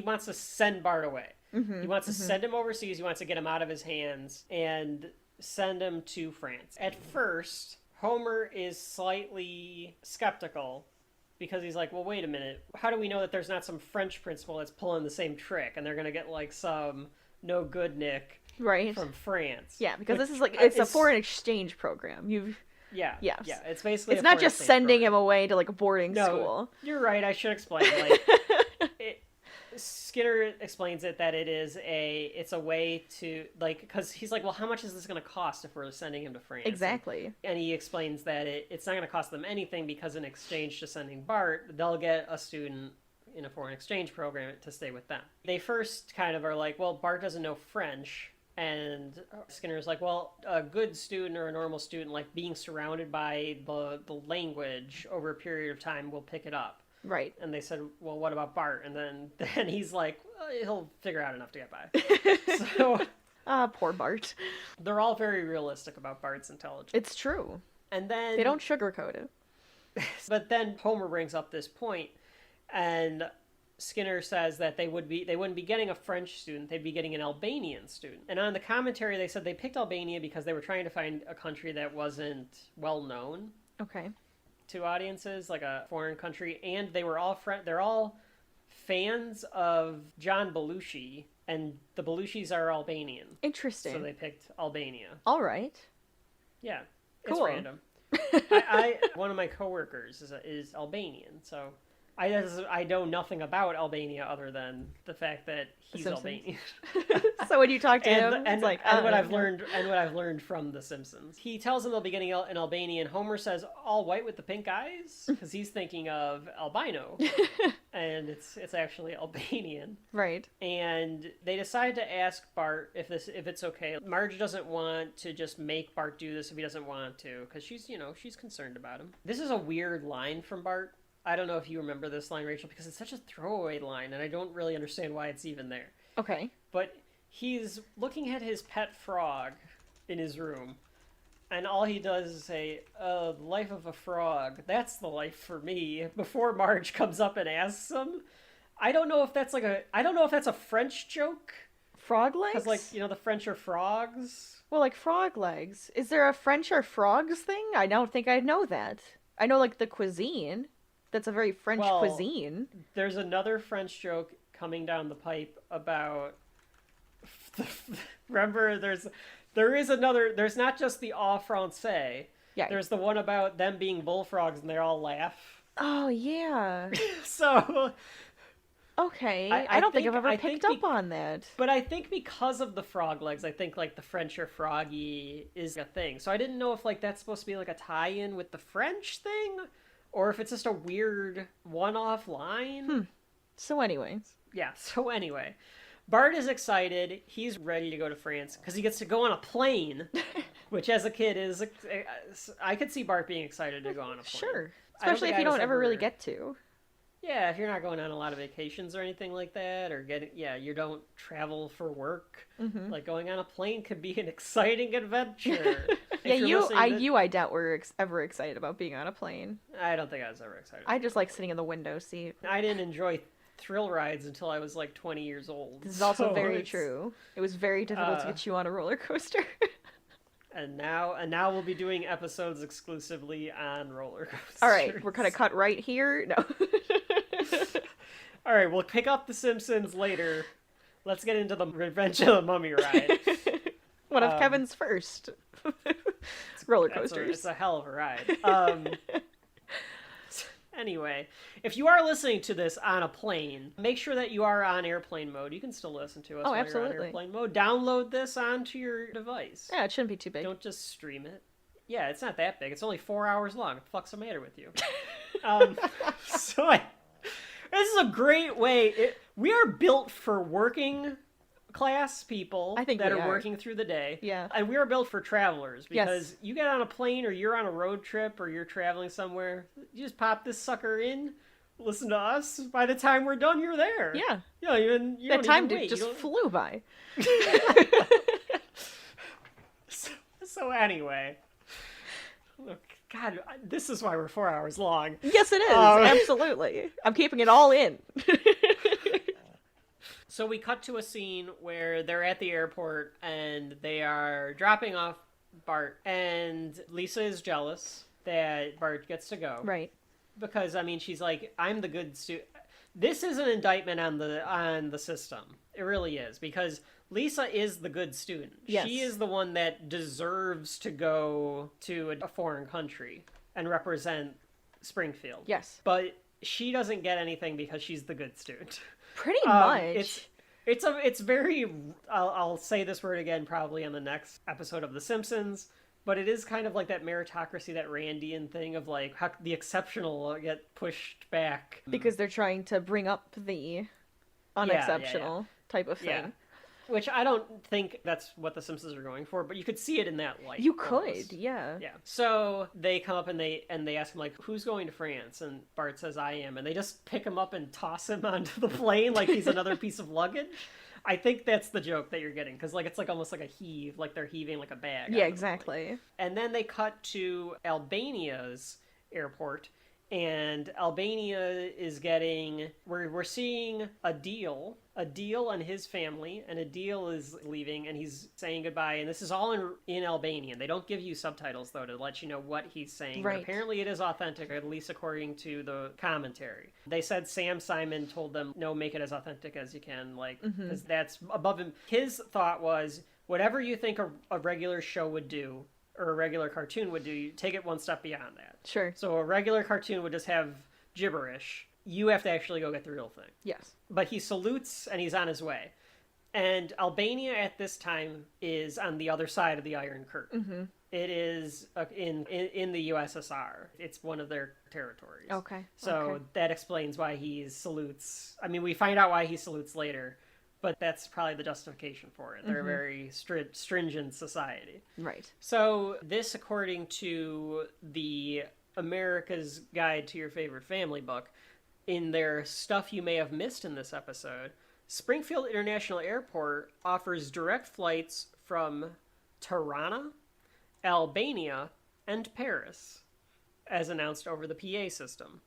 B: wants to send Bart away. He wants to send him overseas. He wants to get him out of his hands and send him to France. At first, Homer is slightly skeptical because he's like, well, wait a minute. How do we know that there's not some French principal that's pulling the same trick and they're going to get like some no good Nick from France?
A: Yeah, because this is like, it's a foreign exchange program. Yes.
B: Yeah, it's basically
A: it's not just sending him away to like a boarding school.
B: You're right, I should explain. Like Skinner explains that it's a way to like, because he's like, well, how much is this going to cost if we're sending him to France?
A: Exactly.
B: And he explains that it's not going to cost them anything because in exchange to sending Bart, they'll get a student in a foreign exchange program to stay with them. They first kind of are like, well, Bart doesn't know French. And Skinner's like, well, a good student or a normal student, like being surrounded by the language over a period of time will pick it up.
A: Right.
B: And they said, well, what about Bart? And then he's like, well, he'll figure out enough to get by. So,
A: poor Bart.
B: They're all very realistic about Bart's intelligence.
A: It's true.
B: And then
A: they don't sugarcoat it.
B: But then Homer brings up this point, and Skinner says that they wouldn't be getting a French student, they'd be getting an Albanian student. And on the commentary, they said they picked Albania because they were trying to find a country that wasn't well known.
A: Okay.
B: To audiences, like a foreign country, and they're all fans of John Belushi, and the Belushis are Albanian.
A: Interesting.
B: So they picked Albania.
A: All right.
B: Yeah,
A: cool.
B: It's random. One of my coworkers is Albanian, so I know nothing about Albania other than the fact that he's Albanian.
A: So when you talk to him,
B: and
A: it's like,
B: what I've learned from The Simpsons. He tells them they'll be getting an Albanian. Homer says all white with the pink eyes because he's thinking of albino, and it's actually Albanian.
A: Right.
B: And they decide to ask Bart if it's okay. Marge doesn't want to just make Bart do this if he doesn't want to because she's concerned about him. This is a weird line from Bart. I don't know if you remember this line, Rachel, because it's such a throwaway line, and I don't really understand why it's even there.
A: Okay.
B: But he's looking at his pet frog in his room, and all he does is say, the life of a frog, that's the life for me, before Marge comes up and asks him. I don't know if that's a French joke.
A: Frog legs?
B: Because, like, you know, the French are frogs.
A: Well, like frog legs. Is there a French or frogs thing? I don't think I know that. I know, like, the cuisine. That's a very French cuisine.
B: There's another French joke coming down the pipe about... Remember, there's not just the en français.
A: Yeah.
B: There's the one about them being bullfrogs and they all laugh.
A: Oh, yeah.
B: So...
A: Okay, I don't think I've ever picked up on that.
B: But I think because of the frog legs, I think, like, the French or froggy is a thing. So I didn't know if, like, that's supposed to be, like, a tie-in with the French thing, or if it's just a weird one-off line.
A: So anyways.
B: Yeah, so anyway. Bart is excited. He's ready to go to France, because he gets to go on a plane, which as a kid is... I could see Bart being excited to go on a plane.
A: Sure. Especially if you don't ever really get to.
B: Yeah, if you're not going on a lot of vacations or anything like that, or you don't travel for work, like going on a plane could be an exciting adventure.
A: I doubt we're ever excited about being on a plane.
B: I don't think I was ever excited.
A: I just like sitting in the window seat.
B: I didn't enjoy thrill rides until I was like 20 years old.
A: This is also very true. It was very difficult to get you on a roller coaster.
B: And now we'll be doing episodes exclusively on roller coasters.
A: All right, we're gonna cut right here. No.
B: All right, we'll pick up The Simpsons later. Let's get into the Revenge of the Mummy ride.
A: One of Kevin's first roller coasters.
B: It's a hell of a ride. Anyway, if you are listening to this on a plane, make sure that you are on airplane mode. You can still listen to us while you're on airplane mode. Download this onto your device.
A: Yeah, it shouldn't be too big.
B: Don't just stream it. Yeah, it's not that big. It's only 4 hours long. What the fuck's the matter with you? This is a great way. We are built for working class people that are working through the day.
A: Yeah.
B: And we are built for travelers because you get on a plane or you're on a road trip or you're traveling somewhere, you just pop this sucker in, listen to us. By the time we're done, you're there.
A: Yeah.
B: You
A: that time just flew by.
B: So anyway. Look, God, this is why we're 4 hours long.
A: Yes, it is. Absolutely. I'm keeping it all in.
B: So we cut to a scene where they're at the airport and they are dropping off Bart, and Lisa is jealous that Bart gets to go.
A: Right.
B: Because, I mean, she's like, I'm the good student. This is an indictment on the system. It really is, because Lisa is the good student.
A: Yes.
B: She is the one that deserves to go to a foreign country and represent Springfield.
A: Yes.
B: But she doesn't get anything because she's the good student.
A: Pretty much.
B: It's very, I'll say this word again probably on the next episode of The Simpsons, but it is kind of like that meritocracy, that Randian thing of like how the exceptional get pushed back.
A: Because they're trying to bring up the unexceptional type of thing.
B: Yeah. Which I don't think that's what The Simpsons are going for, but you could see it in that light.
A: You could, yeah.
B: Yeah. So they come up and they ask him, like, who's going to France? And Bart says, I am. And they just pick him up and toss him onto the plane like he's another piece of luggage. I think that's the joke that you're getting, because like it's like almost like a heave, like they're heaving like a bag.
A: Yeah, exactly.
B: And then they cut to Albania's airport, and Albania is getting, we're seeing Adil and his family, and Adil is leaving and he's saying goodbye, and this is all in Albanian. They don't give you subtitles though to let you know what he's saying.
A: Right.
B: But apparently it is authentic, at least according to the commentary. They said Sam Simon told them, no, make it as authentic as you can, like, because that's above him. His thought was, whatever you think a regular show would do, or a regular cartoon would do, you take it one step beyond that.
A: Sure.
B: So a regular cartoon would just have gibberish. You have to actually go get the real thing.
A: Yes. But
B: he salutes and he's on his way. And Albania at this time is on the other side of the Iron Curtain.
A: Mm-hmm.
B: It is in the USSR. It's one of their territories.
A: Okay.
B: So that explains why he salutes. I mean, we find out why he salutes later, but that's probably the justification for it. They're a very stringent society.
A: Right.
B: So this, according to the America's Guide to Your Favorite Family book, in their Stuff You May Have Missed in this episode, Springfield International Airport offers direct flights from Tirana, Albania, and Paris, as announced over the PA system.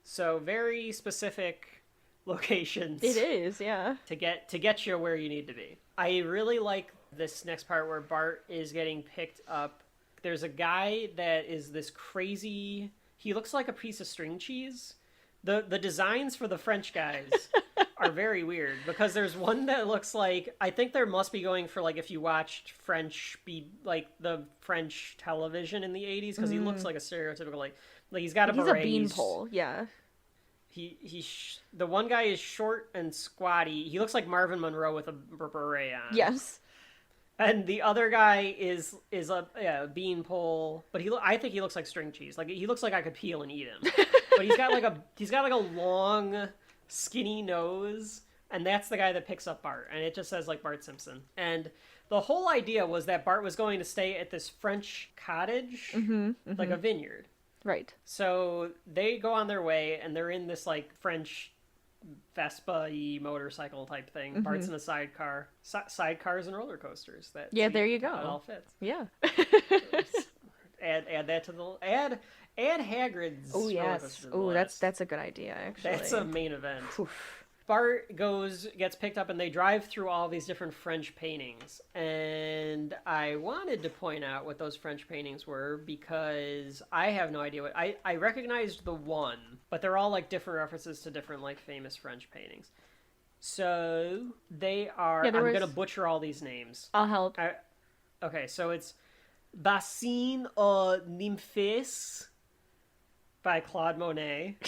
B: So very specific locations.
A: It is, yeah.
B: To get you where you need to be. I really like this next part where Bart is getting picked up. There's a guy that is this crazy... He looks like a piece of string cheese. The designs for the French guys are very weird, because there's one that looks like... I think there must be going for, like, if you watched the French television in the 80s, because he looks like a stereotypical, like he's got a beret.
A: He's a beanpole, yeah.
B: The one guy is short and squatty. He looks like Marvin Monroe with a beret on.
A: Yes.
B: And the other guy is a beanpole, but I think he looks like string cheese. Like, he looks like I could peel and eat him. But he's got like a long, skinny nose, and that's the guy that picks up Bart. And it just says like Bart Simpson. And the whole idea was that Bart was going to stay at this French cottage, like a vineyard.
A: Right.
B: So they go on their way, and they're in this like French Vespa-y motorcycle type thing. Bart's in a sidecar. Sidecars and roller coasters.
A: There you go.
B: It all fits.
A: Yeah.
B: add that to the add Hagrid's.
A: Oh yes. Oh, that's a good idea. Actually,
B: that's a main event. Oof. Bart gets picked up, and they drive through all these different French paintings. And I wanted to point out what those French paintings were, because I have no idea what... I recognized the one, but they're all like different references to different like famous French paintings. So they are... I'm going to butcher all these names.
A: I'll help.
B: Okay, so it's Bassin aux Nymphes by Claude Monet.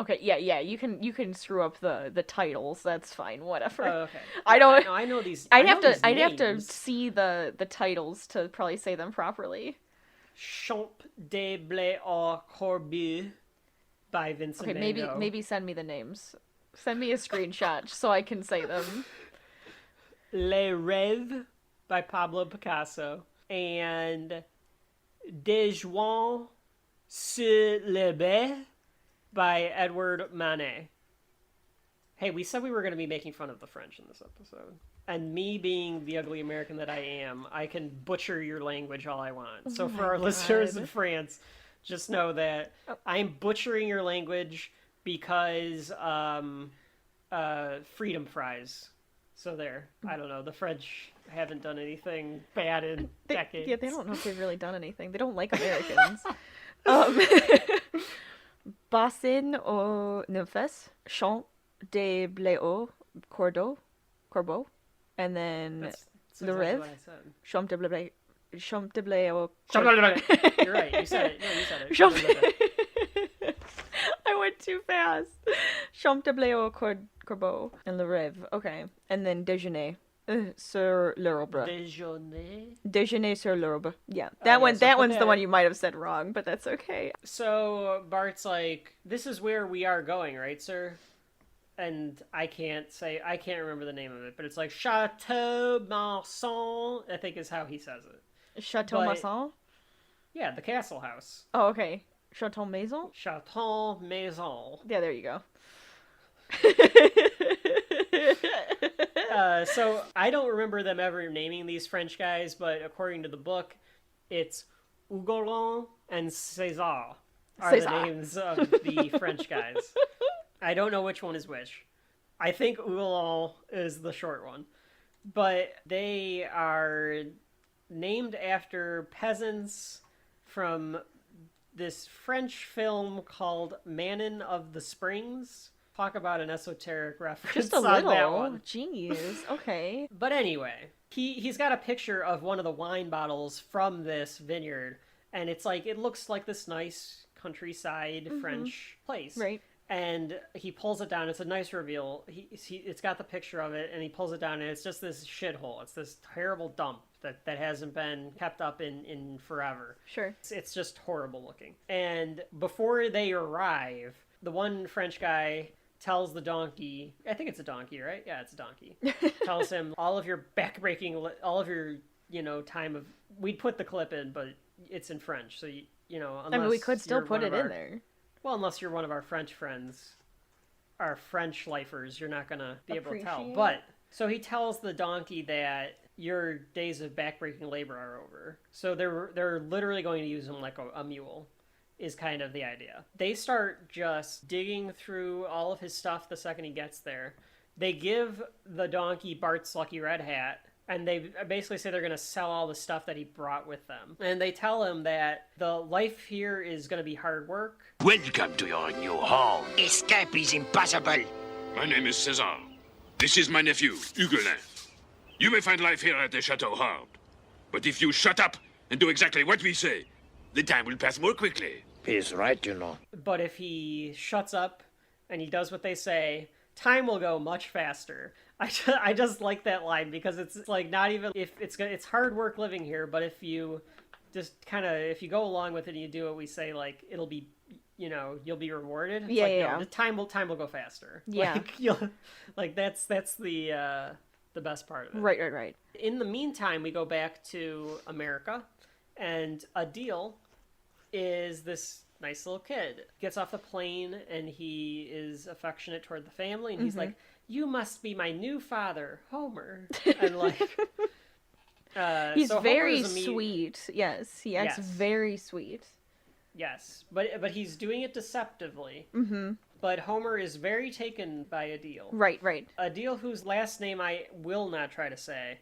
A: Okay, yeah, you can screw up the titles. That's fine. Whatever.
B: Oh, okay. I know these.
A: I'd have to see the titles to probably say them properly.
B: Champ de Blé au Corbu by Vincent Van Gogh.
A: Maybe send me the names. Send me a screenshot so I can say them.
B: Les Rêves by Pablo Picasso, and Des Joints sur le Bay by Edward Manet. Hey, we said we were going to be making fun of the French in this episode. And me being the ugly American that I am, I can butcher your language all I want. So for our listeners in France, just know that I'm butchering your language because freedom fries. So there. I don't know. The French haven't done anything bad in decades.
A: Yeah, they don't know if they've really done anything. They don't like Americans. Bassin aux Nymphes, Champ de Blé au Corbeau, and then Le Rêve, Champ de Blé au Corbeau.
B: You're right, you said it.
A: I went too fast. Champ de Blé au Corbeau and Le Rêve. Okay, and then Déjeuner sur l'herbe. Déjeuner sur l'herbe. Yeah, that one's the one you might have said wrong, but that's okay.
B: So Bart's like, "This is where we are going, right, sir?" And I can't remember the name of it, but it's like Chateau Marsan, I think is how he says it.
A: Chateau Marsan? Yeah,
B: the castle house.
A: Oh, okay. Chateau Maison?
B: Chateau Maison.
A: Yeah, there you go.
B: So I don't remember them ever naming these French guys, but according to the book, it's Ugolin and César are the names of the French guys. I don't know which one is which. I think Ugolin is the short one. But they are named after peasants from this French film called Manon of the Springs. Talk about an esoteric reference.
A: Just a little. That one. Jeez. Okay.
B: But anyway, he's got a picture of one of the wine bottles from this vineyard, and it's like, it looks like this nice countryside French place.
A: Right.
B: And he pulls it down. It's a nice reveal. It's got the picture of it, and he pulls it down, and it's just this shithole. It's this terrible dump that hasn't been kept up in forever.
A: Sure.
B: It's just horrible looking. And before they arrive, the one French guy tells the donkey, I think it's a donkey, right? Yeah, it's a donkey. Tells him all of your all of your, time of... We'd put the clip in, but it's in French, so, unless
A: I mean, we could still put it in there.
B: Well, unless you're one of our French friends. are French lifers, you're not going to be able to tell.
A: Appreciate.
B: But, so he tells the donkey that your days of backbreaking labor are over. So they're literally going to use him like a mule, is kind of the idea. They start just digging through all of his stuff the second he gets there. They give the donkey Bart's Lucky Red Hat, and they basically say they're going to sell all the stuff that he brought with them. And they tell him that the life here is going to be hard work.
H: Welcome to your new home. Escape is impossible.
L: My name is César. This is my nephew, Huguelin. You may find life here at the chateau hard. But if you shut up and do exactly what we say, the time will pass more quickly.
H: He's right, you know.
B: But if he shuts up and he does what they say, time will go much faster. I just like that line because it's like not even if it's hard work living here, but if you just kind of if you go along with it and you do what we say, like it'll be, you know, you'll be rewarded. It's
A: Yeah,
B: like,
A: yeah.
B: No, the time will go faster.
A: Yeah.
B: That's the best part of it.
A: Right.
B: In the meantime, we go back to America, and Adil is this nice little kid. Gets off the plane, and he is affectionate toward the family, and he's like, "You must be my new father, Homer." And like,
A: he's
B: so
A: very
B: Homer's
A: sweet. Yes, he acts very sweet.
B: Yes, but he's doing it deceptively.
A: Mm-hmm.
B: But Homer is very taken by Adil.
A: Right.
B: Adil, whose last name I will not try to say,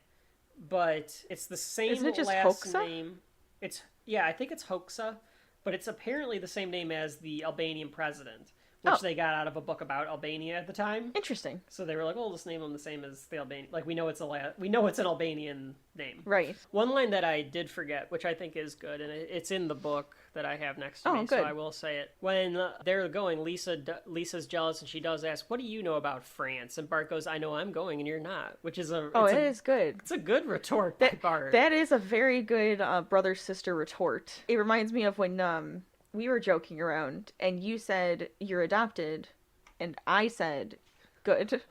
B: but it's the same
A: Isn't it just
B: last
A: Hoxha?
B: name. I think it's Hoxha, but it's apparently the same name as the Albanian president, which they got out of a book about Albania at the time.
A: Interesting.
B: So they were like, "Oh, let's name him the same as the Albanian." Like we know it's an Albanian name.
A: Right.
B: One line that I did forget, which I think is good, and it's in the book that I have next to me,
A: good.
B: so I will say it. When they're going, Lisa's jealous, and she does ask, "What do you know about France?" And Bart goes, "I know I'm going, and you're not," which is
A: It is good.
B: It's a good retort by Bart.
A: That is a very good brother-sister retort. It reminds me of when we were joking around, and you said you're adopted, and I said good,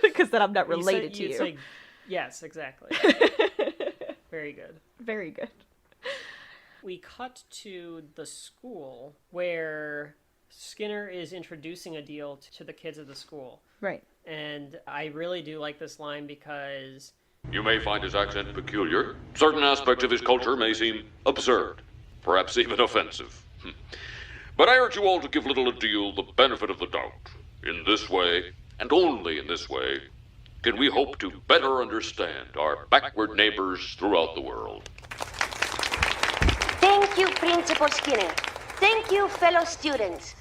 A: because then I'm not related to you.
B: Like, yes, exactly. Very good.
A: Very good.
B: We cut to the school where Skinner is introducing Adil to the kids of the school.
A: Right.
B: And I really do like this line because
M: you may find his accent peculiar. Certain aspects of his culture may seem absurd, perhaps even offensive. But I urge you all to give little Adil the benefit of the doubt. In this way, and only in this way, can we hope to better understand our backward neighbors throughout the world.
N: Thank you, Principal Skinner. Thank you, fellow students.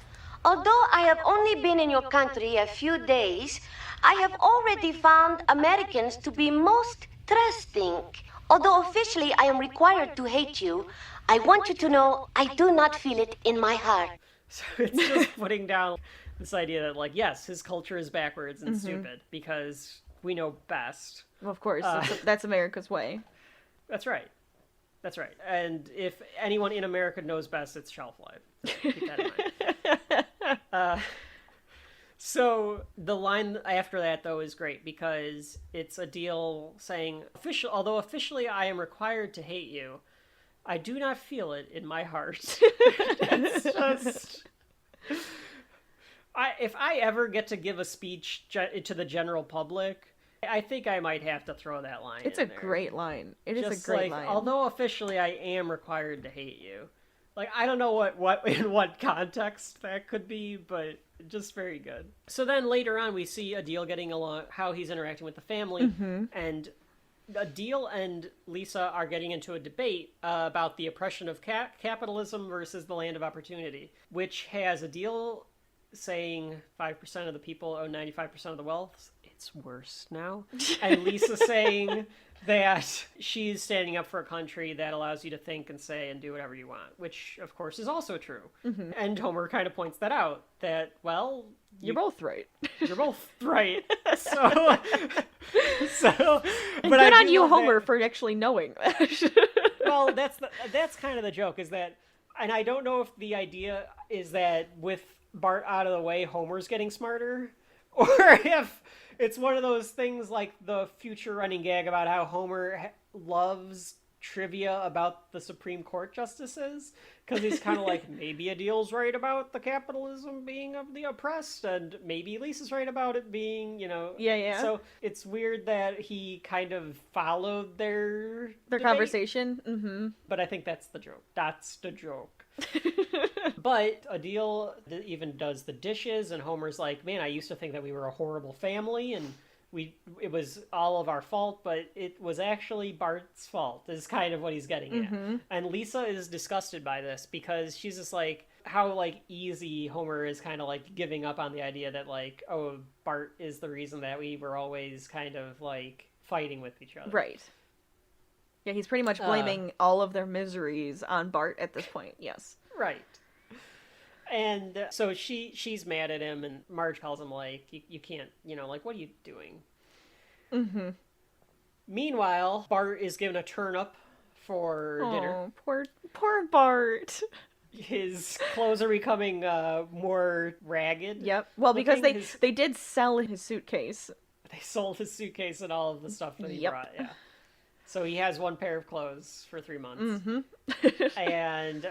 N: Although I have only been in your country a few days, I have already found Americans to be most trusting. Although officially I am required to hate you, I want you to know I do not feel it in my heart.
B: So it's just putting down this idea that, like, yes, his culture is backwards and stupid because we know best.
A: Well, of course, that's America's way.
B: That's right. That's right. And if anyone in America knows best, it's Shelf Life. Keep that in mind. So the line after that, though, is great because it's Adil saying, although officially I am required to hate you, I do not feel it in my heart. It's just... if I ever get to give a speech to the general public, I think I might have to throw that line
A: It's
B: in
A: a
B: there.
A: great line. It is
B: Just
A: a great
B: like,
A: line.
B: although officially I am required to hate you. Like, I don't know what in what context that could be, but just very good. So then later on we see Adil getting along, how he's interacting with the family, and Adil and Lisa are getting into a debate about the oppression of capitalism versus the land of opportunity, which has Adil saying 5% of the people own 95% of the wealth. It's worse now. And Lisa saying that she's standing up for a country that allows you to think and say and do whatever you want, which of course is also true. And Homer kind of points that out, that, well,
A: you're both right.
B: You're both right. So
A: and
B: but
A: good
B: I
A: on
B: do
A: you,
B: love
A: Homer,
B: that.
A: for actually knowing that.
B: Well, that's kind of the joke, is that, and I don't know if the idea is that with Bart out of the way, Homer's getting smarter, or if it's one of those things like the future running gag about how Homer loves trivia about the Supreme Court justices, because he's kind of like, maybe Adil's right about the capitalism being of the oppressed, and maybe Lisa's right about it being,
A: Yeah.
B: So it's weird that he kind of followed their debate,
A: conversation. Mm-hmm.
B: but I think that's the joke. That's the joke. But Adil even does the dishes, and Homer's like, man, I used to think that we were a horrible family, and it was all of our fault, but it was actually Bart's fault, is kind of what he's getting at. And Lisa is disgusted by this, because she's just like, how like easy Homer is kind of like giving up on the idea that like, oh, Bart is the reason that we were always kind of like fighting with each other.
A: Right. Yeah, he's pretty much blaming all of their miseries on Bart at this point. Yes.
B: Right. And so she's mad at him, and Marge calls him like, you can't, like, what are you doing?
A: Mm-hmm.
B: Meanwhile, Bart is given a turnip for dinner.
A: Oh, poor Bart.
B: His clothes are becoming more ragged.
A: Yep. Well, because they did sell his suitcase.
B: They sold his suitcase and all of the stuff that he brought, yeah. So he has one pair of clothes for 3 months.
A: Mm-hmm.
B: And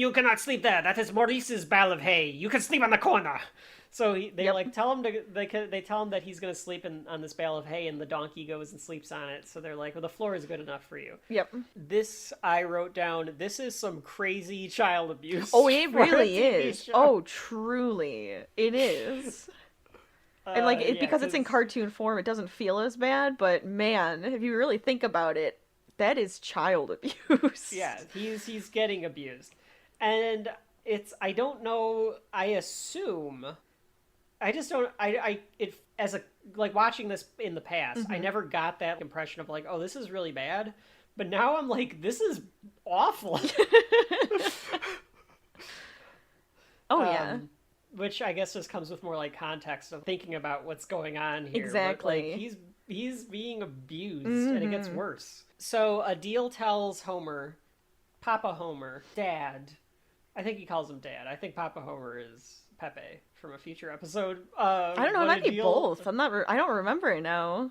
B: you cannot sleep there. That is Maurice's bale of hay. You can sleep on the corner. So they tell him they tell him that he's going to sleep on this bale of hay, and the donkey goes and sleeps on it. So they're like, well, the floor is good enough for you.
A: Yep.
B: This, I wrote down, this is some crazy child abuse.
A: Oh, it really is. Show. Oh, truly. It is. And because it's in cartoon form, it doesn't feel as bad, but man, if you really think about it, that is child abuse.
B: Yeah, he's getting abused. And I don't know, I assume, I just don't, watching this in the past, I never got that impression of like, oh, this is really bad. But now I'm like, this is awful.
A: Oh, yeah.
B: Which I guess just comes with more like context of thinking about what's going on here.
A: Exactly.
B: But, like, he's being abused, and it gets worse. So Adil tells Homer, Papa Homer, Dad. I think he calls him Dad. I think Papa Homer is Pepe from a future episode.
A: I don't know. It might be both. I don't remember it now.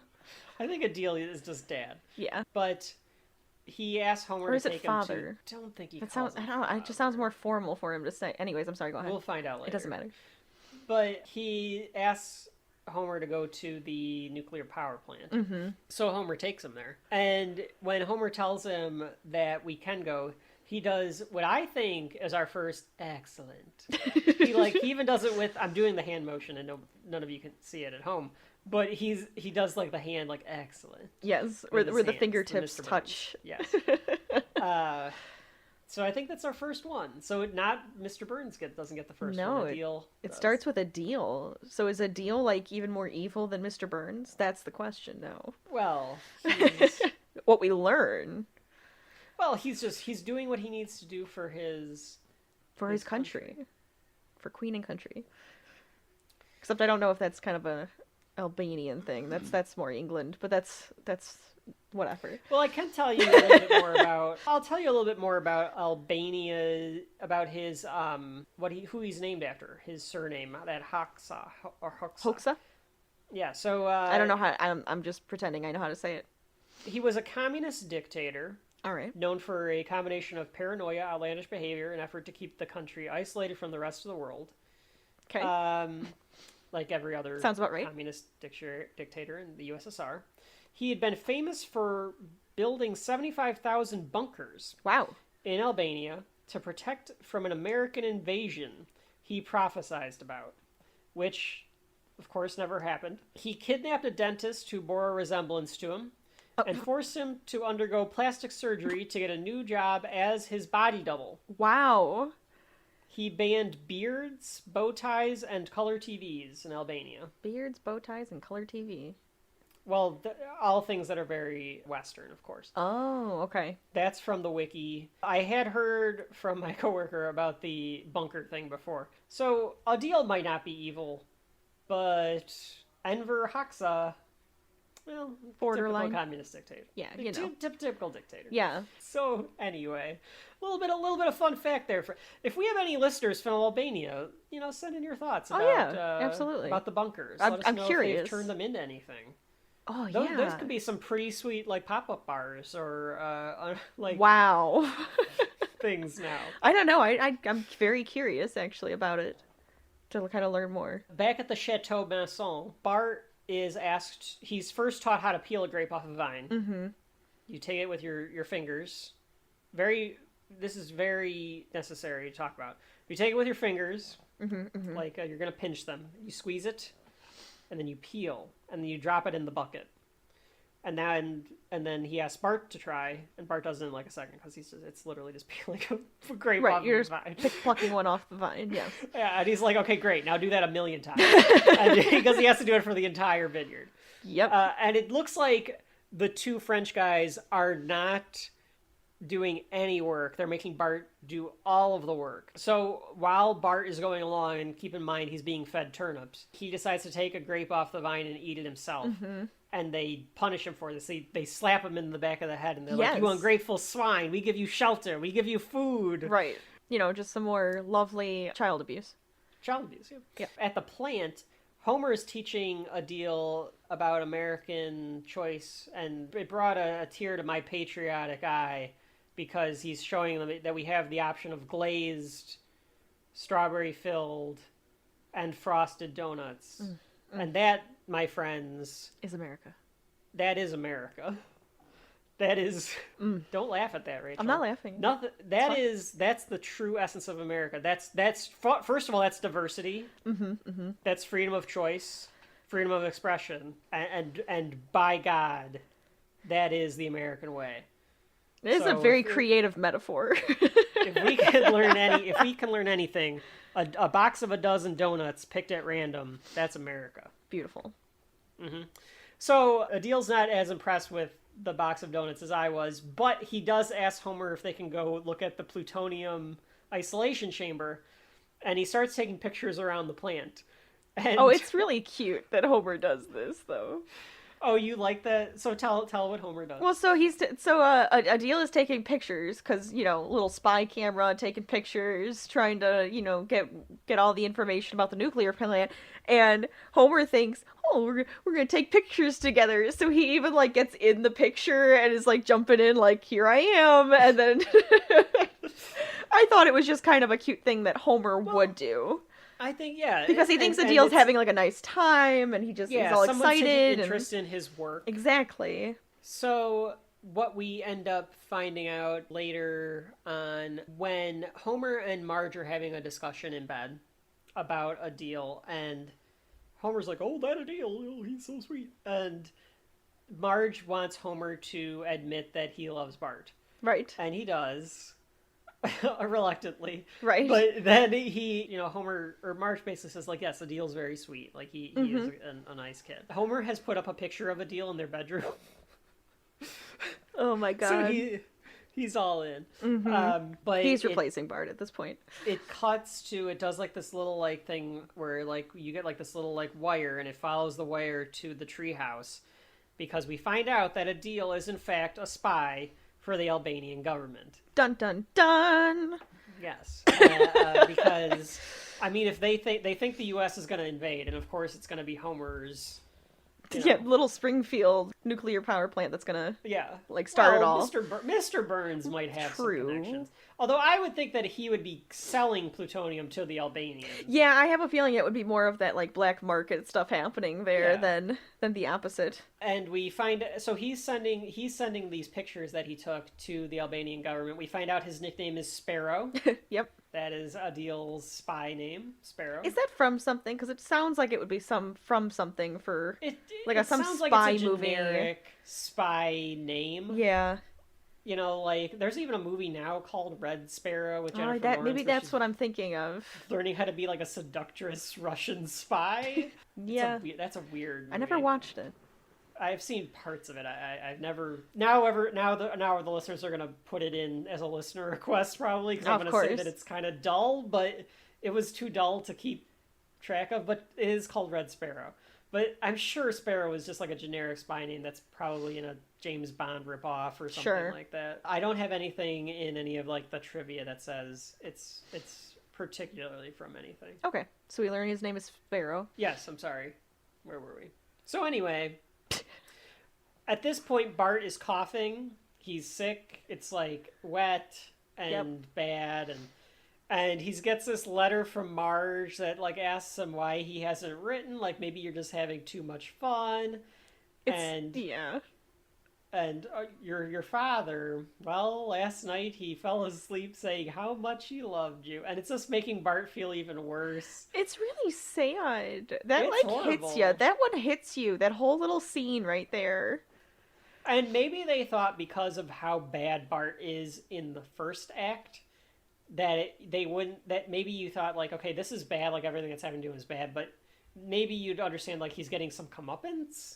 B: I think Adil is just Dad.
A: Yeah.
B: But he asks Homer
A: or is
B: to
A: it
B: take
A: father?
B: him to... Don't think he
A: that
B: calls
A: sounds. I don't know. It just sounds more formal for him to say. Anyways, I'm sorry. Go ahead.
B: We'll find out later.
A: It doesn't matter.
B: But he asks Homer to go to the nuclear power plant. Mm-hmm. So Homer takes him there. And when Homer tells him that we can go, he does what I think is our first excellent. He even does it with, I'm doing the hand motion, and none of you can see it at home. But he does like the hand, like, excellent.
A: Yes, where the fingertips touch.
B: Yes. So I think that's our first one. So not Mr. Burns doesn't get the first one. Adil
A: it starts with Adil. So is Adil like even more evil than Mr. Burns? That's the question now.
B: Well,
A: what we learn.
B: Well, he's doing what he needs to do for his
A: country. For Queen and country. Except I don't know if that's kind of a Albanian thing. That's more England, but that's whatever.
B: Well, I can tell you a little bit more about. I'll tell you a little bit more about Albania, about his who he's named after, his surname, that Hoxha or Hoxha.
A: Hoxha?
B: Yeah. So
A: I don't know how. I'm just pretending I know how to say it.
B: He was a communist dictator.
A: All right.
B: Known for a combination of paranoia, outlandish behavior, and effort to keep the country isolated from the rest of the world.
A: Okay.
B: Like every other
A: sounds about right.
B: Communist dictator in the USSR. He had been famous for building 75,000 bunkers.
A: Wow.
B: In Albania to protect from an American invasion he prophesized about, which, of course, never happened. He kidnapped a dentist who bore a resemblance to him and forced him to undergo plastic surgery to get a new job as his body double.
A: Wow.
B: He banned beards, bow ties, and color TVs in Albania.
A: Beards, bow ties, and color TV.
B: Well, all things that are very Western, of course.
A: Oh, okay.
B: That's from the wiki. I had heard from my coworker about the bunker thing before. So, Adil might not be evil, but Enver Hoxha, well,
A: borderline
B: typical communist dictator.
A: Yeah, you know.
B: Typical dictator.
A: Yeah.
B: So, anyway, a little bit of fun fact there. If we have any listeners from Albania, send in your thoughts about,
A: absolutely.
B: about the bunkers.
A: I'm
B: Let us know
A: curious.
B: if they've turned them into anything.
A: Oh,
B: Those could be some pretty sweet, like, pop-up bars or, like...
A: Wow.
B: things now.
A: I don't know. I'm very curious, actually, about it. To kind of learn more.
B: Back at the Chateau Masson, Bart is asked... He's first taught how to peel a grape off a vine.
A: Mm-hmm.
B: You take it with your fingers. This is very necessary to talk about. You take it with your fingers, like you're going to pinch them. You squeeze it, and then you peel, and then you drop it in the bucket. And then he asks Bart to try, and Bart does it in like a second, because it's literally just peeling a grape off
A: you're
B: the vine.
A: Plucking one off the vine, yes.
B: Yeah, and he's like, okay, great, now do that 1,000,000 times. Because he has to do it for the entire vineyard.
A: Yep.
B: And it looks like the two French guys are not doing any work. They're making Bart do all of the work. So while Bart is going along, and keep in mind he's being fed turnips, he decides to take a grape off the vine and eat it himself.
A: Mm-hmm. And
B: they punish him for this. They slap him in the back of the head, and they're like, you ungrateful swine, we give you shelter, we give you food.
A: Right. Just some more lovely child abuse.
B: Child abuse, yeah. At the plant, Homer is teaching a deal about American choice, and it brought a tear to my patriotic eye, because he's showing them that we have the option of glazed, strawberry-filled, and frosted donuts. And that, my friends...
A: is America.
B: That is America. That is... Don't laugh at that, Rachel.
A: I'm not laughing.
B: Nothing. That's the true essence of America. That's first of all, that's diversity. That's freedom of choice, freedom of expression, and by God, that is the American way.
A: It is a very creative metaphor.
B: If we can learn anything, a box of a dozen donuts picked at random, that's America.
A: Beautiful.
B: So Adil's not as impressed with the box of donuts as I was, but he does ask Homer if they can go look at the plutonium isolation chamber, and he starts taking pictures around the plant. And...
A: Oh, it's really cute that Homer does this, though.
B: Oh, you like that? So tell what Homer does.
A: Well, so Adil is taking pictures because little spy camera taking pictures, trying to get all the information about the nuclear plant, and Homer thinks, oh, we're gonna take pictures together. So he even gets in the picture and is jumping in here I am, and then I thought it was just kind of a cute thing that Homer would do.
B: I think, yeah.
A: Because he thinks Adil's having a nice time, and he's all excited.
B: Taking interest in his work.
A: Exactly.
B: So what we end up finding out later on, when Homer and Marge are having a discussion in bed about Adil, and Homer's like, oh, that Adil, oh, he's so sweet. And Marge wants Homer to admit that he loves Bart.
A: Right.
B: And he does. Reluctantly,
A: right?
B: But then Homer or Marge basically says yes, Adil's very sweet. He is a nice kid. Homer has put up a picture of Adil in their bedroom.
A: Oh my god!
B: So he's all in.
A: But he's replacing Bart at this point.
B: It cuts to it does this little thing where you get this little wire, and it follows the wire to the treehouse, because we find out that Adil is in fact a spy for the Albanian government.
A: Dun dun dun.
B: Yes, because if they think the U.S. is going to invade, and of course it's going to be Homer's.
A: Little Springfield nuclear power plant that's gonna start it all.
B: Mr. Burns might have some connections. Although I would think that he would be selling plutonium to the Albanians.
A: Yeah, I have a feeling it would be more of that black market stuff happening there than the opposite.
B: And we find he's sending these pictures that he took to the Albanian government. We find out his nickname is Sparrow.
A: Yep.
B: That is Adil's spy name, Sparrow.
A: Is that from something? Because it sounds like it would be from something for some
B: sounds
A: spy
B: like it's a
A: movie.
B: Generic spy name.
A: Yeah.
B: There's even a movie now called Red Sparrow with Jennifer Lawrence.
A: Maybe that's what I'm thinking of.
B: Learning how to be a seductress Russian spy.
A: Yeah.
B: That's a weird movie.
A: I never watched it.
B: I've seen parts of it. I've never. Now the listeners are gonna put it in as a listener request probably, because I'm gonna say that it's kind of dull, but it was too dull to keep track of. But it is called Red Sparrow. But I'm sure Sparrow is just a generic spy name that's probably in a James Bond ripoff or something like that. I don't have anything in any of the trivia that says it's particularly from anything.
A: Okay, so we learn his name is Sparrow.
B: Yes, I'm sorry. Where were we? So anyway, At this point, Bart is coughing. He's sick. It's like wet and bad, and he gets this letter from Marge that like asks him why he hasn't written. Like maybe you're just having too much fun. And your father, well, last night he fell asleep saying how much he loved you, and it's just making Bart feel even worse.
A: It's really sad. That
B: It's
A: like
B: horrible.
A: hits you. That one hits you. That whole little scene right there.
B: And maybe they thought because of how bad Bart is in the first act, that that maybe you thought like, okay, this is bad, like everything that's happened to him is bad, but maybe you'd understand like he's getting some comeuppance.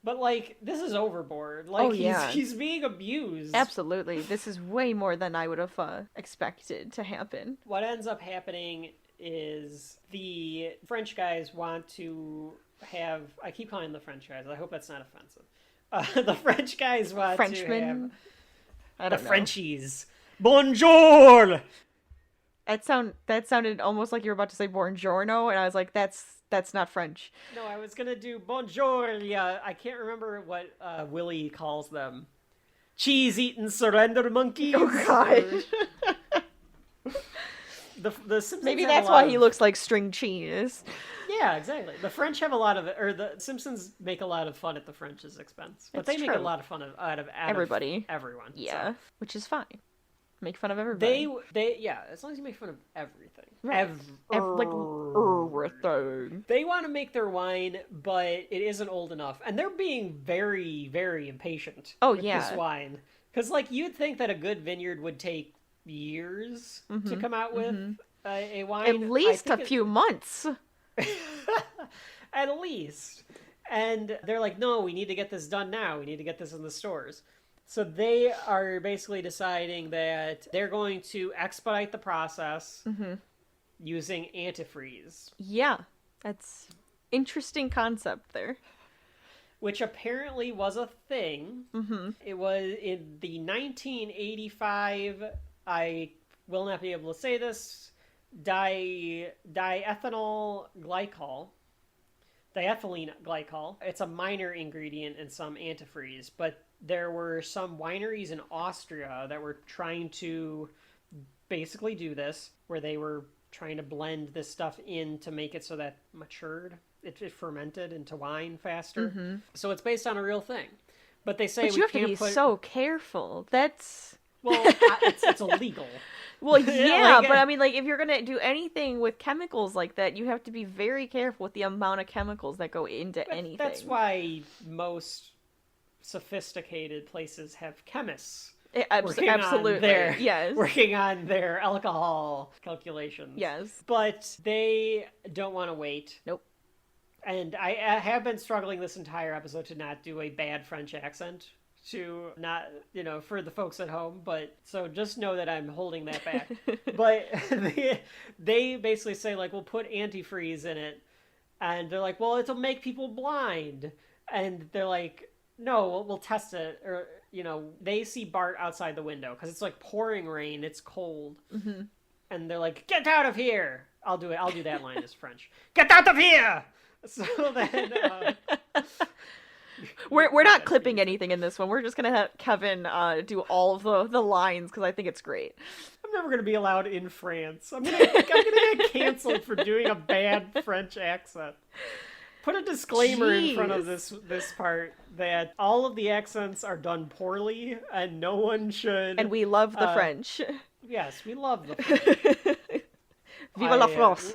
B: But like this is overboard. Like he's being abused.
A: Absolutely. This is way more than I would have expected to happen.
B: What ends up happening is the French guys want to have, I keep calling them the French guys, I hope that's not offensive. The French guys want
A: Frenchmen?
B: to have the Frenchies. Bonjour!
A: That sounded almost like you were about to say buongiorno, and I was like, that's not French.
B: No, I was gonna do bonjour. Yeah, I can't remember what Willie calls them. Cheese-eating surrender monkeys.
A: Oh God.
B: The Simpsons
A: Maybe
B: have
A: that's
B: a lot
A: why he looks like string cheese.
B: Yeah, exactly. The French have a lot of, or the Simpsons make a lot of fun at the French's expense, but they make a lot of fun out of
A: everybody,
B: everyone.
A: Yeah, so. Which is fine. Make fun of everybody.
B: Yeah, as long as you make fun of everything.
A: Right. Everything.
B: They want to make their wine, but it isn't old enough, and they're being very, very impatient.
A: Oh
B: with this wine, because like you'd think that a good vineyard would take years to come out with a wine.
A: At least a few months.
B: At least. And they're like, no, we need to get this done now. We need to get this in the stores. So they are basically deciding that they're going to expedite the process using antifreeze.
A: Yeah, that's interesting concept there.
B: Which apparently was a thing. It was in the 1985, I will not be able to say this, diethylene glycol. It's a minor ingredient in some antifreeze, but there were some wineries in Austria that were trying to basically do this, where they were trying to blend this stuff in to make it so that it fermented into wine faster. So it's based on a real thing. But they say
A: you have to be so careful. That's...
B: Well, it's illegal.
A: Well, yeah, but I mean, like, if you're going to do anything with chemicals like that, you have to be very careful with the amount of chemicals that go into anything.
B: That's why most sophisticated places have chemists working on their alcohol calculations.
A: Yes.
B: But they don't want to wait.
A: Nope.
B: And I have been struggling this entire episode to not do a bad French accent. To not, for the folks at home, but so just know that I'm holding that back. But they basically say, like, we'll put antifreeze in it, and they're like, well, it'll make people blind. And they're like, no, we'll test it. Or, they see Bart outside the window, because it's like pouring rain, it's cold. And they're like, get out of here! I'll do that line as French. Get out of here! So then...
A: We're not clipping anything in this one. We're just gonna have Kevin do all of the lines because I think it's great.
B: I'm never gonna be allowed in France. I'm gonna get canceled for doing a bad French accent. Put a disclaimer in front of this part that all of the accents are done poorly and no one should.
A: And we love the French.
B: Yes, we love the French.
A: Vive la France.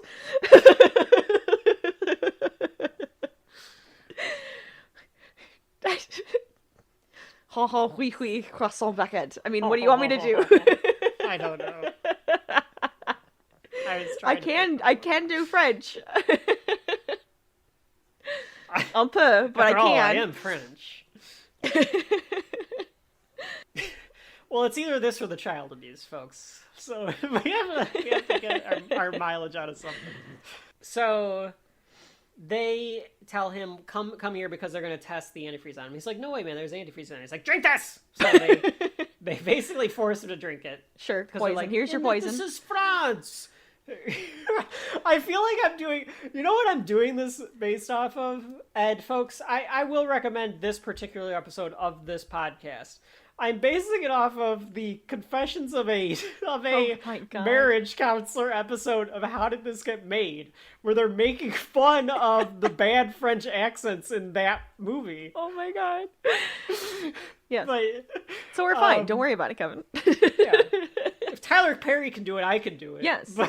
A: Oui, oui, croissant baguette. I mean, what do you want me to do?
B: I don't know.
A: I can do French. Un peu, but I can.
B: I am French. Well, it's either this or the child abuse, folks. So we have to get our mileage out of something. So they tell him, come here because they're going to test the antifreeze on him. He's like, no way, man, there's antifreeze on it. He's like, drink this! So they basically force him to drink it.
A: Sure, poison. Like, here's your poison.
B: This is France! I feel like I'm doing... You know what I'm doing this based off of? And folks, I will recommend this particular episode of this podcast. I'm basing it off of the Confessions of a marriage counselor episode of How Did This Get Made, where they're making fun of the bad French accents in that movie.
A: Oh my god. Yes.
B: But,
A: so we're fine. Don't worry about it, Kevin.
B: Yeah. If Tyler Perry can do it, I can do it.
A: Yes.
B: But,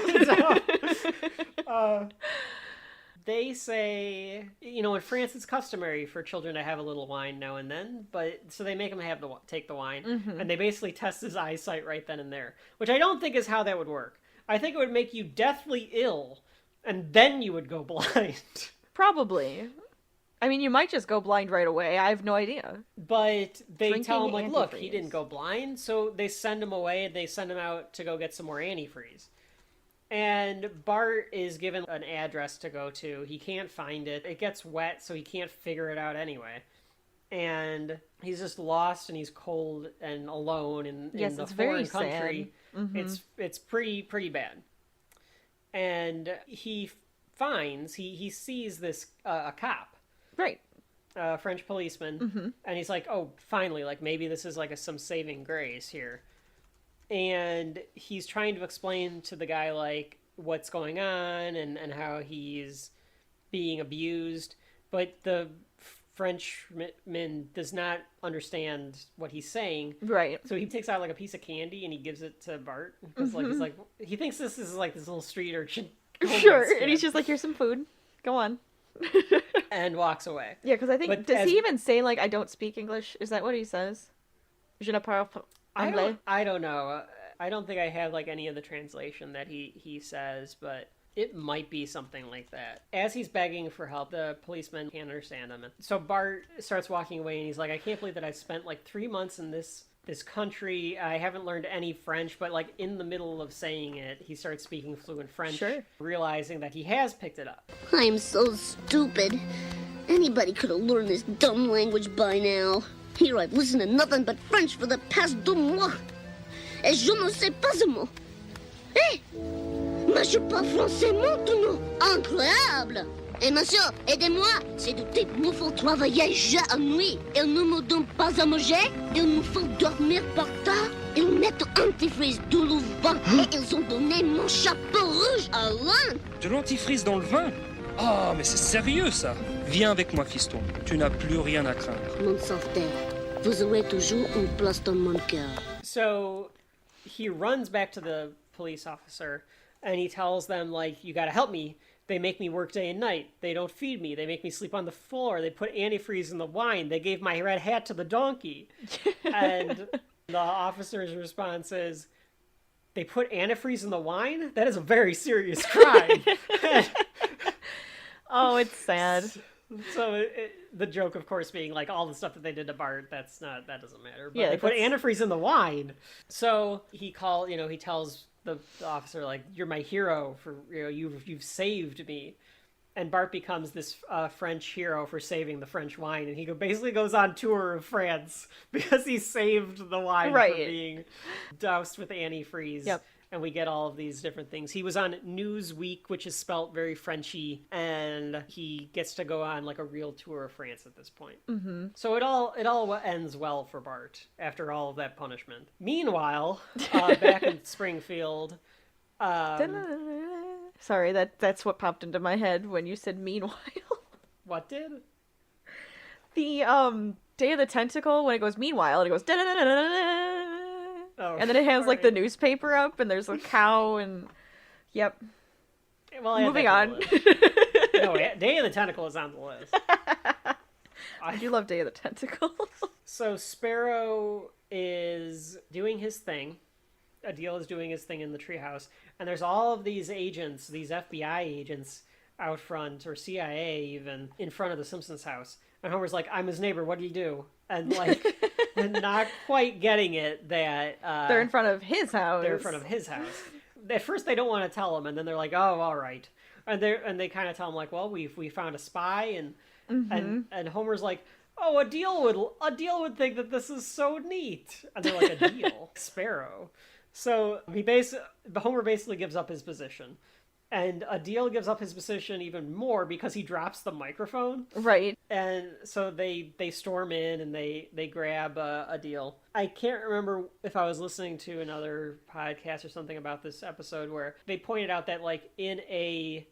B: they say, in France it's customary for children to have a little wine now and then, but so they make him take the wine, and they basically test his eyesight right then and there, which I don't think is how that would work. I think it would make you deathly ill, and then you would go blind.
A: Probably. I mean, you might just go blind right away. I have no idea.
B: But they tell him,
A: Drinking
B: look,
A: antifreeze.
B: he didn't go blind, so they send him away, and they send him out to go get some more antifreeze. And Bart is given an address to go to. He can't find it. It gets wet, so he can't figure it out anyway. And he's just lost, and he's cold and alone in the foreign country.
A: Mm-hmm.
B: It's pretty bad. And he sees this a cop,
A: right?
B: A French policeman, and he's like, oh, finally, like maybe this is like some saving grace here. And he's trying to explain to the guy, like, what's going on and how he's being abused. But the Frenchman does not understand what he's saying.
A: Right.
B: So he takes out, like, a piece of candy and he gives it to Bart. Because, he thinks this is, like, this little street urchin.
A: Sure. And he's just like, here's some food. Go on.
B: And walks away.
A: Yeah, because I think, does he even say, like, I don't speak English? Is that what he says? Je ne parle pas.
B: I don't know. I don't think I have like any of the translation that he says, but it might be something like that. As he's begging for help, the policeman can't understand him. So Bart starts walking away, and he's like, I can't believe that I've spent like 3 months in this country. I haven't learned any French, but like in the middle of saying it, he starts speaking fluent French, realizing that he has picked it up.
C: I'm so stupid. Anybody could have learned this dumb language by now. Here I've listened to nothing but French for the past 2 mois. Et je ne sais pas un mot. Hé! Mais je parle français maintenant. Incroyable! Et monsieur, aidez-moi. C'est douté, nous faut travailler jour et nuit. Ils ne me donnent pas à manger. Ils nous font dormir par terre. Ils mettent antifreeze dans le vin. Et ils ont donné mon chapeau rouge à l'un.
O: De l'antifreeze dans le vin? Oh, mais c'est sérieux, ça. Viens avec moi, fiston. Tu n'as plus rien à craindre.
C: Mon sauveteur, vous aurez toujours une place dans mon cœur.
B: So he runs back to the police officer, and he tells them, like, you gotta help me. They make me work day and night. They don't feed me. They make me sleep on the floor. They put antifreeze in the wine. They gave my red hat to the donkey. And the officer's response is, they put antifreeze in the wine? That is a very serious crime.
A: Oh, it's sad.
B: So the joke, of course, being like all the stuff that they did to Bart, that doesn't matter. But
A: yeah,
B: they put antifreeze in the wine. So he tells the officer, like, you're my hero for, you've saved me. And Bart becomes this French hero for saving the French wine. And he basically goes on tour of France because he saved the wine from being doused with antifreeze.
A: Yep.
B: And we get all of these different things. He was on Newsweek, which is spelt very Frenchy, and he gets to go on like a real tour of France at this point.
A: Mm-hmm.
B: So it all ends well for Bart after all of that punishment. Meanwhile, back in Springfield,
A: sorry, that's what popped into my head when you said meanwhile.
B: What did?
A: The Day of the Tentacle, when it goes meanwhile, and it goes da-da-da-da-da-da.
B: Oh,
A: and then it has like the newspaper up, and there's a cow, and yep.
B: Well,
A: moving on.
B: No, Day of the Tentacle is on the list.
A: I do love Day of the Tentacle.
B: So Sparrow is doing his thing. Adil is doing his thing in the treehouse, and there's all of these agents, these FBI agents out front, or CIA even, in front of the Simpsons house. And Homer's like, I'm his neighbor, what do you do? And like, not quite getting it that...
A: they're in front of his house.
B: They're in front of his house. At first they don't want to tell him, and then they're like, oh, all right. And they kind of tell him, like, well, we found a spy, and Homer's like, oh, Adil would think that this is so neat. And they're like, Adil, Sparrow. So Homer basically gives up his position. And Adil gives up his position even more because he drops the microphone.
A: Right.
B: And so they storm in and they grab Adil. I can't remember if I was listening to another podcast or something about this episode where they pointed out that, like, if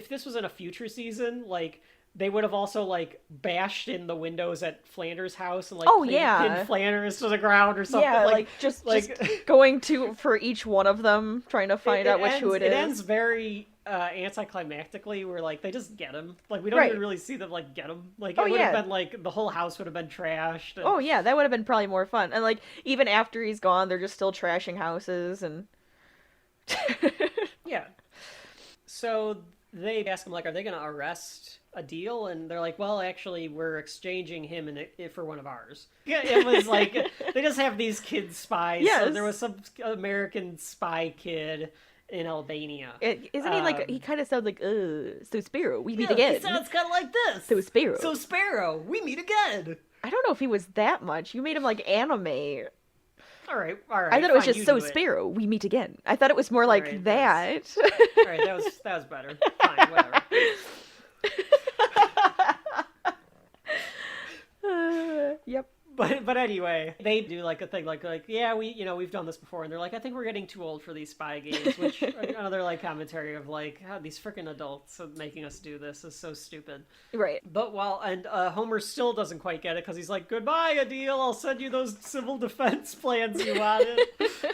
B: this was in a future season, like, they would have also, like, bashed in the windows at Flanders' house and, like, pinned Flanders to the ground or something.
A: Yeah, just going for each one of them, trying to find out who it is.
B: It ends very anticlimactically, where, like, they just get him. Like, we don't even really see them, like, get him. Like, it would have been, like, the whole house would have been trashed. And...
A: Oh, yeah, that would have been probably more fun. And, like, even after he's gone, they're just still trashing houses and...
B: Yeah. So they ask him, like, are they going to arrest Adil? And they're like, well, actually, we're exchanging him for one of ours. Yeah, it was like, they just have these kid spies.
A: Yes.
B: So there was some American spy kid in Albania.
A: Isn't he like, he kind of sounds like, so Sparrow, we meet again.
B: He sounds kind of like this.
A: So Sparrow.
B: So Sparrow, we meet again.
A: I don't know if he was that much. You made him like anime.
B: All right.
A: I thought it was just so Sparrow, we meet again. I thought it was more like that.
B: All right, that was better. Fine, whatever.
A: Yep.
B: But anyway, they do like a thing like yeah, we've done this before, and they're like, I think we're getting too old for these spy games, which another like commentary of like, how these freaking adults making us do this is so stupid.
A: Right.
B: But Homer still doesn't quite get it, because he's like, goodbye, Adil, I'll send you those civil defense plans you wanted.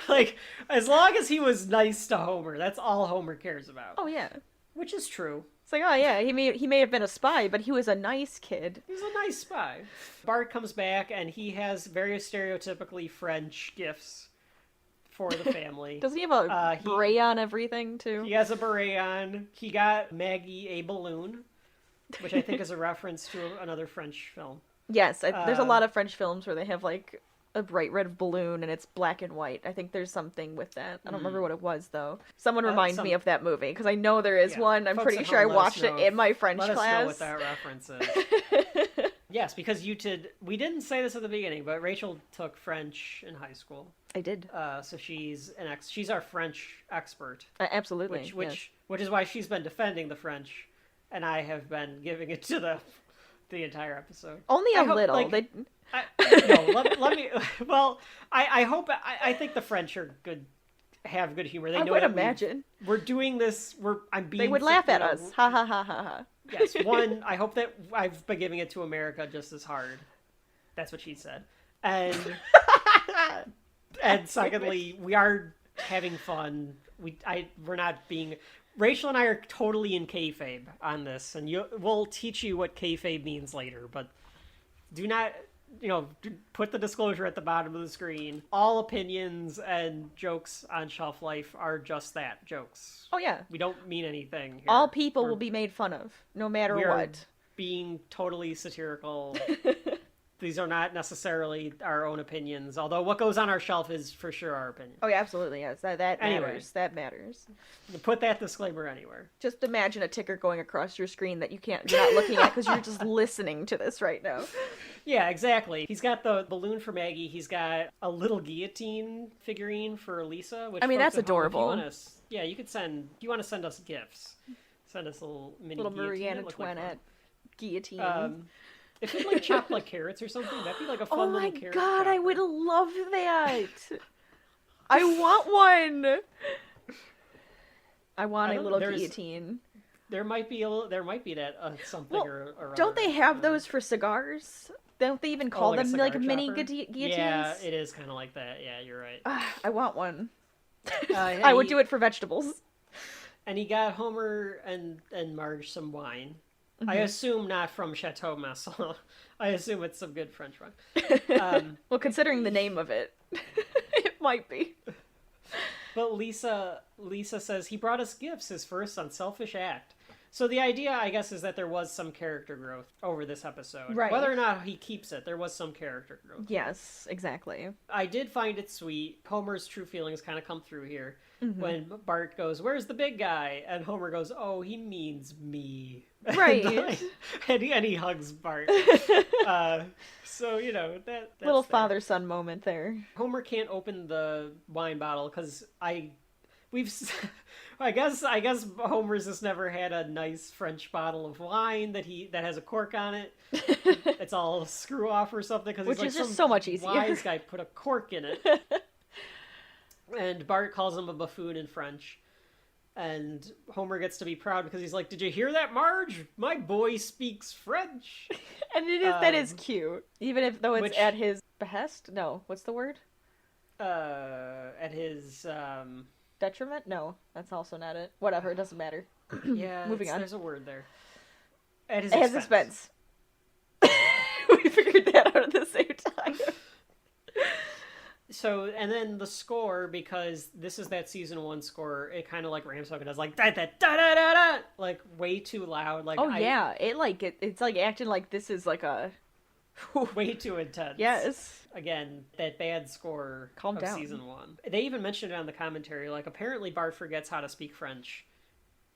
B: Like, as long as he was nice to Homer, that's all Homer cares about.
A: Oh yeah.
B: Which is true.
A: It's like, oh yeah, he may have been a spy, but he was a nice kid.
B: He's a nice spy. Bart comes back, and he has very stereotypically French gifts for the family.
A: Does he have a beret on everything, too?
B: He has a beret on. He got Maggie a balloon, which I think is a reference to another French film.
A: Yes, there's a lot of French films where they have, like, a bright red balloon and it's black and white. I think there's something with that. I don't remember what it was, though. Someone remind me of that movie, because I know there is one. I'm pretty sure I watched it in my French class.
B: Let us know what that reference is. Yes, because we didn't say this at the beginning, but Rachel took French in high school.
A: I did.
B: So she's she's our French expert.
A: Absolutely.
B: Which is why she's been defending the French, and I have been giving it to the entire episode.
A: Only a little.
B: Let me. Well, I hope. I think the French are good. Have good humor. They know.
A: I would imagine
B: we're doing this.
A: They would laugh at us. Ha ha ha ha ha.
B: Yes. One. I hope that I've been giving it to America just as hard. That's what she said. And and secondly, we are having fun. We're not being. Rachel and I are totally in kayfabe on this, and we'll teach you what kayfabe means later. But do not. Put the disclosure at the bottom of the screen. All opinions and jokes on Shelf Life are just that, jokes.
A: Oh, yeah.
B: We don't mean anything here.
A: All people will be made fun of, no matter what.
B: Being totally satirical. These are not necessarily our own opinions, although what goes on our shelf is for sure our opinion.
A: Oh, yeah, absolutely, yes. That matters. That matters.
B: Put that disclaimer anywhere.
A: Just imagine a ticker going across your screen that you're not looking at because you're just listening to this right now.
B: Yeah, exactly. He's got the balloon for Maggie. He's got a little guillotine figurine for Lisa. Which
A: that's adorable.
B: You could send. If you want to send us gifts, send us a little mini
A: Marie Antoinette guillotine.
B: If you like chopped like carrots or something, that'd be like a fun little carrot.
A: Oh my god,
B: chopper.
A: I would love that. I want one. I want a little guillotine.
B: There might be that something or other.
A: Don't they have those for cigars? Don't they even call them like mini guillotines?
B: Yeah, it is kind of like that. Yeah, you're right.
A: I want one. I would do it for vegetables.
B: And he got Homer and Marge some wine. Mm-hmm. I assume not from Chateau Masson. I assume it's some good French wine.
A: Well, considering the name of it, it might be.
B: But Lisa says he brought us gifts, his first unselfish act. So the idea, I guess, is that there was some character growth over this episode.
A: Right.
B: Whether or not he keeps it, there was some character growth.
A: Yes, exactly.
B: I did find it sweet. Homer's true feelings kind of come through here.
A: Mm-hmm.
B: When Bart goes, "Where's the big guy?" And Homer goes, "Oh, he means me."
A: Right.
B: and he hugs Bart. So, you know, that's
A: little
B: there.
A: father-son moment there.
B: Homer can't open the wine bottle because I guess Homer's just never had a nice French bottle of wine that has a cork on it. It's all screw off or something, because
A: which
B: he's
A: is
B: like,
A: just so much easier.
B: Wise guy put a cork in it. And Bart calls him a buffoon in French. And Homer gets to be proud because he's like, "Did you hear that, Marge? My boy speaks French."
A: And that is cute. Even though it's at his behest? No, what's the word?
B: At his
A: detriment? No, that's also not it. Whatever, it doesn't matter.
B: Yeah,
A: moving on.
B: There's a word there. At his
A: expense. We figured that out at the same time.
B: So, and then the score, because this is that season 1 score, it kind of like ramps up and does like da da da da da da, like way too loud. Like,
A: yeah, it's like acting like this is like a
B: way too intense.
A: Yes.
B: Again, that bad score
A: Calm
B: of
A: down.
B: season 1. They even mentioned it on the commentary. Like, apparently Bart forgets how to speak French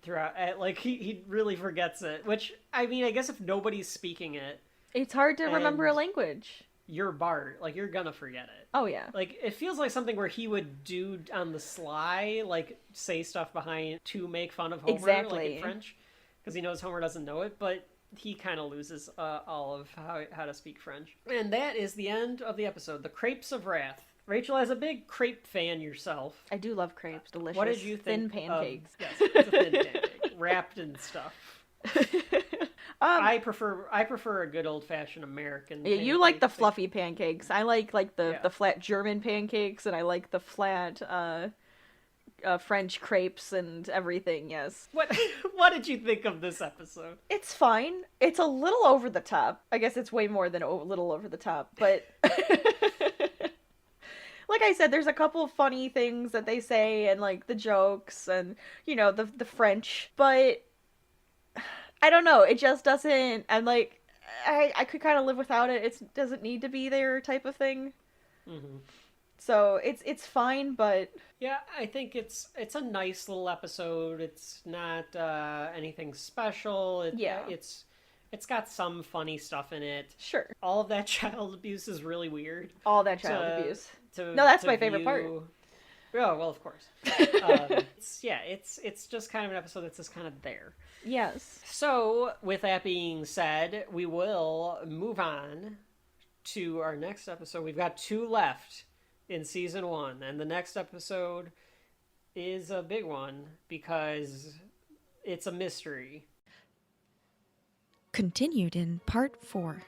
B: throughout. Like, he really forgets it. Which, I mean, I guess if nobody's speaking it,
A: it's hard to remember a language.
B: You're Bart, like, you're gonna forget it.
A: Oh, yeah.
B: Like, it feels like something where he would do on the sly, like, say stuff behind to make fun of Homer,
A: exactly.
B: like, in French, because he knows Homer doesn't know it, but he kind of loses all of how to speak French. And that is the end of the episode, the Crepes of Wrath. Rachel, as a big crepe fan yourself,
A: I do love crepes. Delicious.
B: what did you think?
A: Thin pancakes.
B: Yes, it's a thin pancake, wrapped in stuff. I prefer a good old fashioned American.
A: Yeah, you like the fluffy pancakes. I like the flat German pancakes, and I like the flat French crepes and everything. Yes.
B: What did you think of this episode?
A: It's fine. It's a little over the top. I guess it's way more than a little over the top, but like I said, there's a couple of funny things that they say, and like the jokes, and you know the French, but I don't know. It just doesn't. I'm like, I could kind of live without it. It doesn't need to be there, type of thing.
B: Mm-hmm.
A: So it's fine, but
B: yeah, I think it's a nice little episode. It's not anything special. It's got some funny stuff in it.
A: Sure.
B: All of that child abuse is really weird.
A: All that child abuse. No, that's my favorite part.
B: Oh, well, of course. It's just kind of an episode that's just kind of there.
A: Yes.
B: So, with that being said, we will move on to our next episode. We've got 2 left in season 1, and the next episode is a big one because it's a mystery.
P: Continued in part 4.